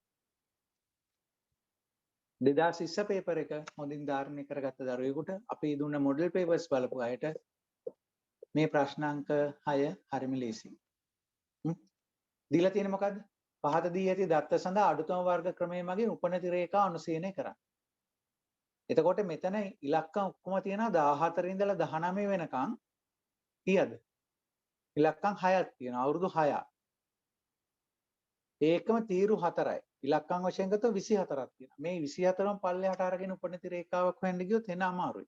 2020 පේපර් එක හොඳින් ධාරණය කරගත්ත දරුවෙකුට අපි දුන්න මොඩල් පේපර්ස් බලපු අයට මේ ප්‍රශ්න අංක 6 හරිම ලේසියි. දීලා තියෙන්නේ මොකද්ද? පහත දී ඇති දත්ත සඳහා අඩුතම වර්ග ක්‍රමයේ මගින් උපනති රේඛා අනුශීලනය කරන්න. එතකොට මෙතන ඉලක්කම් ඔක්කොම තියෙනවා 14 ඉඳලා 19 වෙනකන් කීයද? ඉලක්කම් 6ක් තියෙනවා. අවුරුදු 6ක්. ඒකම තීරු 4යි. ඉලක්කම් වශයෙන් ගත්තොත් 24ක් තියෙනවා. මේ 24ම පල්ලෙහාට අරගෙන උපනති රේඛාවක් හොයන්න ගියොත් එන අමාරුයි.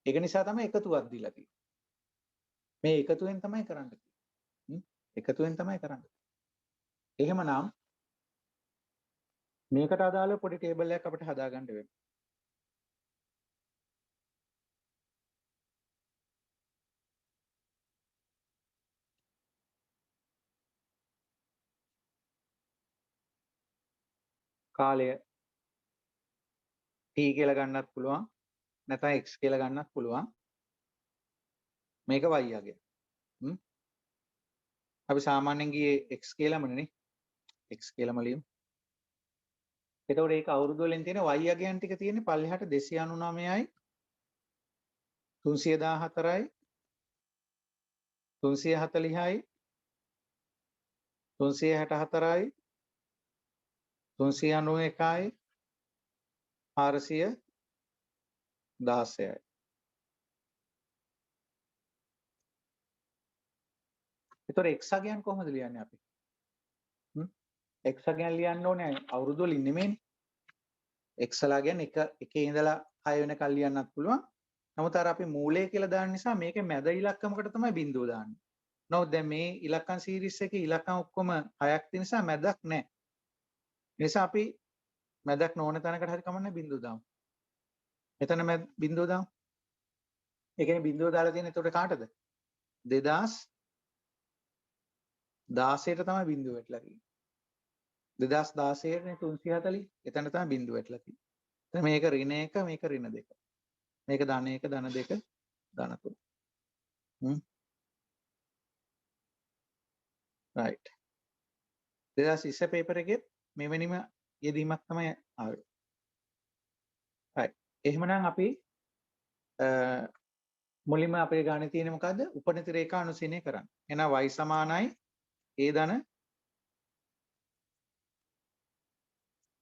ඒක නිසා තමයි එකතුවක් දීලා තියෙන්නේ. මේ එකතුවෙන් තමයි කරන්න තියෙන්නේ. එකතුවෙන් තමයි කරන්න. එහෙමනම් මේකට අදාළව පොඩි ටේබල් එකක් අපිට හදාගන්න වෙනවා. කාලය t කියලා ගන්නත් පුළුවන්. නැත්නම් x කියලා ගන්නත් පුළුවන්. මේක y යගේ. අපි සාමාන්‍යයෙන් ගියේ x කියලාමනේ. x කියලාම ලියමු. එතකොට ඒක අවුරුදු වලින් තියෙන y යගයන් ටික තියෙන්නේ පල්ලෙහාට 299යි 314යි 340යි 364යි 391යි 416යි. එතකොට x අගයන් කොහොමද ලියන්නේ අපි? x අගයන් ලියන්න ඕනේ අවුරුදු වලින් නෙමෙයිනේ. x ලාගයන් එකේ ඉඳලා 6 වෙනකල් ලියන්නත් පුළුවන්. නමුත් අර අපි මූලය කියලා දාන නිසා මේකේ මැද ඉලක්කමකට තමයි බිඳුව දාන්නේ. නමුත් දැන් මේ ඉලක්කම් සීරීස් එකේ ඉලක්කම් ඔක්කොම 6ක් තියෙන නිසා මැදක් නැහැ. ඒ නිසා අපි මැදක් නොවන තැනකට හරි කමන්නේ බිඳුව දාමු. මෙතන බිඳුව දාමු. ඒ කියන්නේ බිඳුව දාලා තියෙන එතකොට කාටද? 2016ට තමයි බිඳුව වැටලා තියෙන්නේ. 2016 නේ 340. එතන තමයි බිඳුව වැටලා තියෙන්නේ. දැන් මේක ඍණ 1 මේක ඍණ 2. මේක ධන 1 ධන 2 ධන 3. right. 2020 පේපර් එකේ මෙවැනිම යෙදීමක් තමයි ආවේ. right. එහෙමනම් අපි මුලින්ම අපේ ගානේ තියෙන්නේ මොකද්ද? උපනති රේඛා අනුසීලනය කරන්න. එහෙනම් y සමානයි a ධන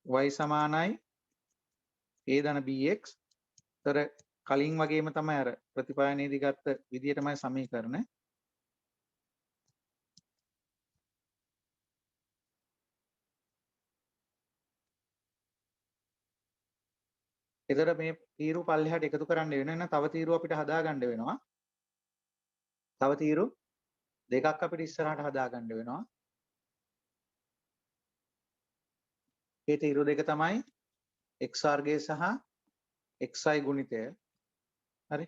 y සමානයි a ධන bx. තර කලින් වගේම තමයි අර ප්‍රතිපායනයේදී ගත්ත විදියටමයි සමීකරණ. එතකොට මේ තීරු පල්ලෙහාට එකතු කරන්න වෙනවා. එහෙනම් තව තීරු අපිට හදාගන්න වෙනවා. තව තීරු දෙකක් අපිට ඉස්සරහට හදාගන්න වෙනවා. මේ තීරු දෙක තමයි x වර්ගය සහ xy ගුණිතය. හරි.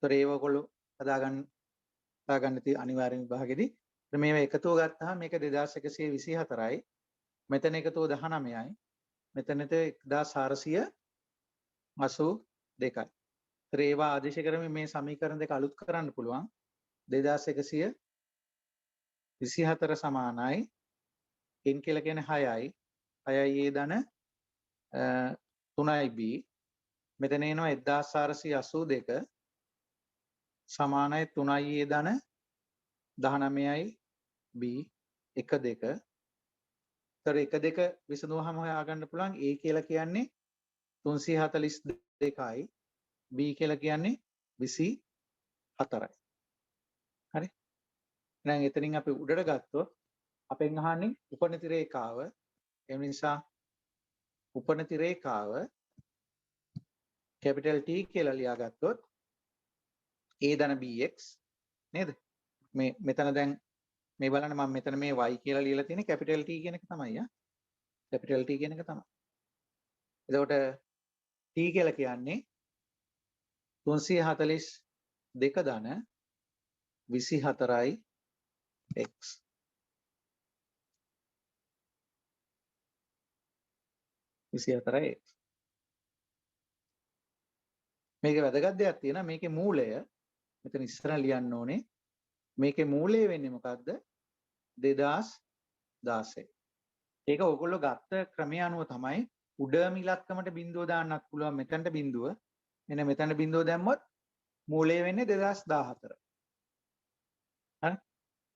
ඒතර ඒව ඔයගොල්ලෝ හදාගන්න තියෙන අනිවාර්ය විභාගෙදී මේවා එකතුව ගත්තාම මේක 2124යි. මෙතන එකතුව 19යි. මෙතනට 1482යි. ඒතර ඒවා ආදේශ කරමින් මේ සමීකරණ දෙක අලුත් කරන්න පුළුවන්. 2124 සමානයි n කියලා කියන්නේ 6යි. 6යි a ධන 3යි b. මෙතන එනවා 1482 සමානයි 3යි a ධන 19යි b 1 2. ඒතර 1 2 විසඳුවහම හොයාගන්න පුළුවන්. a කියලා කියන්නේ 342යි. b කියලා කියන්නේ 24යි. හරි. එහෙනම් එතනින් අපි උඩට ගත්තොත් අපෙන් අහන්නේ උපනති රේඛාව. ඒ නිසා උපනති රේඛාව කැපිටල් T කියලා ලියාගත්තොත් a ධන bx නේද? මේ මෙතන දැන් මේ බලන්න මම මෙතන මේ y කියලා ලියලා තියෙන්නේ කැපිටල් T කියන එක තමයි ආ. කැපිටල් T කියන එක තමයි. එතකොට T කියලා කියන්නේ 342 ධන 24යි x. මේකේ වැදගත් දෙයක් තියෙනවා. මේකේ මූලය මෙතන ඉස්සරහ ලියන්න ඕනේ. මේකේ මූලය වෙන්නේ මොකද්ද? 2016. ඒක ඔයගොල්ලෝ ගත්ත ක්‍රමය අනුව තමයි උඩම ඉලක්කමට බිඳුව දාන්නත් පුළුවන්. මෙතනට බිඳුව. එන මෙතනට බිඳුව දැම්මොත් මූලය වෙන්නේ 2014. හරි?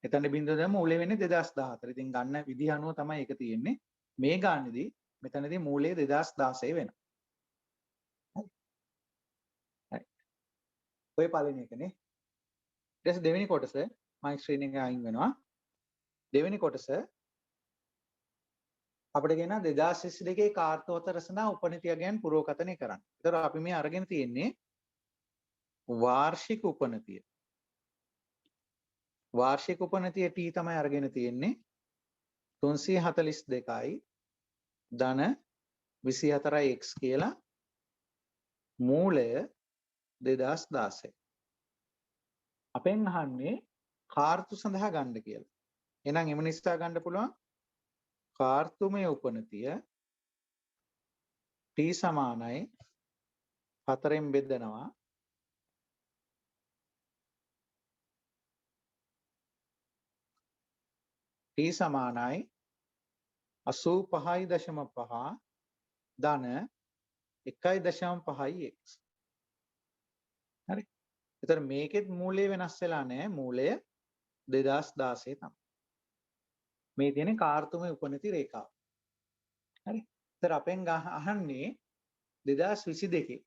එතනට බිඳුව දැම්ම මූලය වෙන්නේ 2014. ඉතින් ගන්න විදිහ අනුව තමයි ඒක තියෙන්නේ. මේ ගානේදී මෙතනදී මූලය 2016 වෙනවා. හරි. ඔය පළවෙනි එකනේ. ඊට පස්සේ දෙවෙනි කොටස මයි ස්ක්‍රීන් එක අයින් වෙනවා. දෙවෙනි කොටස අපිට කියන 2022 කාර්තෝත්තර සඳහා උපනතිය ගැන පුරෝකථනය කරන්න. ඒතර අපි මේ අරගෙන තියෙන්නේ වාර්ෂික උපනතිය. වාර්ෂික උපනතිය T තමයි අරගෙන තියෙන්නේ 342යි ධන 24යි x කියලා මූලය 2016. අපෙන් අහන්නේ කාර්තු සඳහා ගන්න කියලා. එහෙනම් එම නිසා ගන්න පුළුවන් කාර්තුමය උපනතිය T සමානයි 4ෙන් බෙදනවා T සමානයි 85.5 ධන 1.5යි x. හරි. ඒතර මේකෙත් මූලය වෙනස් වෙලා නැහැ. මූලය 2016 තමයි. මේ තියෙන කාර්තුමය උපනති රේඛාව. හරි. ඒතර අපෙන් අහන්නේ 2022.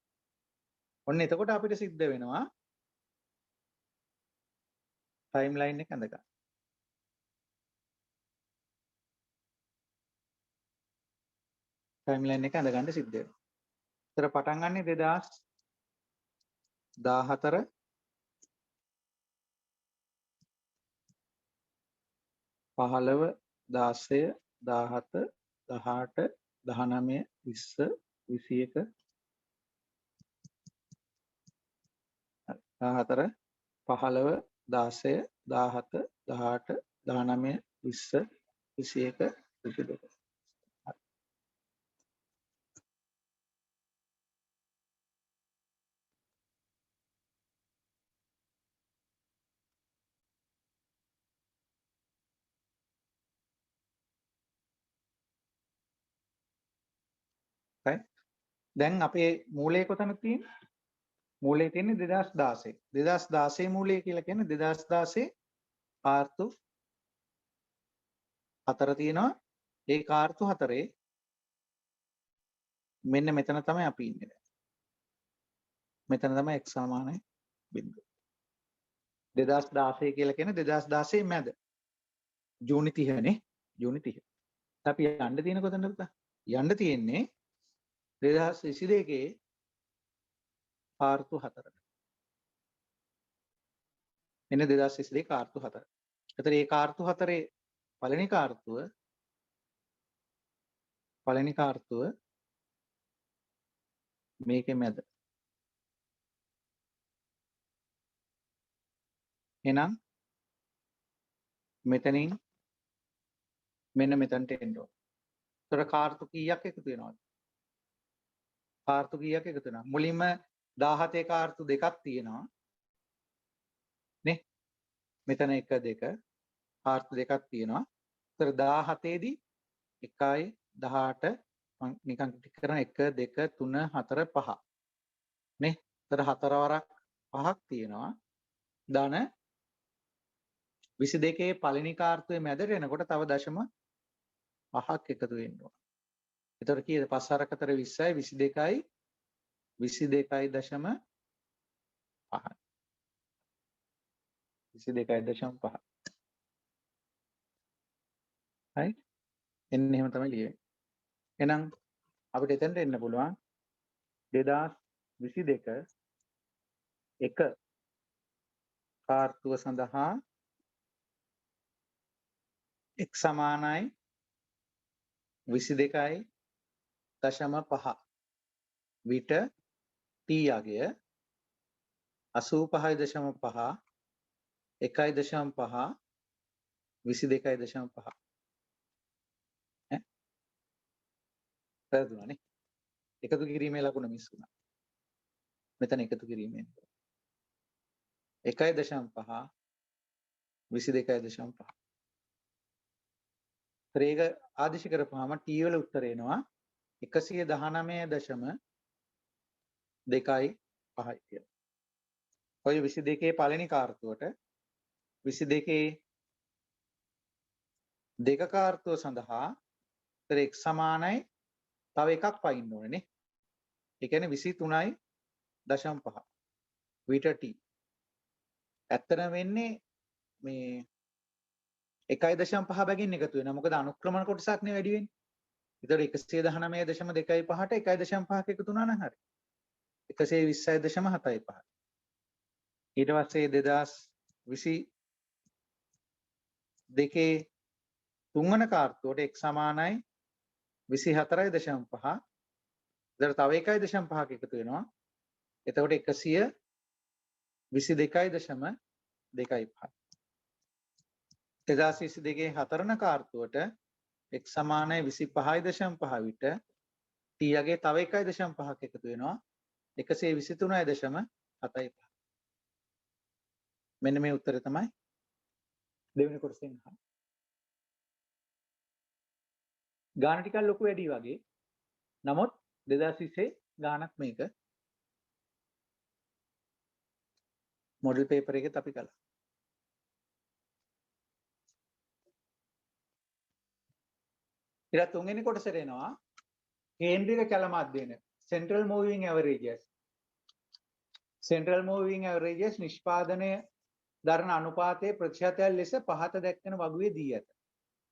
ඔන්න එතකොට අපිට සිද්ධ වෙනවා ටයිම් ලයින් එක ඇඳ ගන්න. ටයිම් ලයින් එක ඇඳ ගන්න සිද්ධ වෙනවා. ඒතර පටන් ගන්නේ 2014 15 16 17 18 19 20 21 14 15 16 17 18 19 20 21 22. දැන් අපේ මූලය කොතනද තියෙන්නේ? මූලය තියෙන්නේ 2016. 2016 මූලය කියලා කියන්නේ 2016 කාර්තු 4 තියෙනවා. ඒ කාර්තු 4 මෙන්න මෙතන තමයි අපි ඉන්නේ දැන්. මෙතන තමයි x සමානයි බිංදුව. 2016 කියලා කියන්නේ 2016 මැද. ජූනි 30 නේ. ජූනි 30. අපි යන්න තියෙන කොතනද පුතා? යන්න තියෙන්නේ 2022 කාර්තු 4ට. එන්න 2022 කාර්තු 4. එතකොට මේ කාර්තු 4 පළවෙනි කාර්තුව මේකේ මැද. එහෙනම් මෙතනින් මෙන්න මෙතනට එන්න ඕන. ඒතර කාර්තු කීයක් එකතු වෙනවද? කාර්තු කීයක් එකතු වෙනවද? මුලින්ම 17 කාර්තු දෙකක් තියෙනවා නේ. මෙතන 1 2 කාර්තු දෙකක් තියෙනවා. ඒතර 17 දී 1යි 18 මම නිකන් ටික කරන 1 2 3 4 5 නේ. ඒතර 4 වරක් 5ක් තියෙනවා. ධන 22 පළවෙනි කාර්තුවේ මැදට එනකොට තව දශම 5ක් එකතු වෙන්න ඕන. එතකොට කීයද? 5 4 20යි 22යි 22.5 22.5 right එන්න එහෙම තමයි ලියන්නේ. එහෙනම් අපිට එතනට එන්න පුළුවන් 2022 එක කාර්තුව සඳහා x සමානයි 22.5 විට t අගය 85.5 1.5 22.5 ඈ පැහැදුණානේ. එකතු කිරීමේ ලකුණ මිස් වුණා. මෙතන එකතු කිරීමෙන් 1.5 22.5 ඒක ආදිශ කරපුවාම t වල උත්තර එනවා 119.2 5 ඔය 22 පළවෙනි කාර්තුවට 22 දෙක කාර්තුව සඳහා තර x සමානයි තව එකක් පයින්න ඕනේ නේ. ඒ කියන්නේ 23.5 විට t. ඇත්තටම වෙන්නේ මේ 1.5 බැගින් එකතු වෙනවා. මොකද අනුක්‍රමණ කොටසක් නේ වැඩි වෙන්නේ. ඒතකොට 119.2ට 1.5ක් එකතු වුණා නම් හරි. 120.75. ඊට පස්සේ 2022 තුන්වන කාර්තුවට x සමානයි 24.5. ඒතර තව 1.5ක් එකතු වෙනවා. එතකොට 122.25. 2022 හතරන කාර්තුවට x සමානයි 25.5 විට t යගේ තව 1.5ක් එකතු වෙනවා 123.75. මෙන්න මේ උත්තරය තමයි දෙවෙනි කොටසෙන් අහන්නේ. ගාන ටිකක් ලොකු වැඩි වගේ. නමුත් 2020 ගානක් මේක. මොඩල් පේපර් එකෙත් අපි කළා. ඊට තුන්වෙනි කොටසට එනවා කේන්ද්‍රික චලම අධ්‍යයන central moving averages. central moving averages නිෂ්පාදනය දරන අනුපාතයේ ප්‍රතිශතයක් ලෙස පහත දැක්වෙන වගුවේ දී ඇත.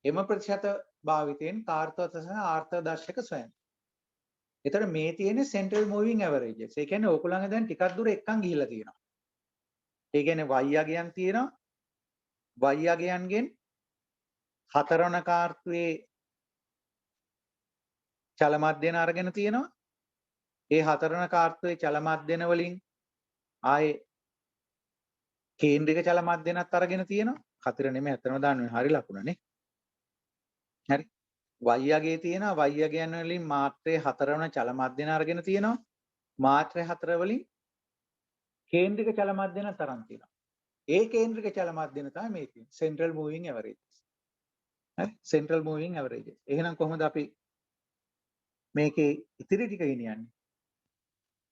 එම ප්‍රතිශත භාවිතයෙන් කාර්තවත සහ ආර්ථදර්ශක සොයන්න. එතකොට මේ තියෙන්නේ central moving averages. ඒ කියන්නේ ඕගොල්ලන්ගේ දැන් ටිකක් දුර එක්කන් ගිහිල්ලා තියෙනවා. ඒ කියන්නේ y අගයන් තියෙනවා. y අගයන්ගෙන් හතරවන කාර්තුවේ චල මධ්‍යන අරගෙන තියෙනවා. ඒ හතරවන කාර්තුවේ චල මධ්‍යන වලින් ආයේ කේන්ද්‍රික චල මධ්‍යනත් අරගෙන තියෙනවා. හතර නෙමෙයි හතරම දාන්නේ හරි ලකුණනේ. හරි. y අගයේ තියෙනවා. y අගයන් වලින් මාත්‍රයේ හතරවන චල මධ්‍යන අරගෙන තියෙනවා. මාත්‍රය හතර වලින් කේන්ද්‍රික චල මධ්‍යන තරම් තියෙනවා. ඒ කේන්ද්‍රික චල මධ්‍යන තමයි මේ තියෙන්නේ. central moving averages. හරි. central moving averages. එහෙනම් කොහොමද අපි මේකේ ඉතිරි ටික ගෙනියන්නේ?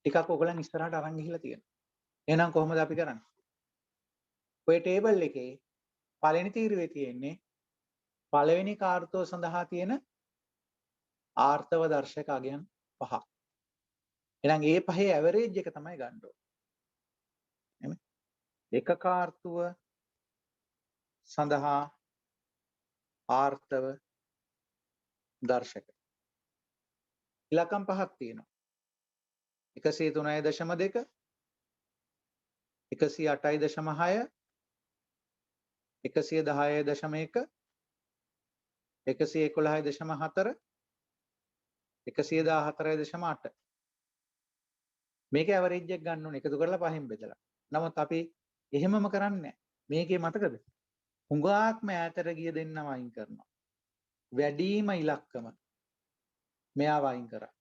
ටිකක් ඔයගලන් ඉස්සරහට අරන් ගිහිල්ලා තියෙනවා. එහෙනම් කොහොමද අපි කරන්නේ? ඔය ටේබල් එකේ පළවෙනි තීරුවේ තියෙන්නේ පළවෙනි කාර්තෝ සඳහා තියෙන ආර්ථව දර්ශක අගයන් 5. එහෙනම් ඒ පහේ ඇවරේජ් එක තමයි ගන්න ඕනේ. එක කාර්තුව සඳහා ආර්ථව දර්ශක ඉලක්කම් 5ක් තියෙනවා. 103.2 108.6 110.1 111.4 114.8 මේක ඇවරේජ් එක ගන්න ඕනේ එකතු කරලා පහෙන් බෙදලා. නමුත් අපි එහෙමම කරන්නේ නැහැ. මේකේ මතකද? හුඟාක්ම ඈතට ගිය දෙන්නම අයින් කරනවා. වැඩිම ඉලක්කම මෙයා වයින් කරා.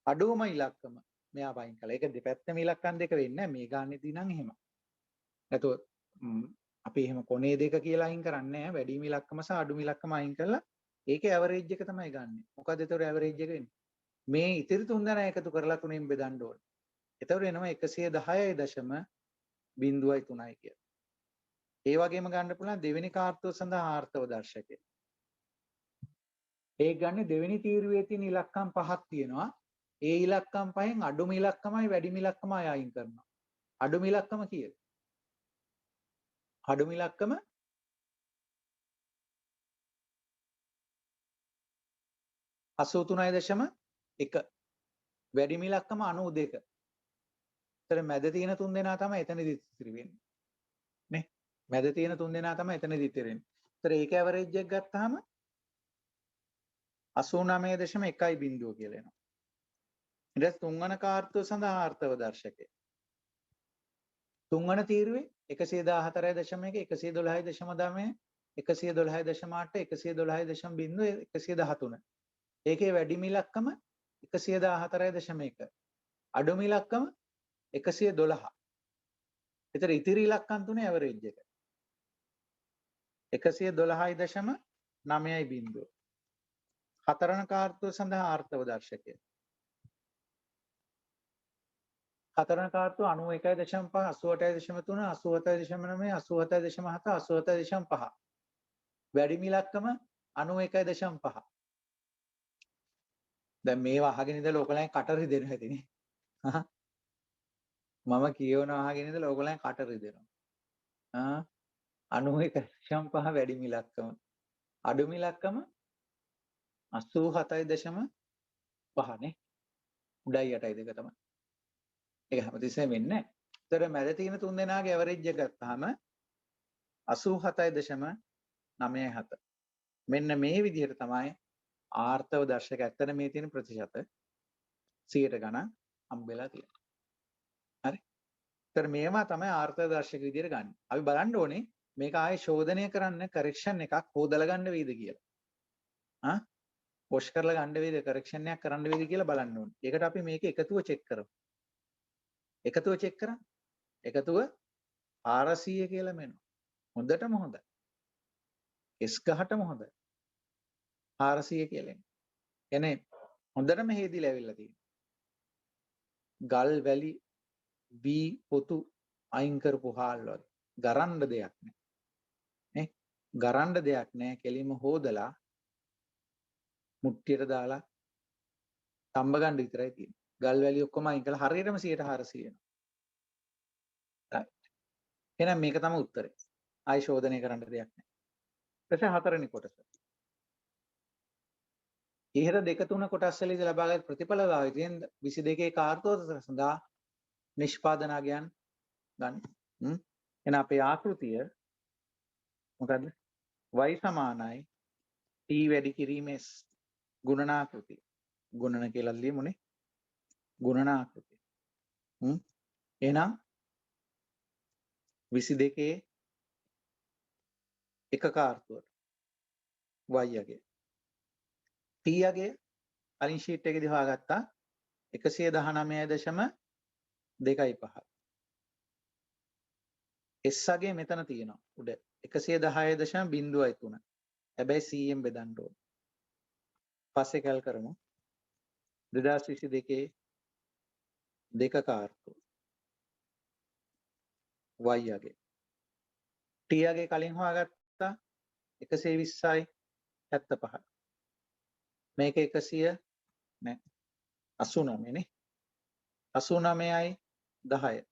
අඩුවම ඉලක්කම මෙයා වයින් කළා. ඒක දෙපැත්තම ඉලක්කම් දෙක වෙන්නේ නැහැ. මේ ගානේදී නම් එහෙම. නැතොත් අපි එහෙම කොනේ දෙක කියලා අයින් කරන්නේ නැහැ. වැඩිම ඉලක්කම සහ අඩුම ඉලක්කම අයින් කරලා ඒකේ ඇවරේජ් එක තමයි ගන්නෙ. මොකද ඒතර ඇවරේජ් එක වෙන්නේ? මේ ඉතිරි තුන් දෙනා එකතු කරලා තුනෙන් බෙදන්න ඕනේ. ඒතර එනවා 110.03යි කියලා. ඒ වගේම ගන්න පුළුවන් දෙවෙනි කාර්තුව සඳහා ආර්තව දර්ශකය. ඒක ගන්න දෙවෙනි තීරුවේ තියෙන ඉලක්කම් පහක් තියෙනවා. ඒ ඉලක්කම් පහෙන් අඩුම ඉලක්කමයි වැඩිම ඉලක්කමයි අයින් කරනවා. අඩුම ඉලක්කම කීයද? අඩුම ඉලක්කම 83.1. වැඩිම ඉලක්කම 92. ඒතර මැද තියෙන තුන් දෙනා තමයි එතනදි ඉතිරි වෙන්නේ. නේ? මැද තියෙන තුන් දෙනා තමයි එතනදි ඉතිරි වෙන්නේ. ඒතර ඒක ඇවරේජ් එක ගත්තාම 89.1 බිංදුව කියලා එනවා. ඊට පස්සේ තුන්වන කාර්තුව සඳහා ආර්තව දර්ශකය. තුන්වන තීරුවේ 114.1 112.9 112.8 112.0 113. ඒකේ වැඩිම ඉලක්කම 114.1. අඩුම ඉලක්කම 112. ඒතර ඉතිරි ඉලක්කම් තුනේ ඇවරේජ් එක 112.9 බිංදුව. හතරන කාර්තුව සඳහා ආර්තව දර්ශකය. හතරන කාර්තුව 91.5 88.3 87.9 87.7 87.5. වැඩිම ඉලක්කම 91.5. දැන් මේවා අහගෙන ඉඳලා ඔයගලයන් කට රිදෙනවා ඇතිනේ. මම කියවනවා අහගෙන ඉඳලා ඔයගලයන් කට රිදෙනවා. 91.5 වැඩිම ඉලක්කම. අඩුම ඉලක්කම 87.5 නේ. උඩයි යටයි දෙක තමයි. ඒක හැමතිස්සෙම වෙන්නේ නැහැ. ඒතර මැද තියෙන තුන් දෙනාගේ ඇවරේජ් එක ගත්තාම 87.97. මෙන්න මේ විදිහට තමයි ආර්තව දර්ශක ඇත්තට මේ තියෙන ප්‍රතිශත 100ට ගණන් හම්බෙලා තියෙනවා. හරි. ඒතර මේවා තමයි ආර්තව දර්ශක විදිහට ගන්න. අපි බලන්න ඕනේ මේක ආයේ ශෝධනය කරන්න කරෙක්ෂන් එකක් හොදලා ගන්න වෙයිද කියලා. වොෂ් කරලා ගන්න වෙයිද කරෙක්ෂන් එකක් කරන්න වෙයිද කියලා බලන්න ඕනේ. ඒකට අපි මේක එකතුව චෙක් කරමු. එකතුව චෙක් කරා. එකතුව 400 කියලා මෙනවා. හොඳටම හොඳයි. S ගහටම හොඳයි. 400 කියලා එන්නේ. එනේ හොඳටම හේදිලා ඇවිල්ලා තියෙනවා. ගල් වැලි වී පොතු අයින් කරපු හාල් වගේ. ගරන්න දෙයක් නැහැ. නේ? ගරන්න දෙයක් නැහැ. කෙලින්ම හොදලා මුට්ටියට දාලා තම්බ ගන්න විතරයි තියෙන්නේ. ගල් වැලි ඔක්කොම අයින් කළා හරියටම 100% වෙනවා. එහෙනම් මේක තමයි උත්තරේ. ආයි ශෝධනය කරන්න දෙයක් නැහැ. ඊට හතරවෙනි කොටස. ඉහත දෙක තුන කොටස් වලදී ලබාගත් ප්‍රතිඵල භාවිතයෙන් 22 කාර්තෝත සඳහා නිෂ්පාදනාගයන් ගන්න. එහෙනම් අපේ ආකෘතිය මොකද්ද? y සමානයි t වැඩි කිරීමේ ගුණනාකෘතිය. ගුණන කියලා ලියමුනේ. ගුණනාකෘතිය. එහෙනම් 22 එක කාර්තුවට y යගේ t යගේ කලින් ෂීට් එකේදී හොයාගත්තා 119.25 S අගේ මෙතන තියෙනවා උඩ 110.03. හැබැයි 100ෙන් බෙදන්න ඕන. පස්සේ කැල් කරමු. 2022 දෙක කාර්තුව y යගේ t යගේ කලින් හොයාගත්තා 120යි 75. මේක 100 නෑ 89 නේ 89යි 10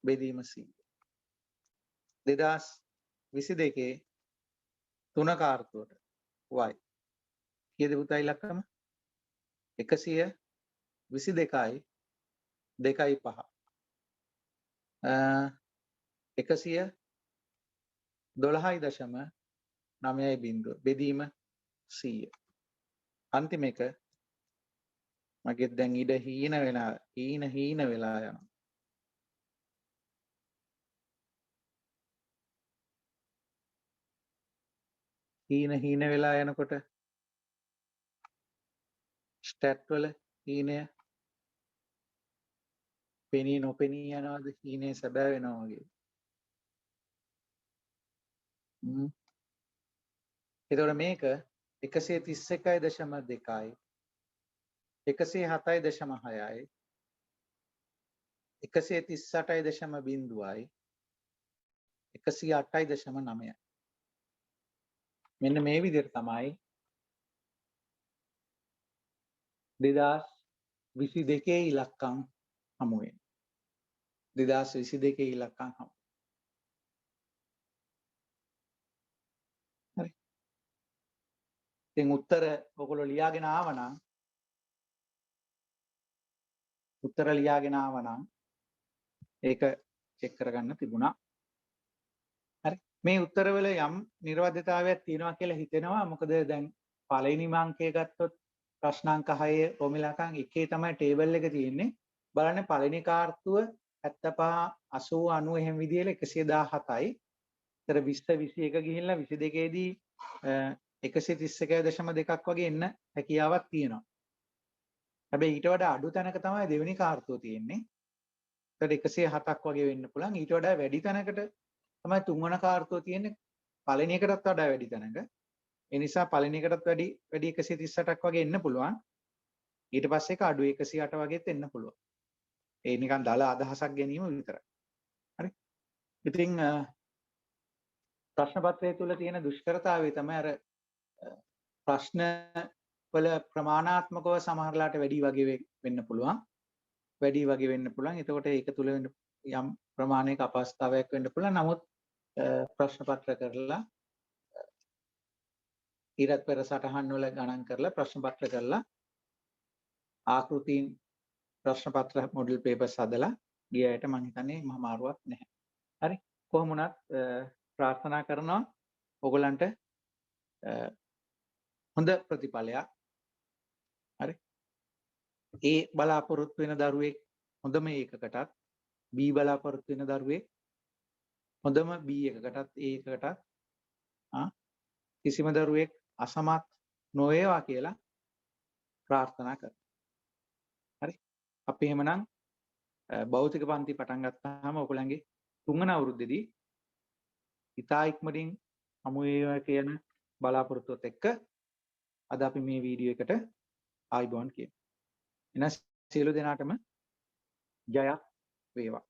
බෙදීම 100. 2022 තුන කාර්තුවට y කීයද පුතා ඉලක්කම 122යි 2යි 5 112.9 බිංදුව බෙදීම 100. අන්තිම එක මගේ දැන් ඉඩ හීන වෙලා යනවා. හීන වෙලා යනකොට ස්ටැට් වල හීනය පෙනී නොපෙනී යනවාද හීනේ සැබෑ වෙනවා වගේ. එතකොට මේක 131.2යි 107.6යි 138.0යි 108.9යි. මෙන්න මේ විදිහට තමයි 2022 ඉලක්කම් හමු වෙන්නේ. 2022 ඉලක්කම් හමු. හරි. ඉතින් උත්තර ඔයගොල්ලෝ ලියාගෙන ආවනම් ඒක චෙක් කරගන්න තිබුණා. හරි. මේ උත්තරවල යම් නිර්වද්‍යතාවයක් තියෙනවා කියලා හිතෙනවා. මොකද දැන් පළවෙනි අංකය ගත්තොත් ප්‍රශ්නාංක 6 ෆෝමියුලාකම් එකේ තමයි ටේබල් එක තියෙන්නේ. බලන්න පළවෙනි කාර්තුව 75 80 90 එහෙම විදිහට 117යි. ඒතර 20 21 ගිහිල්ලා 22 දී 131.2ක් වගේ එන්න හැකියාවක් තියෙනවා. හැබැයි ඊට වඩා අඩු තැනක තමයි දෙවෙනි කාර්තුව තියෙන්නේ. ඒතර 107ක් වගේ වෙන්න පුළුවන්. ඊට වඩා වැඩි තැනකට තමයි තුන්වන කාර්තුව තියෙන්නේ. පළවෙනි එකටත් වඩා වැඩි තැනක. ඒ නිසා පළවෙනි එකටත් වැඩි 138ක් වගේ එන්න පුළුවන්. ඊට පස්සේ ඒක අඩු 108 වගේත් එන්න පුළුවන්. ඒ නිකන් දල අදහසක් ගැනීම විතරයි. හරි. ඉතින් ප්‍රශ්න පත්‍රය තුල තියෙන දුෂ්කරතාවය තමයි අර ප්‍රශ්න වල ප්‍රමාණාත්මකව සමහරලාට වැඩි වගේ වෙන්න පුළුවන්. එතකොට ඒක තුල යම් ප්‍රමාණයක අපහසුතාවයක් වෙන්න පුළුවන්. නමුත් ප්‍රශ්න පත්‍ර කරලා ඊට පෙර සටහන් වල ගණන් කරලා ප්‍රශ්න පත්‍ර කරලා ආකෘතීන් ප්‍රශ්න පත්‍ර මොඩල් පේපර්ස් හදලා ගියයට මම හිතන්නේ මහ මාරුවක් නැහැ. හරි. කොහොම වුණත් ප්‍රාර්ථනා කරනවා ඔයගලන්ට හොඳ ප්‍රතිඵලයක්. හරි. ඒ බලාපොරොත්තු වෙන දරුවෙක් හොඳම එකකටත් B බලාපොරොත්තු වෙන දරුවෙක් හොඳම B එකකටත් A එකකටත් කිසිම දරුවෙක් අසමත් නොවේවා කියලා ප්‍රාර්ථනා කරනවා. හරි. අපි එහෙමනම් භෞතික පන්ති පටන් ගත්තාම ඔයගොල්ලන්ගේ තුන්වන අවුරුද්දේදී ඉතා ඉක්මනින් හමු වේවා කියන බලාපොරොත්තුවත් එක්ක අද අපි මේ වීඩියෝ එකට ආයිබෝන් කියමු. එන සියලු දෙනාටම ජයක් වේවා.